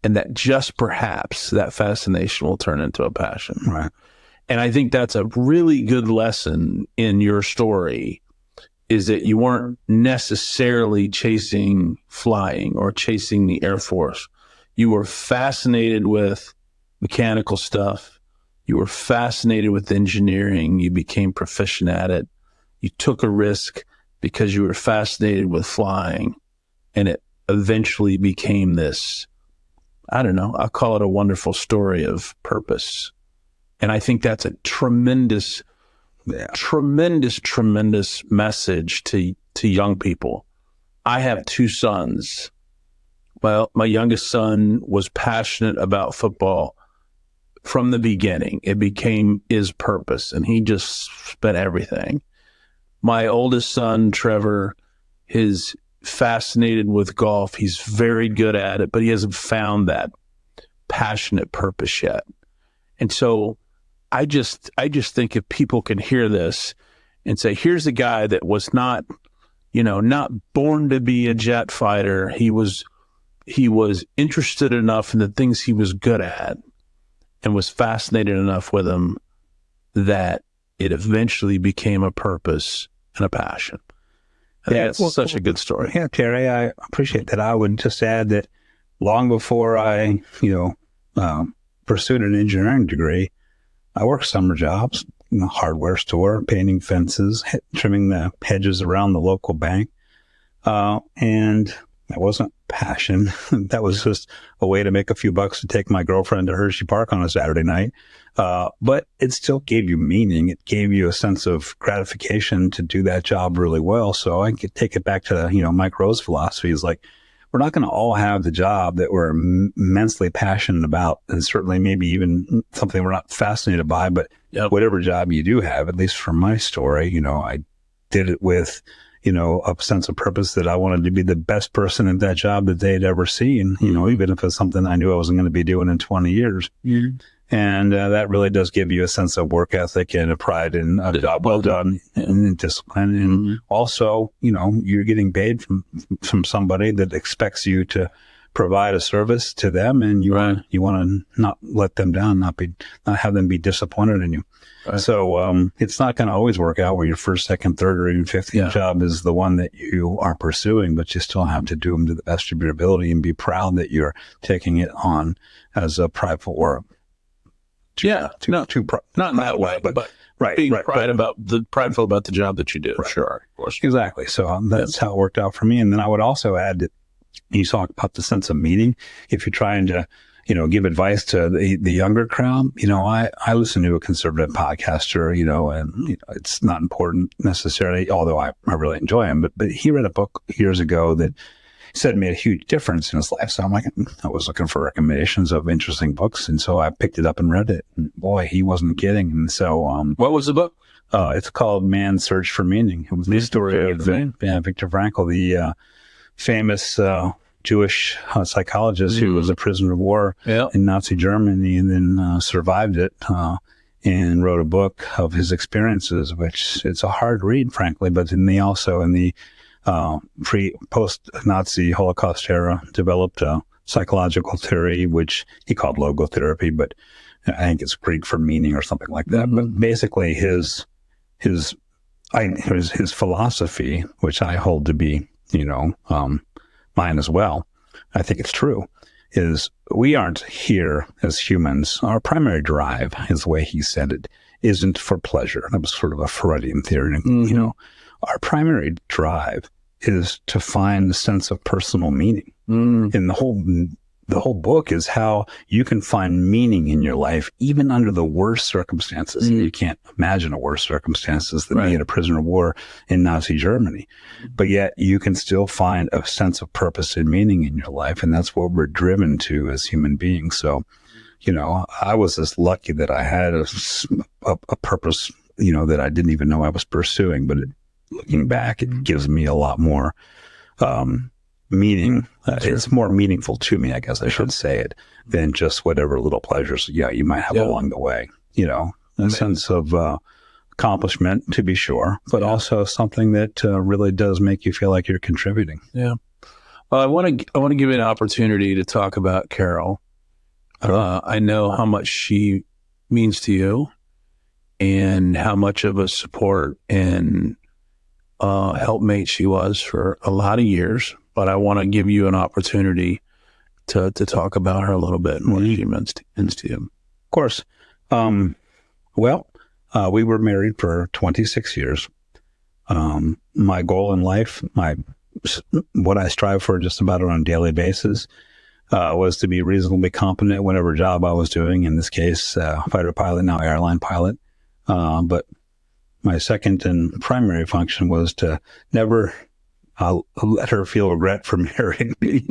and that just perhaps that fascination will turn into a passion. Right. And I think that's a really good lesson in your story, is that you weren't necessarily chasing flying or chasing the Air Force. You were fascinated with mechanical stuff. You were fascinated with engineering. You became proficient at it. You took a risk because you were fascinated with flying, and it eventually became this, I don't know, I'll call it a wonderful story of purpose. And I think that's a tremendous message to young people. I have two sons. Well, my youngest son was passionate about football from the beginning. It became his purpose, and he just spent everything. My oldest son, Trevor, is fascinated with golf. He's very good at it, but he hasn't found that passionate purpose yet. And so I just think if people can hear this and say, here's a guy that was not born to be a jet fighter. He was interested enough in the things he was good at and was fascinated enough with them that it eventually became a purpose and a passion. I think that's such a good story. Yeah, Terry, I appreciate that. I would just add that long before I, pursued an engineering degree, I worked summer jobs in a hardware store, painting fences, trimming the hedges around the local bank. And that wasn't passion. That was just a way to make a few bucks to take my girlfriend to Hershey Park on a Saturday night. But it still gave you meaning. It gave you a sense of gratification to do that job really well. So I could take it back to, Mike Rowe's philosophy is like, we're not going to all have the job that we're immensely passionate about, and certainly maybe even something we're not fascinated by, but whatever job you do have, at least for my story, I did it with, a sense of purpose that I wanted to be the best person at that job that they'd ever seen, even if it's something I knew I wasn't going to be doing in 20 years. Mm-hmm. And that really does give you a sense of work ethic and a pride in a job well done and discipline. And also, you're getting paid from somebody that expects you to provide a service to them, and you want to not let them down, not have them be disappointed in you. Right. So it's not going to always work out where your first, second, third, or even fifth job is the one that you are pursuing, but you still have to do them to the best of your ability and be proud that you're taking it on as a prideful or not in that way, but being prideful about the job that you do. Right. Sure, of course, exactly. So that's how it worked out for me. And then I would also add that you talk about the sense of meaning. If you're trying to, give advice to the younger crowd, I listen to a conservative podcaster, and it's not important necessarily, although I really enjoy him. But he read a book years ago that said it made a huge difference in his life. So I'm like, I was looking for recommendations of interesting books. And so I picked it up and read it. And boy, he wasn't kidding. And so, what was the book? It's called Man's Search for Meaning. It was the story of Viktor Frankl, the famous Jewish psychologist who was a prisoner of war in Nazi Germany and then survived it and wrote a book of his experiences, which it's a hard read, frankly, but in the post-Nazi Holocaust era developed a psychological theory, which he called logotherapy, but I think it's Greek for meaning or something like that. But basically his philosophy, which I hold to be, mine as well, I think it's true, is we aren't here as humans. Our primary drive, is the way he said it, isn't for pleasure. That was sort of a Freudian theory. Our primary drive is to find a sense of personal meaning. And the whole book is how you can find meaning in your life, even under the worst circumstances. You can't imagine a worse circumstances than being a prisoner of war in Nazi Germany. But yet you can still find a sense of purpose and meaning in your life. And that's what we're driven to as human beings. So, I was just lucky that I had a purpose, that I didn't even know I was pursuing. But looking back, it gives me a lot more meaning. It's more meaningful to me, I guess I should say it, than just whatever little pleasures you might have along the way. A sense of accomplishment, to be sure, but also something that really does make you feel like you're contributing. Yeah. Well, I want to give you an opportunity to talk about Carol. I know how much she means to you and how much of a support and helpmate she was for a lot of years. But I want to give you an opportunity to talk about her a little bit and what she means to you. Of course. We were married for 26 years. My goal in life, what I strive for just about on a daily basis, was to be reasonably competent at whatever job I was doing. In this case, fighter pilot, now airline pilot. But my second and primary function was to never let her feel regret for marrying me.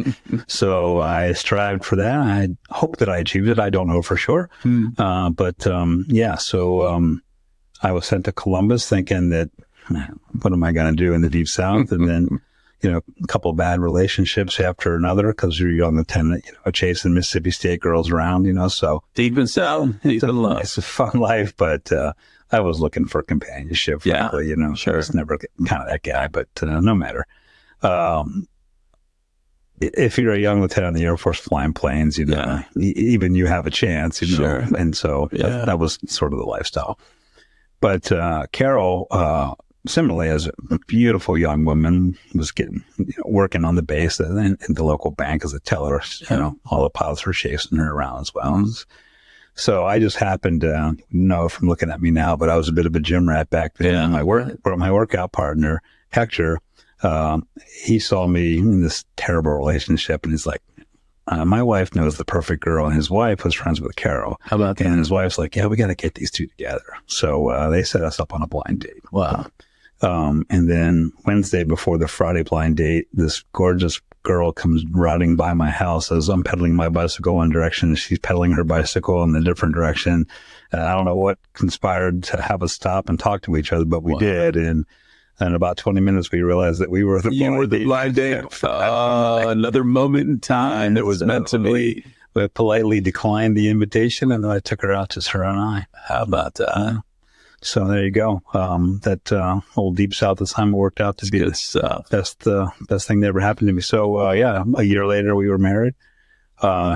So I strived for that. I hope that I achieved it. I don't know for sure. So I was sent to Columbus thinking that, what am I going to do in the Deep South? And then, a couple of bad relationships after another, because you're a young lieutenant, chasing Mississippi State girls around, so. Deep in South, deep in love. It's a fun life, but I was looking for companionship, frankly, Sure. I was never kind of that guy, but no matter. If you're a young lieutenant in the Air Force flying planes, even you have a chance, Sure. And so that was sort of the lifestyle. But Carol, similarly, as a beautiful young woman, was working on the base and in the local bank as a teller. All the pilots were chasing her around as well. So I just happened to know from looking at me now, but I was a bit of a gym rat back then. My workout partner, Hector, he saw me in this terrible relationship, and he's like, my wife knows the perfect girl, and his wife was friends with Carol. How about that? And his wife's like, we got to get these two together. So they set us up on a blind date. Wow. And then Wednesday before the Friday blind date, this gorgeous girl comes riding by my house as I'm pedaling my bicycle one direction. She's pedaling her bicycle in a different direction. And I don't know what conspired to have us stop and talk to each other, but we did. And in about 20 minutes, we realized that we were the blind date. Another moment in time that was meant to be. We politely declined the invitation, and then I took her out, just her and I. How about that? So there you go. That old Deep South assignment worked out to be the best thing that ever happened to me. So a year later, we were married.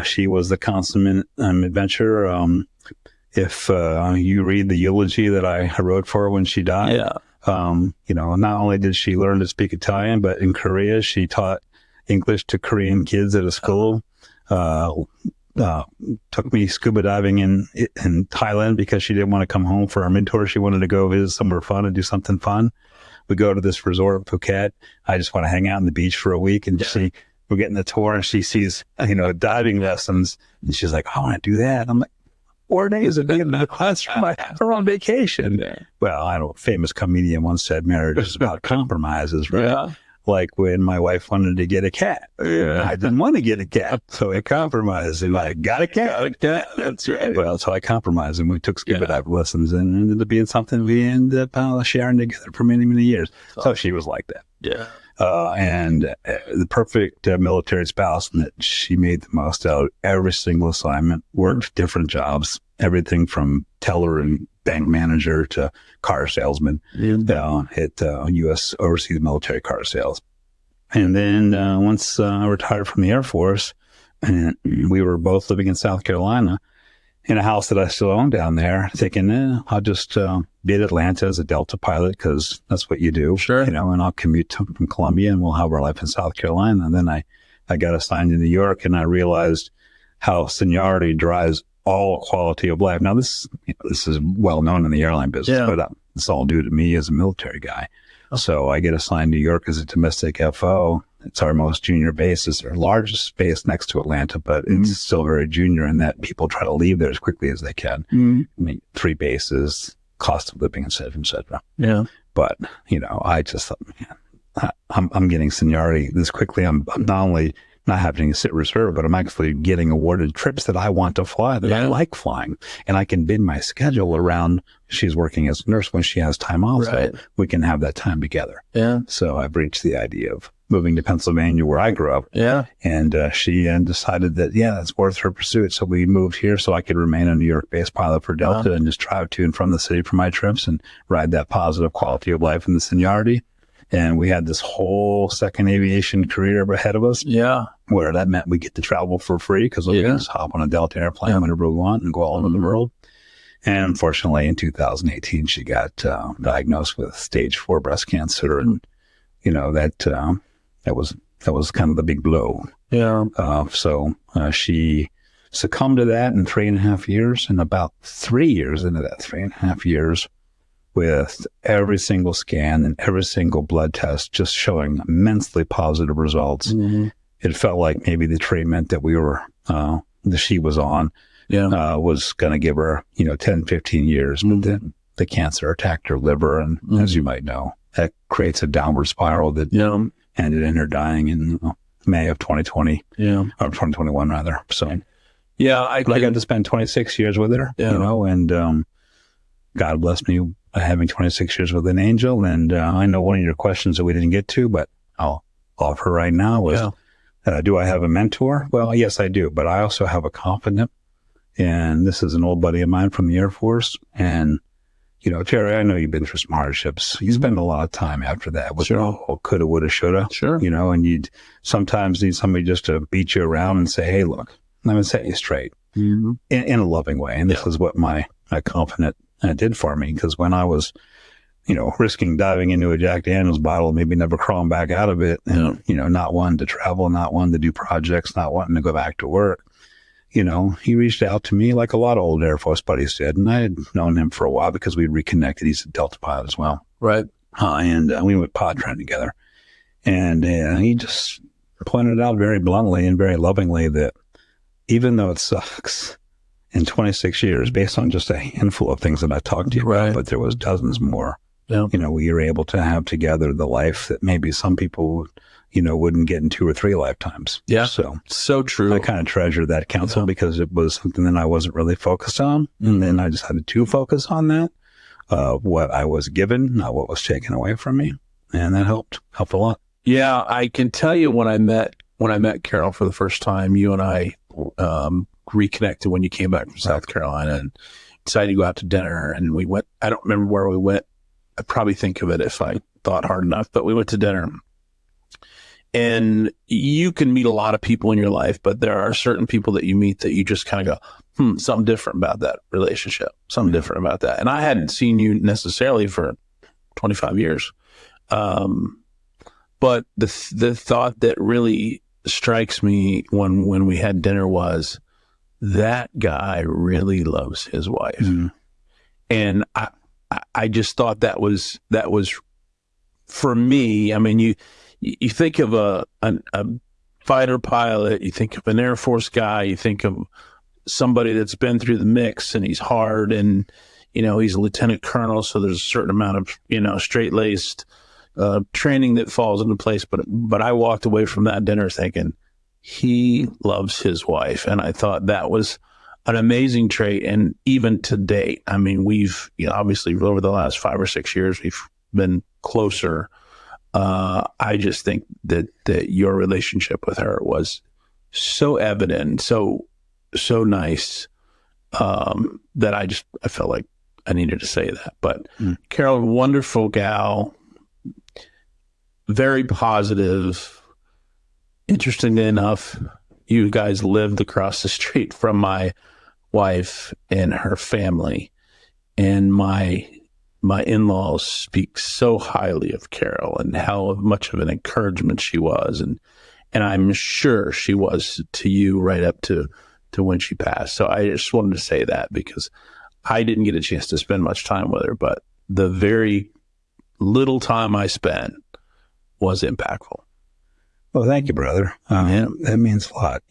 She was the consummate adventurer. If you read the eulogy that I wrote for her when she died, not only did she learn to speak Italian, but in Korea, she taught English to Korean kids at a school. Took me scuba diving in Thailand because she didn't want to come home for our mid-tour. She wanted to go visit somewhere fun and do something fun. We go to this resort, Phuket. I just want to hang out on the beach for a week, and we're getting the tour, and she sees, diving lessons, and she's like, I want to do that. I'm like, 4 days of being in the class for on vacation. Yeah. Well, a famous comedian once said marriage is about compromises, right? Yeah. like when my wife wanted to get a cat. Yeah. I didn't want to get a cat, so I compromised, and I got a cat. That's right. Well, so I compromised, and we took scuba dive lessons, and it ended up being something we ended up sharing together for many, many years. So she was like that. Yeah. And the perfect military spouse, and that she made the most out of every single assignment, worked different jobs, everything from teller and bank manager to car salesman at U.S. overseas military car sales. And then once I retired from the Air Force, and we were both living in South Carolina in a house that I still own down there, thinking, I'll just be at Atlanta as a Delta pilot because that's what you do. Sure. And I'll commute from Columbia and we'll have our life in South Carolina. And then I got assigned to New York, and I realized how seniority drives all quality of life. Now, this is well known in the airline business, but it's all due to me as a military guy. So I get assigned to New York as a domestic FO. It's our most junior base. It's our largest base next to Atlanta, but it's still very junior in that people try to leave there as quickly as they can. I mean, 3 bases, cost of living, et cetera. Yeah. But, I just thought, man, I'm getting seniority this quickly. I'm not only not having to sit reserve, but I'm actually getting awarded trips that I want to fly, that I like flying. And I can bid my schedule around, she's working as a nurse when she has time off, so we can have that time together. Yeah. So I've reached the idea of moving to Pennsylvania, where I grew up. Yeah. And she decided that, it's worth her pursuit. So we moved here so I could remain a New York-based pilot for Delta and just drive to and from the city for my trips and ride that positive quality of life and the seniority. And we had this whole second aviation career ahead of us. Yeah. Where that meant we get to travel for free because we can just hop on a Delta airplane whenever we want and go all over the world. And unfortunately, in 2018, she got diagnosed with stage 4 breast cancer. And, that was kind of the big blow. Yeah. So she succumbed to that in 3.5 years. And about 3 years into that 3.5 years, with every single scan and every single blood test just showing immensely positive results. It felt like maybe the treatment that she was on was going to give her, 10, 15 years. But then the cancer attacked her liver. And as you might know, that creates a downward spiral that ended in her dying in May of 2020. Or 2021 rather. So I got to spend 26 years with her, and God bless me having 26 years with an angel. And I know one of your questions that we didn't get to, but I'll offer right now was, do I have a mentor? Well, yes, I do. But I also have a confidant. And this is an old buddy of mine from the Air Force. And, Terry, I know you've been through some hardships. You spend a lot of time after that with coulda, woulda, shoulda. Sure. And you'd sometimes need somebody just to beat you around and say, hey, look, I'm going to set you straight in a loving way. And this is what my confidant did for me, because when I was, risking diving into a Jack Daniels bottle, maybe never crawling back out of it, and, not wanting to travel, not wanting to do projects, not wanting to go back to work, he reached out to me like a lot of old Air Force buddies did. And I had known him for a while because we'd reconnected. He's a Delta pilot as well. Right. And we went pod training together. And he just pointed out very bluntly and very lovingly that even though it sucks, in 26 years, based on just a handful of things that I talked to you about, but there was dozens more, we were able to have together the life that maybe some people, wouldn't get in 2 or 3 lifetimes. Yeah. So true. I kind of treasure that counsel because it was something that I wasn't really focused on. And then I decided to focus on that, what I was given, not what was taken away from me. And that helped a lot. Yeah. I can tell you when I met Carol for the first time, you and I, reconnected when you came back from South Carolina and decided to go out to dinner. And we went, I don't remember where we went. I'd probably think of it if I thought hard enough, but we went to dinner. And you can meet a lot of people in your life, but there are certain people that you meet that you just kind of go, something different about that relationship, something different about that. And I hadn't seen you necessarily for 25 years. But the thought that really strikes me when we had dinner was, that guy really loves his wife. And I just thought that was for me. I mean, you think of a fighter pilot, you think of an Air Force guy, you think of somebody that's been through the mix and he's hard and, he's a lieutenant colonel. So there's a certain amount of, straight-laced, training that falls into place. But I walked away from that dinner thinking he loves his wife. And I thought that was an amazing trait. And even to date, I mean, we've, obviously over the last 5 or 6 years, we've been closer. I just think that your relationship with her was so evident, so nice, that I felt like I needed to say that. But Carol, wonderful gal, very positive. Interestingly enough, you guys lived across the street from my wife and her family, and my in-laws speak so highly of Carol and how much of an encouragement she was, and I'm sure she was to you right up to when she passed. So I just wanted to say that because I didn't get a chance to spend much time with her, but the very little time I spent was impactful. Well, thank you, brother. That means a lot.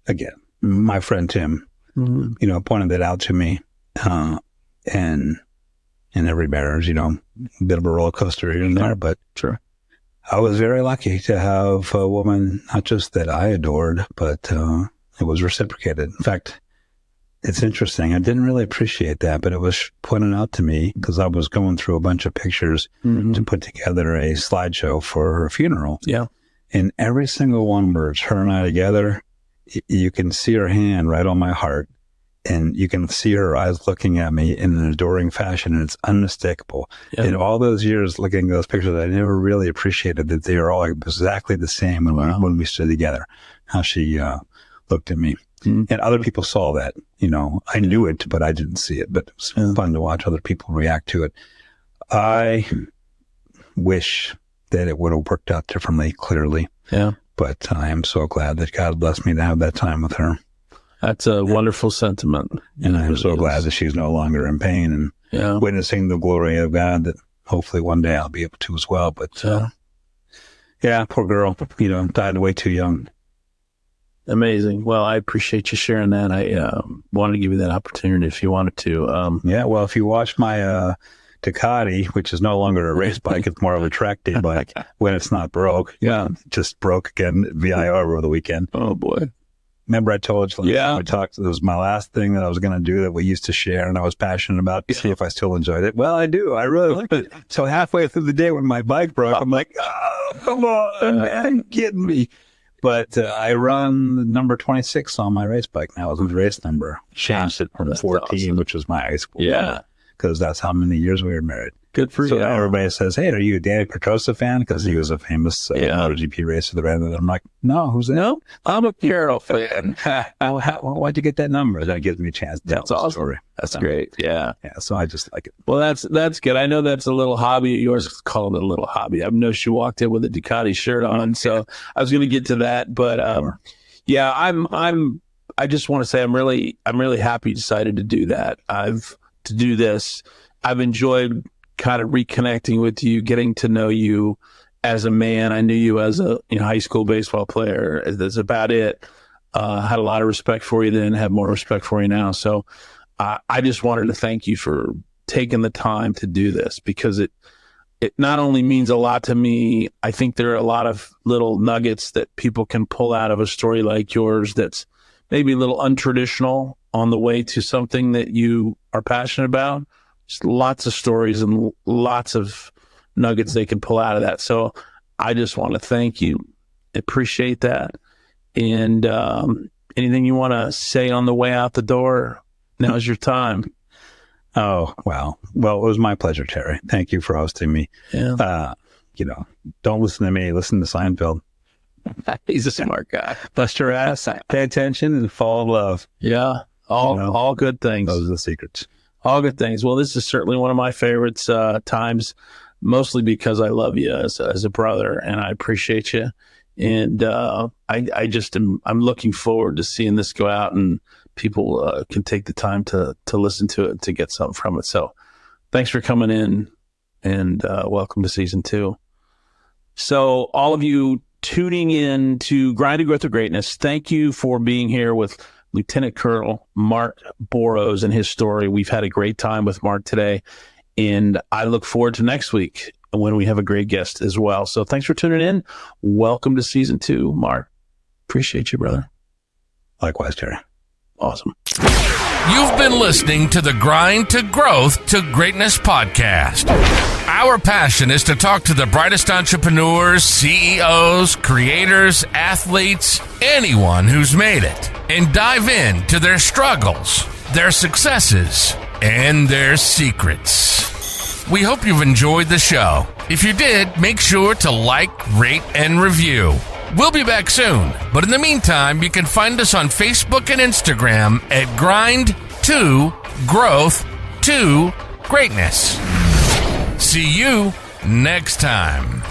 Again, my friend Tim, pointed that out to me. And every marriage, a bit of a roller coaster here and there, but sure. I was very lucky to have a woman, not just that I adored, but it was reciprocated. In fact, it's interesting. I didn't really appreciate that, but it was pointed out to me because I was going through a bunch of pictures to put together a slideshow for her funeral. Yeah. And every single one where it's her and I together, you can see her hand right on my heart. And you can see her eyes looking at me in an adoring fashion, and it's unmistakable. Yep. In all those years looking at those pictures, I never really appreciated that they were all exactly the same when we stood together, how she looked at me. And other people saw that. I knew it, but I didn't see it. But it was fun to watch other people react to it. I wish that it would have worked out differently, clearly. Yeah. But I am so glad that God blessed me to have that time with her. That's a wonderful sentiment. And I'm so glad that she's no longer in pain and witnessing the glory of God that hopefully one day I'll be able to as well. But poor girl, died way too young. Amazing. Well, I appreciate you sharing that. I wanted to give you that opportunity if you wanted to. Well, if you watch my Ducati, which is no longer a race bike, it's more of a track day bike when it's not broke. Yeah. Just broke again at VIR over the weekend. Oh, boy. Remember I told you, I talked, it was my last thing that I was going to do that we used to share and I was passionate about to see if I still enjoyed it. Well, I do. I really like it. So halfway through the day when my bike broke, I'm like, oh, come on, man, you kidding me. But I run number 26 on my race bike now. It was the race number. Changed it from 14, awesome, which was my high school number, because that's how many years we were married. Good for you. So everybody says, hey, are you a Danny Petrosa fan? Because he was a famous MotoGP racer that ran. And I'm like, no, who's that? No, I'm a Carol fan. Why'd you get that number? That gives me a chance to tell the story. That's great. Yeah. So I just like it. Well, that's good. I know that's a little hobby. Yours is called a little hobby. I know she walked in with a Ducati shirt on, so I was going to get to that. But I just want to say I'm really happy you decided to do that. To do this. I've enjoyed kind of reconnecting with you, getting to know you as a man. I knew you as a high school baseball player. That's about it. Had a lot of respect for you then, have more respect for you now. So I just wanted to thank you for taking the time to do this, because it not only means a lot to me. I think there are a lot of little nuggets that people can pull out of a story like yours that's maybe a little untraditional on the way to something that you are passionate about. Just lots of stories and lots of nuggets they can pull out of that. So I just want to thank you. Appreciate that. And anything you want to say on the way out the door, now's your time. Oh, wow. Well, it was my pleasure, Terry. Thank you for hosting me. Yeah. Don't listen to me. Listen to Seinfeld. He's a smart guy. Bust your ass, pay attention, and fall in love. Yeah. All good things. Those are the secrets. All good things. Well, this is certainly one of my favorites times, mostly because I love you as a brother, and I appreciate you. And I'm looking forward to seeing this go out, and people can take the time to listen to it, to get something from it. So thanks for coming in, and welcome to season 2. So all of you tuning in to Grind to Growth to Greatness, thank you for being here with Lieutenant Colonel Mark Borocz and his story. We've had a great time with Mark today, and I look forward to next week. when we have a great guest as well. So thanks for tuning in. Welcome to season 2, Mark. Appreciate you, brother. Likewise, Terry. Awesome. You've been listening to the Grind to Growth to Greatness podcast. Our passion is to talk to the brightest entrepreneurs, CEOs, creators, athletes, anyone who's made it, and dive into their struggles, their successes, and their secrets. We hope you've enjoyed the show. If you did, make sure to like, rate, and review. We'll be back soon, but in the meantime, you can find us on Facebook and Instagram at Grind to Growth to Greatness. See you next time.